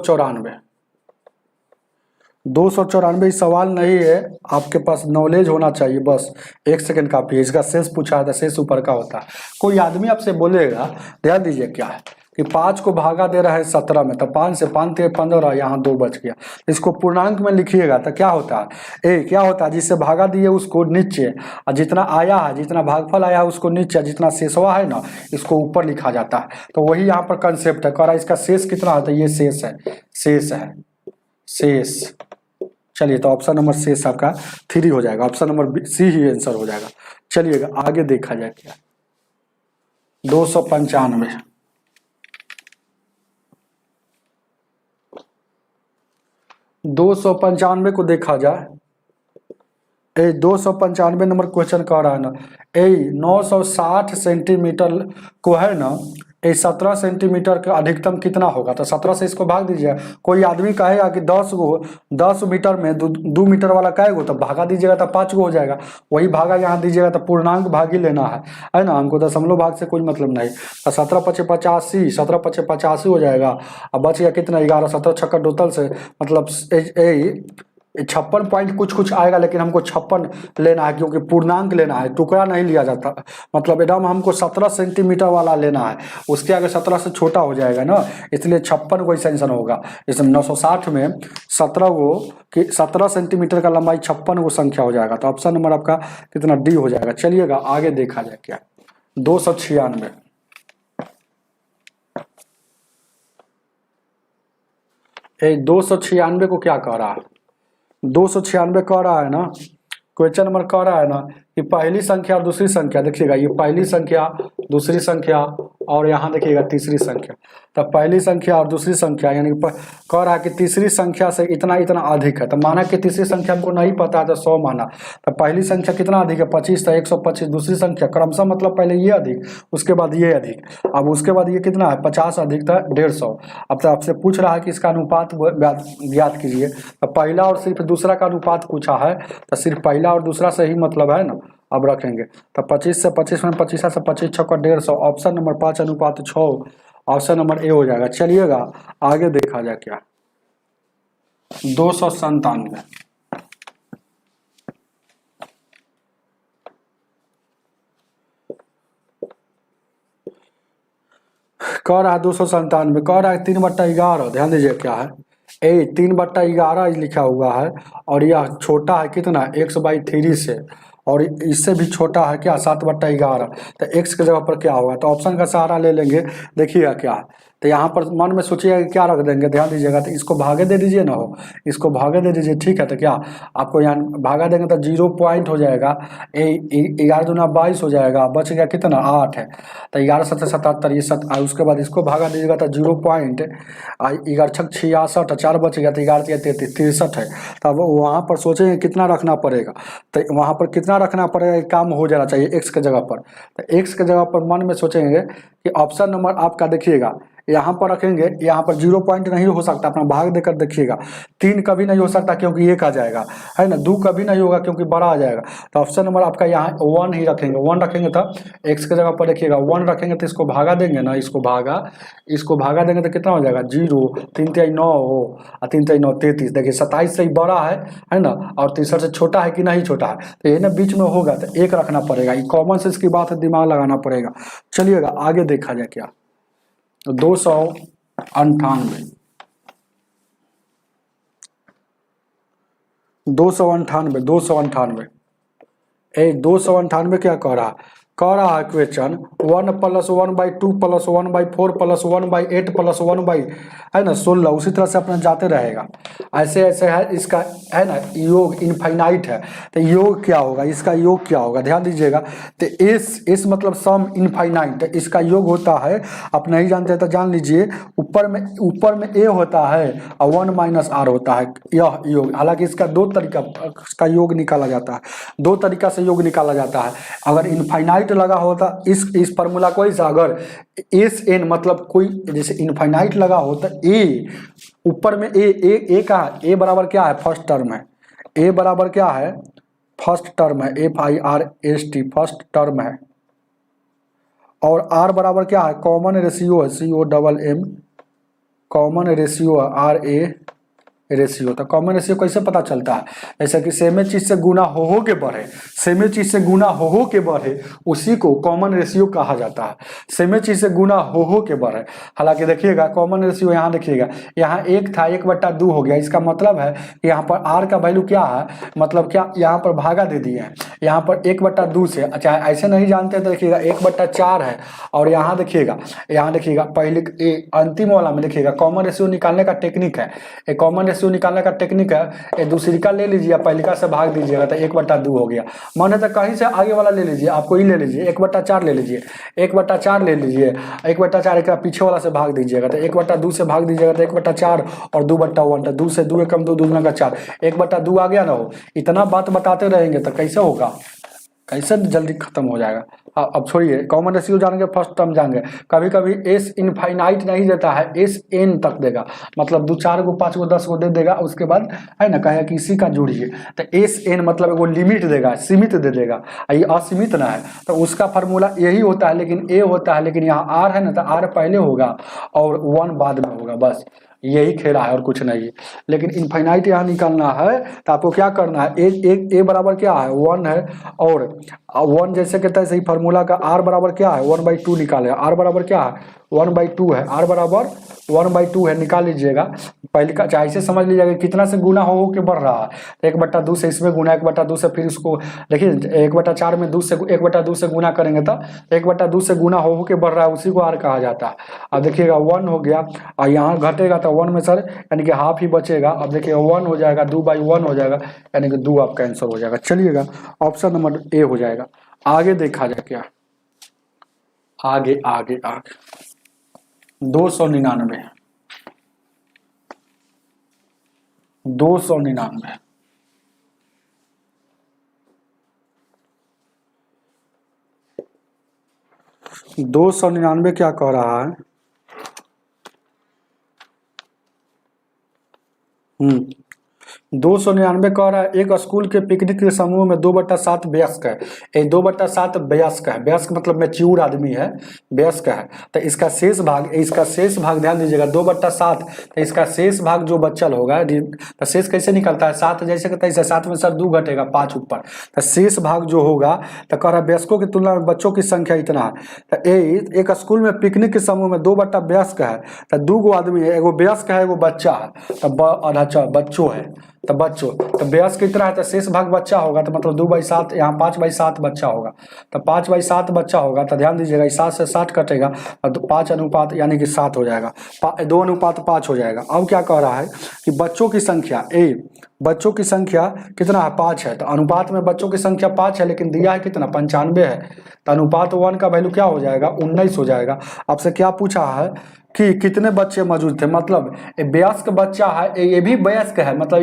चौरानवे सवाल नहीं है, आपके पास नॉलेज होना चाहिए बस, 1 सेकंड काफी है। इसका शेष पूछा था, शेष ऊपर का होता है। कोई आदमी आपसे बोलेगा, ध्यान दीजिए क्या है कि 5 को भागा दे रहा है 17 में, तो 5 से 5 थे 15, यहाँ 2 बच गया। इसको पूर्णांक में लिखिएगा तो क्या होता है, क्या होता है, जिससे भागा दिए उसको नीचे, और जितना आया है, जितना भागफल आया है उसको नीचे, जितना शेषवा है ना इसको ऊपर लिखा जाता है। तो वही यहाँ पर कंसेप्ट है, कह रहा है इसका शेष कितना होता है, ये शेष। चलिए तो ऑप्शन नंबर शेष आपका 3 हो जाएगा, ऑप्शन नंबर सी ही आंसर हो जाएगा। चलिएगा आगे देखा जाए क्या, 295, 295 को देखा जाए, 295 नंबर क्वेश्चन कह रहा है ना, 960 सेंटीमीटर को है ना, 17 सेंटीमीटर का अधिकतम कितना होगा, तो 17 से इसको भाग दीजिए। कोई आदमी कहेगा कि 10 मीटर में 2 मीटर वाला कहेगा तो भागा दीजिएगा तो 5 गो हो जाएगा, वही भागा यहाँ दीजिएगा तो पूर्णांक भाग ही लेना है ना, हमको दशमलव भाग से कोई मतलब नहीं। तो 17×5 = 85 हो जाएगा। अब बच गया कितना, 11, 17 छक्का टोटल से मतलब 56 पॉइंट कुछ आएगा, लेकिन हमको 56 लेना है क्योंकि पूर्णांक लेना है, टुकड़ा नहीं लिया जाता। मतलब एकदम हमको 17 सेंटीमीटर वाला लेना है, उसके आगे 17 से छोटा हो जाएगा ना, इसलिए 56 कोई सेंशन होगा। इसमें 960 में 17 सेंटीमीटर का लंबाई 56 संख्या हो जाएगा। तो ऑप्शन नंबर आपका कितना, डी हो जाएगा। चलिएगा आगे देखा जाए क्या, 296 296 को क्या कह रहा है, 296 कह रहा है ना, क्वेश्चन नंबर कह रहा है ना कि पहली संख्या और दूसरी संख्या, देखिएगा ये पहली संख्या, दूसरी संख्या और यहाँ देखिएगा तीसरी संख्या। तो पहली संख्या और दूसरी संख्या यानी कह रहा है कि तीसरी संख्या से इतना इतना अधिक है। तो माना कि तीसरी संख्या हमको नहीं पता है तो 100 माना, तो पहली संख्या कितना अधिक है, 25, तो 125। दूसरी संख्या क्रमशः मतलब पहले ये अधिक, उसके बाद ये अधिक, अब उसके बाद ये कितना है, 50 अधिक था 150। अब तो आपसे पूछ रहा है कि इसका अनुपात ज्ञात कीजिए। तो पहला और सिर्फ दूसरा का अनुपात पूछा है, तो सिर्फ पहला और दूसरा से ही मतलब है ना। अब रखेंगे तो 25 से 25 में 25 से 25 छक्का 150, option number 5:6, option number A हो जाएगा। चलिएगा आगे देखा जाए क्या, 297 कह रहा है, 297 कह रहा है 3/11। ध्यान दीजिए क्या है, 3/11 लिखा हुआ है और यह छोटा है कितना, x/3 से, और इससे भी छोटा है क्या, 7/11। तो x की जगह पर क्या होगा, तो ऑप्शन का सहारा ले लेंगे। देखिएगा क्या है, तो यहाँ पर मन में सोचिएगा कि क्या रख देंगे, ध्यान दीजिएगा। तो इसको भागे दे दीजिए ना, हो इसको भागे दे दीजिए, ठीक है। तो क्या आपको यहाँ भागा देंगे तो 0 पॉइंट हो जाएगा, 11 दूना 22 हो जाएगा, बच गया कितना 8 है। तो 11 7 77 ये उसके बाद इसको भागा दीजिएगा तो 0 पॉइंट 11 6 66, 4 बच गया तो 11 33 63 है। तब वहाँ पर सोचेंगे कितना रखना पड़ेगा, तो वहाँ पर कितना रखना पड़ेगा, काम हो जाना चाहिए x के जगह पर। तो x के जगह पर मन में सोचेंगे कि ऑप्शन नंबर आपका देखिएगा यहाँ पर रखेंगे, यहाँ पर 0 पॉइंट नहीं हो सकता, अपना भाग देकर देखिएगा। 3 कभी नहीं हो सकता क्योंकि 1 आ जाएगा, है ना। 2 कभी नहीं होगा क्योंकि बड़ा आ जाएगा। तो ऑप्शन नंबर आपका यहाँ 1 ही रखेंगे, 1 रखेंगे तो x के जगह पर देखिएगा 1 रखेंगे तो इसको भागा देंगे ना, इसको भागा देंगे तो कितना हो जाएगा 0, 3 3 9 हो, 3 3 9 33। देखिए 27 से ही बड़ा है ना, और 63 से छोटा है कि नहीं छोटा है, तो ये ना बीच में होगा तो 1 रखना पड़ेगा। ये कॉमन सेंस की बात है, दिमाग लगाना पड़ेगा। चलिएगा आगे देखा जाए क्या, 298 क्या कह रहा है, क्वेश्चन 1 + 1/2 + 1/4 + 1/8 + 1 है ना 16। उसी तरह से अपना जाते रहेगा, ऐसे ऐसे है इसका, है ना। योग इनफाइनाइट है, तो योग क्या होगा, इसका योग क्या होगा, ध्यान दीजिएगा। तो इस मतलब सम इनफाइनाइट, तो इसका योग होता है, आप नहीं जानते तो जान लीजिए, ऊपर में a होता है और 1 - r होता है, यह योग। हालांकि इसका 2 तरीका का योग निकाला जाता है, 2 तरीका से योग निकाला जाता है। अगर इनफाइनाइट लगा होता इस फार्मूला को, इस अगर SN मतलब कोई जैसे इनफाइनाइट लगा होता a, ऊपर में a का a बराबर क्या है, फर्स्ट टर्म है, a बराबर क्या है, फर्स्ट टर्म है, FIRST फर्स्ट टर्म है, और r बराबर क्या है, कॉमन रेशियो है, COMM कॉमन रेशियो है, RA रेशियो। तो कॉमन रेशियो कैसे पता चलता है, जैसे कि सेमे चीज से गुना हो के बढ़े, सेमे चीज से गुना हो के बढ़े, उसी को कॉमन रेशियो कहा जाता है। सेमे चीज से गुना हो के बढ़े। हालांकि देखिएगा कॉमन रेशियो यहाँ देखिएगा, यहाँ 1 था 1/2 हो गया, इसका मतलब है कि यहाँ पर r का वैल्यू क्या है, मतलब क्या यहाँ पर भागा दे दिए हैं, यहाँ पर 1/2 से। अच्छा ऐसे नहीं जानते तो देखिएगा 1/4 है, और यहाँ देखिएगा पहले अंतिम वाला में देखिएगा कॉमन रेशियो निकालने का टेक्निक है। कॉमन रेशियो रेशियो निकालने का टेक्निक है, ये दूसरी का ले लीजिए, पहलिका से भाग दीजिएगा तो 1/2 हो गया। मन है तो कहीं से आगे वाला ले लीजिए, आपको ही ले लीजिए 1/4 ले लीजिए, 1/4 ले लीजिए, 1/4 एक पीछे वाला से भाग दीजिएगा तो 1/2 से भाग दीजिएगा तो 1/4 और 2/1, तो 2 से 2 कम 2, 2 दूना का 4, 1/2 आ गया ना हो। इतना बात बताते रहेंगे तो कैसे होगा, कैसे जल्दी खत्म हो जाएगा। अब छोड़िए, कॉमन रेशियो जानेंगे, फर्स्ट टर्म जानेंगे। कभी कभी एस इनफाइनाइट नहीं देता है, एस एन तक देगा, मतलब 2 4 को 5 को 10 को दे देगा, उसके बाद है ना कहेगा कि इसी का जोड़िए, तो एस एन मतलब वो लिमिट देगा, सीमित दे देगा, ये असीमित ना है, तो उसका फार्मूला यही होता है, लेकिन ए होता है, लेकिन यहाँ आर है ना, तो आर पहले होगा और 1 बाद में होगा, बस यही खेला है और कुछ नहीं है। लेकिन इनफाइनाइट यहाँ निकालना है तो आपको क्या करना है, ए बराबर क्या है 1 है, और 1 जैसे कहता है सही फार्मूला का आर बराबर क्या है 1/2 निकाले, आर बराबर क्या है 1/2 है, आर बराबर 1/2 है, निकाल लीजिएगा। पहले का चाहे ऐसे समझ लीजिएगा कितना से गुना हो के बढ़ रहा है, 1/2 से इसमें गुना, 1/2 से फिर इसको देखिए 1/4 में 2 से 1/2 से गुना करेंगे तो 1/2 से गुना हो के बढ़ रहा है, उसी को आर कहा जाता है। अब देखिएगा 1 हो गया और यहाँ घटेगा तो 1 में सर यानी कि हाफ ही बचेगा। अब देखिएगा 1 हो जाएगा, 2/1 हो जाएगा, यानी कि 2 आपका आंसर हो जाएगा। चलिएगा ऑप्शन नंबर ए हो जाएगा। आगे देखा जाए क्या, आगे आगे आगे 299 299 299 क्या कह रहा है, 299 कह रहा है, एक स्कूल के पिकनिक के समूह में 2/7 वयस्क है, 2/7 वयस्क है, वयस्क मतलब मैच्योर आदमी है, वयस्क है, तो इसका शेष भाग ध्यान दीजिएगा 2/7, तो इसका शेष भाग जो बचल होगा, तो शेष कैसे निकलता है 7 जैसे कहता है, 7 में सर 2 घटेगा 5 ऊपर, तो शेष भाग जो होगा, तो कह रहा है वयस्कों की तुलना में बच्चों की संख्या इतना है, तो एक स्कूल में पिकनिक के समूह में 2/वयस्क है, तो 2 गो आदमी है, एगो वयस्क है एगो बच्चा है, तो बच्चों है, तो बच्चों, तो वयस्क कितना है तो शेष भाग बच्चा होगा, तो मतलब 2/7, यहाँ 5/7 बच्चा होगा, तो 5/7 बच्चा होगा, तो ध्यान दीजिएगा 7 से 60 कटेगा और 5 यानी कि 7 हो जाएगा, 2:5 हो जाएगा। अब क्या कह रहा है कि बच्चों की संख्या बच्चों की संख्या कितना है 5 है, तो अनुपात में बच्चों की संख्या 5 है, लेकिन दिया है कितना 95 है, तो अनुपात 1 का वैल्यू क्या हो जाएगा 19 हो जाएगा। आपसे क्या पूछा है कि कितने बच्चे मौजूद थे, मतलब वयस्क बच्चा है, ये भी वयस्क है, मतलब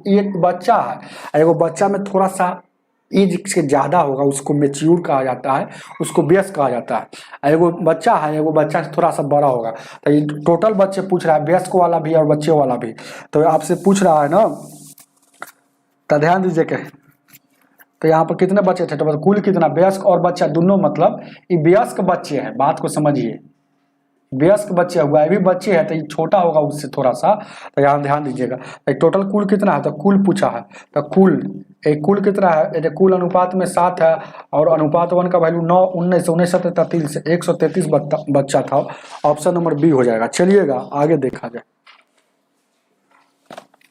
ये बच्चा है, एगो बच्चा में थोड़ा सा एज से ज़्यादा होगा उसको मैच्योर कहा जाता है, उसको वयस्क कहा जाता है। एगो बच्चा है, एगो बच्चा से थोड़ा सा बड़ा होगा, तो ये टोटल बच्चे पूछ रहा है, वयस्क वाला भी और बच्चे वाला भी, तो आपसे पूछ रहा है ना, तो ध्यान दीजिए कि तो यहाँ पर कितने बच्चे थे, तो मतलब कुल कितना वयस्क और बच्चा दोनों, मतलब ये वयस्क बच्चे हैं, बात को समझिए, वयस्क बच्चे हुआ है भी बच्चे है, तो ये छोटा होगा उससे थोड़ा सा, तो यहाँ ध्यान दीजिएगा। तो टोटल कुल कितना है, तो कुल पूछा है, तो कुल कितना है, ये कुल अनुपात में 7 है, और अनुपात 1 का वैल्यू 9 19 19 33 133 बच्चा था, ऑप्शन नंबर बी हो जाएगा। चलिएगा आगे देखा जाए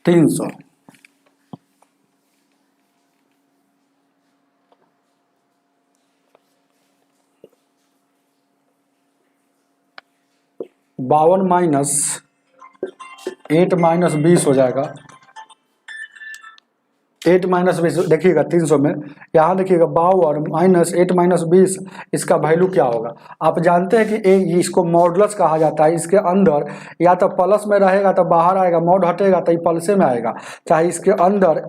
300 52 - 8 - 20 हो जाएगा, 8 - 20 देखिएगा 300 में, यहाँ देखिएगा 52 - 8 - 20, इसका वैल्यू क्या होगा। आप जानते हैं कि ये इसको मॉडुलस कहा जाता है, इसके अंदर या तो प्लस में रहेगा तो बाहर आएगा, मॉड हटेगा तो ये प्लसे में आएगा, चाहे इसके अंदर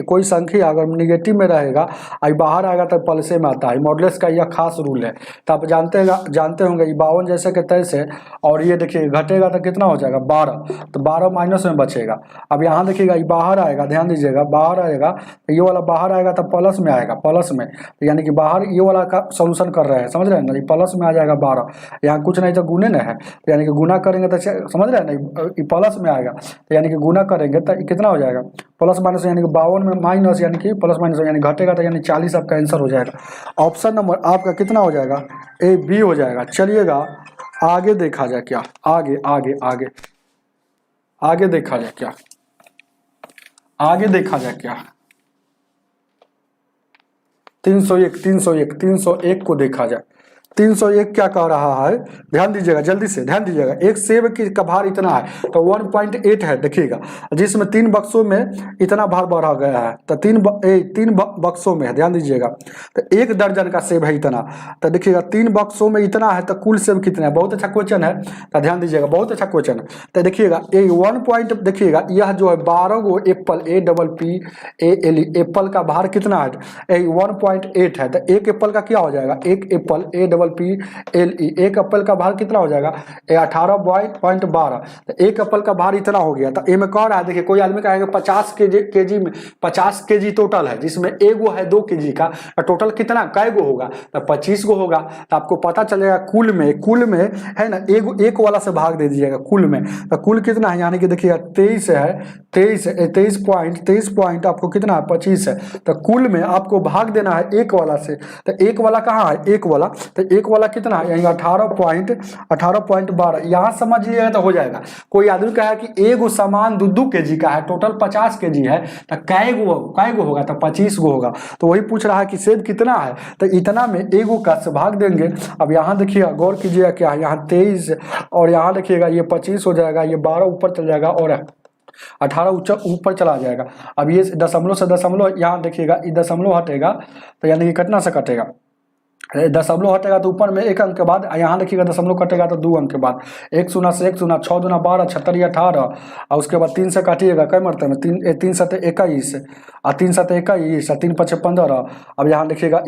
कोई संख्या अगर निगेटिव में रहेगा और बाहर आएगा तो प्लसे में आता है, मॉडुलस का यह खास रूल है। तो आप जानते होंगे 52 जैसे के तैसे, और ये देखिए घटेगा तो कितना हो जाएगा 12, तो 12 माइनस में बचेगा। अब यहाँ देखिएगा ये बाहर आएगा, ध्यान दीजिएगा बाहर आएगा, तो ये वाला बाहर आएगा तो प्लस में आएगा, प्लस में, तो यानी कि बाहर ये वाला का सॉल्यूशन कर रहे हैं, समझ रहे हैं ना, ये प्लस में आ जाएगा 12, यहाँ कुछ नहीं तो गुने न है, तो यानी कि गुना करेंगे तो समझ रहे हैं ना, ये प्लस में आएगा, तो यानी कि गुना करेंगे तो कितना हो जाएगा प्लस माइनस, यानी कि 52 में माइनस यानी कि प्लस माइनस, यानी घटेगा तो यानी 40 आपका आंसर हो जाएगा। ऑप्शन नंबर आपका कितना हो जाएगा, ए बी हो जाएगा। चलिएगा आगे देखा जाए क्या, आगे आगे आगे आगे देखा जाए क्या, आगे देखा जाए क्या 301 को देखा जाए, 301 क्या कह रहा है, ध्यान दीजिएगा, जल्दी से ध्यान दीजिएगा। एक सेब का भार इतना है तो 1.8 है, देखिएगा, जिसमें 3 बक्सों में इतना भार बढ़ा गया है, तो 3 बक्सों में है, ध्यान दीजिएगा। तो 1 दर्जन का सेब है इतना, तो देखिएगा 3 बक्सों में इतना है, तो कुल सेब कितना है। बहुत अच्छा क्वेश्चन है, तो ध्यान दीजिएगा, बहुत अच्छा क्वेश्चन है। तो देखिएगा ये 1 पॉइंट, देखिएगा यह जो है 12 गो एप्पल, APPLE एप्पल का भार कितना है, 1.8 है। तो एक एप्पल का क्या हो जाएगा, एक एप्पल APPLE, एक एप्पल का भार कितना हो जाएगा, 18.12। तो एक एप्पल का भार इतना हो गया। तो ए में कह रहा है, देखिए कोई आदमी कहेगा 50 केजी में 50 केजी टोटल है, जिसमें एगो है 2 केजी का, टोटल कितना कै गो होगा, तो 25 गो होगा। तो आपको पता चलेगा कुल में है ना, एक वाला से भाग दे दीजिएगा कुल में, तो कुल कितना है, यानी कि देखिएगा 23 है, 23 पॉइंट आपको कितना है, 25 है। तो कुल में आपको भाग देना है एक वाला से। तो एक वाला कहाँ है, एक वाला, तो एक वाला कितना है, यानी 18.12। यहाँ समझ लिएगा तो हो जाएगा। कोई आदमी कहा कि एगो सामान 2 केजी का है, टोटल 50 केजी है, तो कै गो होगा, तो 25 गो होगा। तो वही पूछ रहा है कि सेब कितना है, तो इतना में एगो का से भाग देंगे। अब यहाँ देखिएगा, गौर कीजिएगा, क्या है यहाँ 23 और यहाँ देखिएगा ये 25 हो जाएगा, ये 12 ऊपर चल जाएगा और 18 ऊपर चला जाएगा। अब ये दशमलव से दशमलव यहाँ देखिएगा, ये दशमलव हटेगा, तो यानी कि कितना से कटेगा, दशमलव हटेगा तो ऊपर में 1 अंक के बाद, यहाँ देखिएगा दशमलव कटेगा तो 2 अंक के बाद, 1 शून्य से 1 शून्य, 6 दूना 12, 76 18, और उसके बाद 3 से काटिएगा, कई मरते में 3 7 21, और 3 7 21, और 3 5 15। अब यहाँ देखिएगा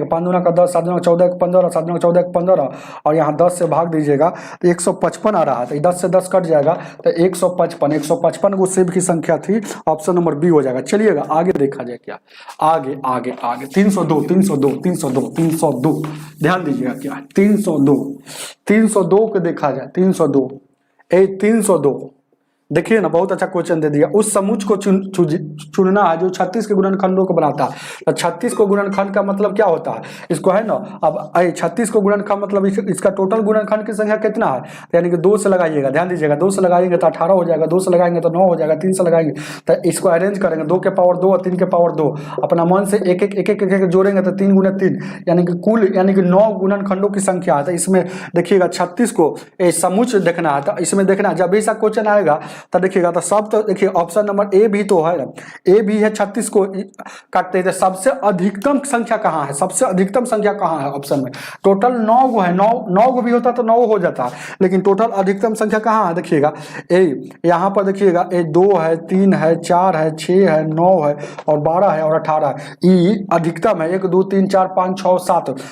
5 दूना का 10, 7 दूना 14 1 15, 7 दूना 14 1 15, और यहाँ 10 से भाग दीजिएगा तो 155 आ रहा है। तो 10 से 10 कट जाएगा तो 155 वो सेब की संख्या थी। ऑप्शन नंबर बी हो जाएगा। चलिएगा आगे देखा जाए, क्या आगे आगे आगे 302 ध्यान दीजिएगा, क्या 302 को देखा जाए, 302 देखिए ना, बहुत अच्छा क्वेश्चन दे दिया। उस समुच्च को चुनना है जो 36 के गुणनखंडों को बनाता है। तो 36 को गुणनखंड का मतलब क्या होता है, इसको है ना, अब 36 को गुणनखंड मतलब इसका टोटल गुणनखंड की संख्या कितना है, यानी कि 2 से लगाइएगा, ध्यान दीजिएगा, 2 से लगाएंगे तो 18 हो जाएगा, 2 से लगाएंगे तो 9 हो जाएगा, 3 से लगाएंगे तो इसको अरेंज करेंगे, 2 के पावर 2 और 3 के पावर 2, अपना मन से एक एक जोड़ेंगे तो 3 गुना 3, यानी कि कुल 9 गुणनखंडों की संख्या है। तो इसमें देखिएगा 36 को समुच्च देखना है, तो इसमें देखना जब भी ऐसा क्वेश्चन आएगा तो देखिएगा, तो सब तो देखिए ऑप्शन नंबर ए भी तो है ना, ए भी है, 36 को काटते हैं। सबसे अधिकतम संख्या कहाँ है, सबसे अधिकतम संख्या कहाँ है ऑप्शन में, टोटल 9 गो है, 9 गो भी होता तो 9 हो जाता, लेकिन टोटल अधिकतम संख्या कहाँ है, देखिएगा ए यहाँ पर देखिएगा, ए 2 है, 3 है, 4 है, 6 है, 9 है और 12 है और 18 है। ई अधिकतम है, 1 2 3 4 5 6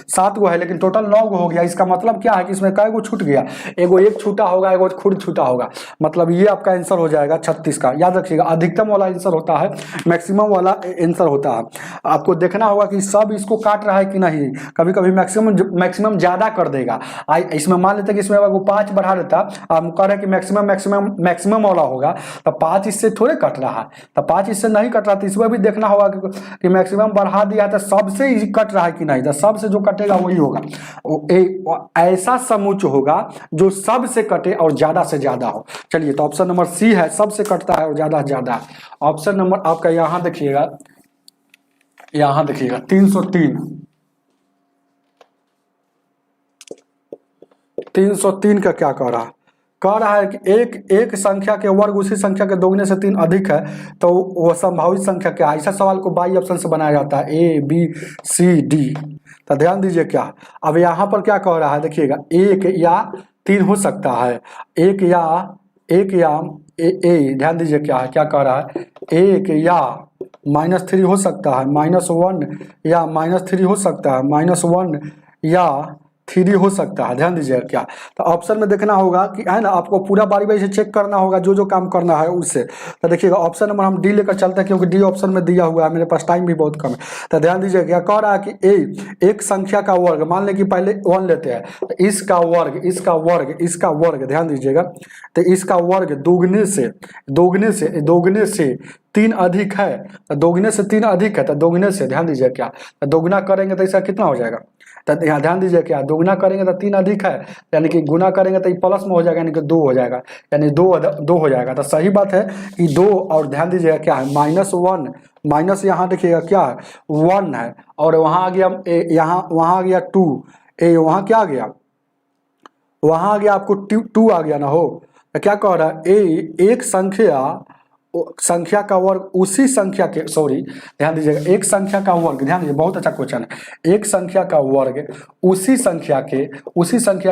7 गो है, लेकिन टोटल 9 गो हो गया। इसका मतलब क्या है कि इसमें कै गो छूट गया, एगो एक छूटा होगा, एगो खुद छूटा होगा, मतलब ये आपका आंसर हो जाएगा 36 का। याद रखिएगा, अधिकतम वाला आंसर होता है, मैक्सिमम वाला आंसर होता है। आपको देखना होगा कि सब इसको काट रहा है कि नहीं, कभी कभी मैक्सिमम ज्यादा कर देगा। इसमें मान लेते हैं कि इसमें अगर 5 बढ़ा देता, हम कह रहे हैं कि मैक्सिमम वाला होगा, तो 5 इससे थोड़े कट रहा है, तो 5 इससे नहीं कट रहा, तो इसमें भी देखना होगा कि मैक्सिमम बढ़ा दिया तो सबसे कट रहा है कि नहीं, तो सबसे जो कटेगा वही होगा। ऐसा समुच्च होगा जो सबसे कटे और ज्यादा से ज्यादा हो। चलिए, तो ऑप्शन नंबर सी है, सबसे कटता है और ज्यादा से ज्यादा है। ऑप्शन नंबर आपका यहां देखिएगा, 303 का क्या कह रहा है कि एक संख्या के वर्ग उसी संख्या के दोगुने से 3 अधिक है, तो वह संभावित संख्या क्या है। ऐसा सवाल को बाई ऑप्शन से बनाया जाता है, ए बी सी डी। तो ध्यान दीजिए, क्या अब यहाँ पर क्या कह रहा है, देखिएगा 1 या 3 हो सकता है, 1 या ध्यान दीजिए क्या कह रहा है, 1 या -3 हो सकता है, -1 या -3 हो सकता है, -1 या 3 हो सकता है। ध्यान दीजिएगा, क्या तो ऑप्शन में देखना होगा कि है ना, आपको पूरा बारी बारी से चेक करना होगा, जो काम करना है उससे। तो देखिएगा ऑप्शन नंबर हम डी लेकर चलते हैं, क्योंकि डी ऑप्शन में दिया हुआ है, मेरे पास टाइम भी बहुत कम है। तो ध्यान दीजिएगा, क्या कह रहा है कि एक संख्या का वर्ग, मान लें कि पहले 1 लेते हैं, तो इसका वर्ग ध्यान दीजिएगा, तो इसका वर्ग दोगुने से 3 अधिक है, तो दोगुने से 3 अधिक है, तो दोगुने से ध्यान दीजिए, क्या तो दोगुना करेंगे तो इसका कितना हो जाएगा, तो यहाँ ध्यान दीजिए, क्या दोगुना करेंगे तो 3 अधिक है, यानी कि गुना करेंगे तो प्लस में हो जाएगा, यानी कि 2 हो जाएगा, यानी 2 हो जाएगा। तो सही बात है कि 2, और ध्यान दीजिएगा क्या है, -1 माइनस यहाँ देखिएगा क्या है 1 है, और वहाँ आ गया वहाँ आ गया 2, ए, वहाँ क्या आ गया, वहाँ आ गया आपको 2 आ गया ना हो। तो क्या कह रहा है, ए एक संख्या का वर्ग उसी संख्या के, सॉरी ध्यान दीजिएगा, एक संख्या का वर्ग, ध्यान दीजिए बहुत अच्छा क्वेश्चन है। एक संख्या का वर्ग उसी संख्या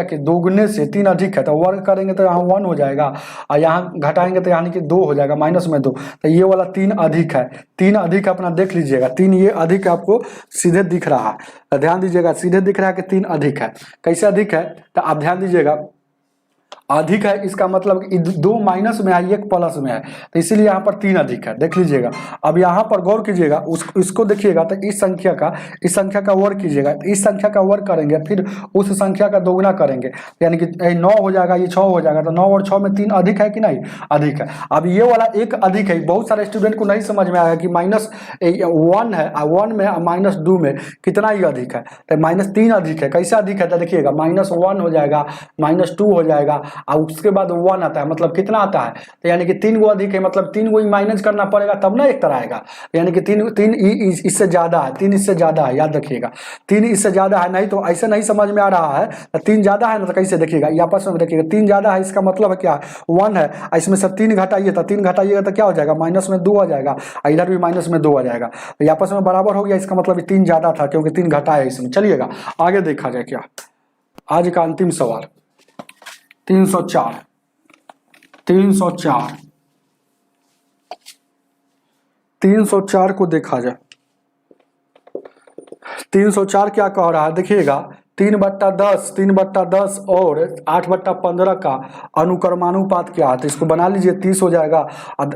के दोगुने से 3 अधिक है, तो वर्ग करेंगे तो यहाँ 1 हो जाएगा, और यहाँ घटाएंगे तो यानी कि 2 हो जाएगा, माइनस में 2, तो ये वाला 3 अधिक है। 3 अधिक अपना देख लीजिएगा, 3 ये अधिक आपको सीधे दिख रहा है, तो ध्यान दीजिएगा सीधे दिख रहा है कि 3 अधिक है। कैसे अधिक है, तो आप ध्यान दीजिएगा, अधिक है इसका मतलब 2 माइनस में है, 1 प्लस में है, तो इसीलिए यहाँ पर 3 अधिक है, देख लीजिएगा। अब यहाँ पर गौर कीजिएगा, इसको देखिएगा तो इस संख्या का वर्ग कीजिएगा, तो इस संख्या का वर्ग करेंगे, फिर उस संख्या का दोगुना करेंगे, यानी कि 9 हो जाएगा, ये 6 हो जाएगा, तो 9 और 6 में 3 अधिक है कि नहीं, अधिक है। अब ये वाला 1 अधिक है, बहुत सारे स्टूडेंट को नहीं समझ में आया कि -1 है, 1 में -2 में कितना ही अधिक है, तो -3 अधिक है। कैसे अधिक है, तो देखिएगा -1 हो जाएगा, -2 हो जाएगा, और उसके बाद 1 आता है, मतलब कितना आता है, तो यानी कि 3 गो अधिक है, मतलब 3 गो माइनस करना पड़ेगा तब ना एक तरह आएगा, यानी कि 3 इससे ज्यादा है, 3 इससे ज्यादा है, याद रखिएगा 3 इससे ज्यादा है, नहीं तो ऐसे नहीं समझ में आ रहा है, तो 3 ज्यादा है ना, तो कैसे देखिएगा, ये आपस में देखिएगा 3 ज्यादा है, इसका मतलब है क्या, 1 है, इसमें से 3 घटाइए, तो 3 घटाइएगा तो क्या हो जाएगा, माइनस में 2 आ जाएगा, इधर भी माइनस में 2 आ जाएगा, तो ये आपस में बराबर हो गया, इसका मतलब 3 ज्यादा था क्योंकि 3 घटाया इसमें। चलिएगा आगे देखा जाए क्या, आज का अंतिम सवाल 304 को देखा जाए। 304 क्या कह रहा है, देखिएगा 3/10 और 8/15 का अनुक्रमानुपात क्या है, तो इसको बना लीजिए, 30 हो जाएगा,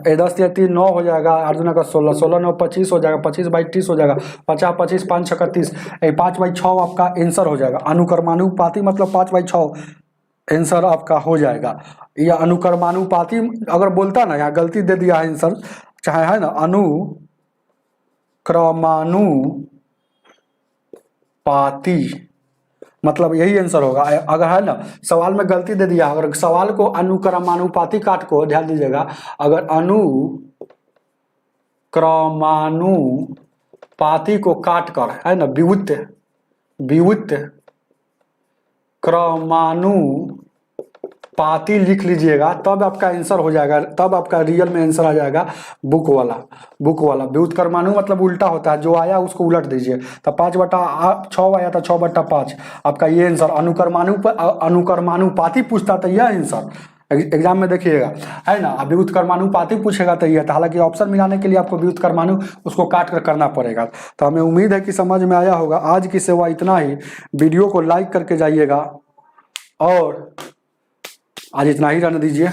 10 या 3 9 हो जाएगा, 8 दूना का 16, 16 9 25 हो जाएगा, 25/30 हो जाएगा, 50 25 5 6 30, 5/6 आपका आंसर हो जाएगा। अनुक्रमानुपाती मतलब 5/6 आंसर आपका हो जाएगा। या अनुक्रमानुपाती अगर बोलता ना, यहाँ गलती दे दिया है आंसर, चाहे है ना अनुक्रमानुपाती, मतलब यही आंसर होगा। अगर है ना सवाल में गलती दे दिया, अगर सवाल को अनुक्रमानुपाती काट को, ध्यान दीजिएगा, अगर अनुक्रमानुपाती को काट कर है ना व्युत्क्रमानुपाती लिख लीजिएगा, तब आपका आंसर हो जाएगा, तब आपका रियल में आंसर आ जाएगा बुक वाला। व्युत्क्रमानु मतलब उल्टा होता है, जो आया उसको उलट दीजिए, तो 5/6 आया था, 6/5 आपका ये आंसर। अनुक्रमानुपाती पूछता तो यह आंसर एग्जाम में देखिएगा, है ना। अब व्युत्क्रमानुपाती पूछेगा तो ये, हालांकि ऑप्शन मिलाने के लिए आपको व्युत्क्रमानु उसको काट कर करना पड़ेगा। तो हमें उम्मीद है कि समझ में आया होगा। आज की सेवा इतना ही, वीडियो को लाइक करके जाइएगा और आज इतना ही रहने दीजिए।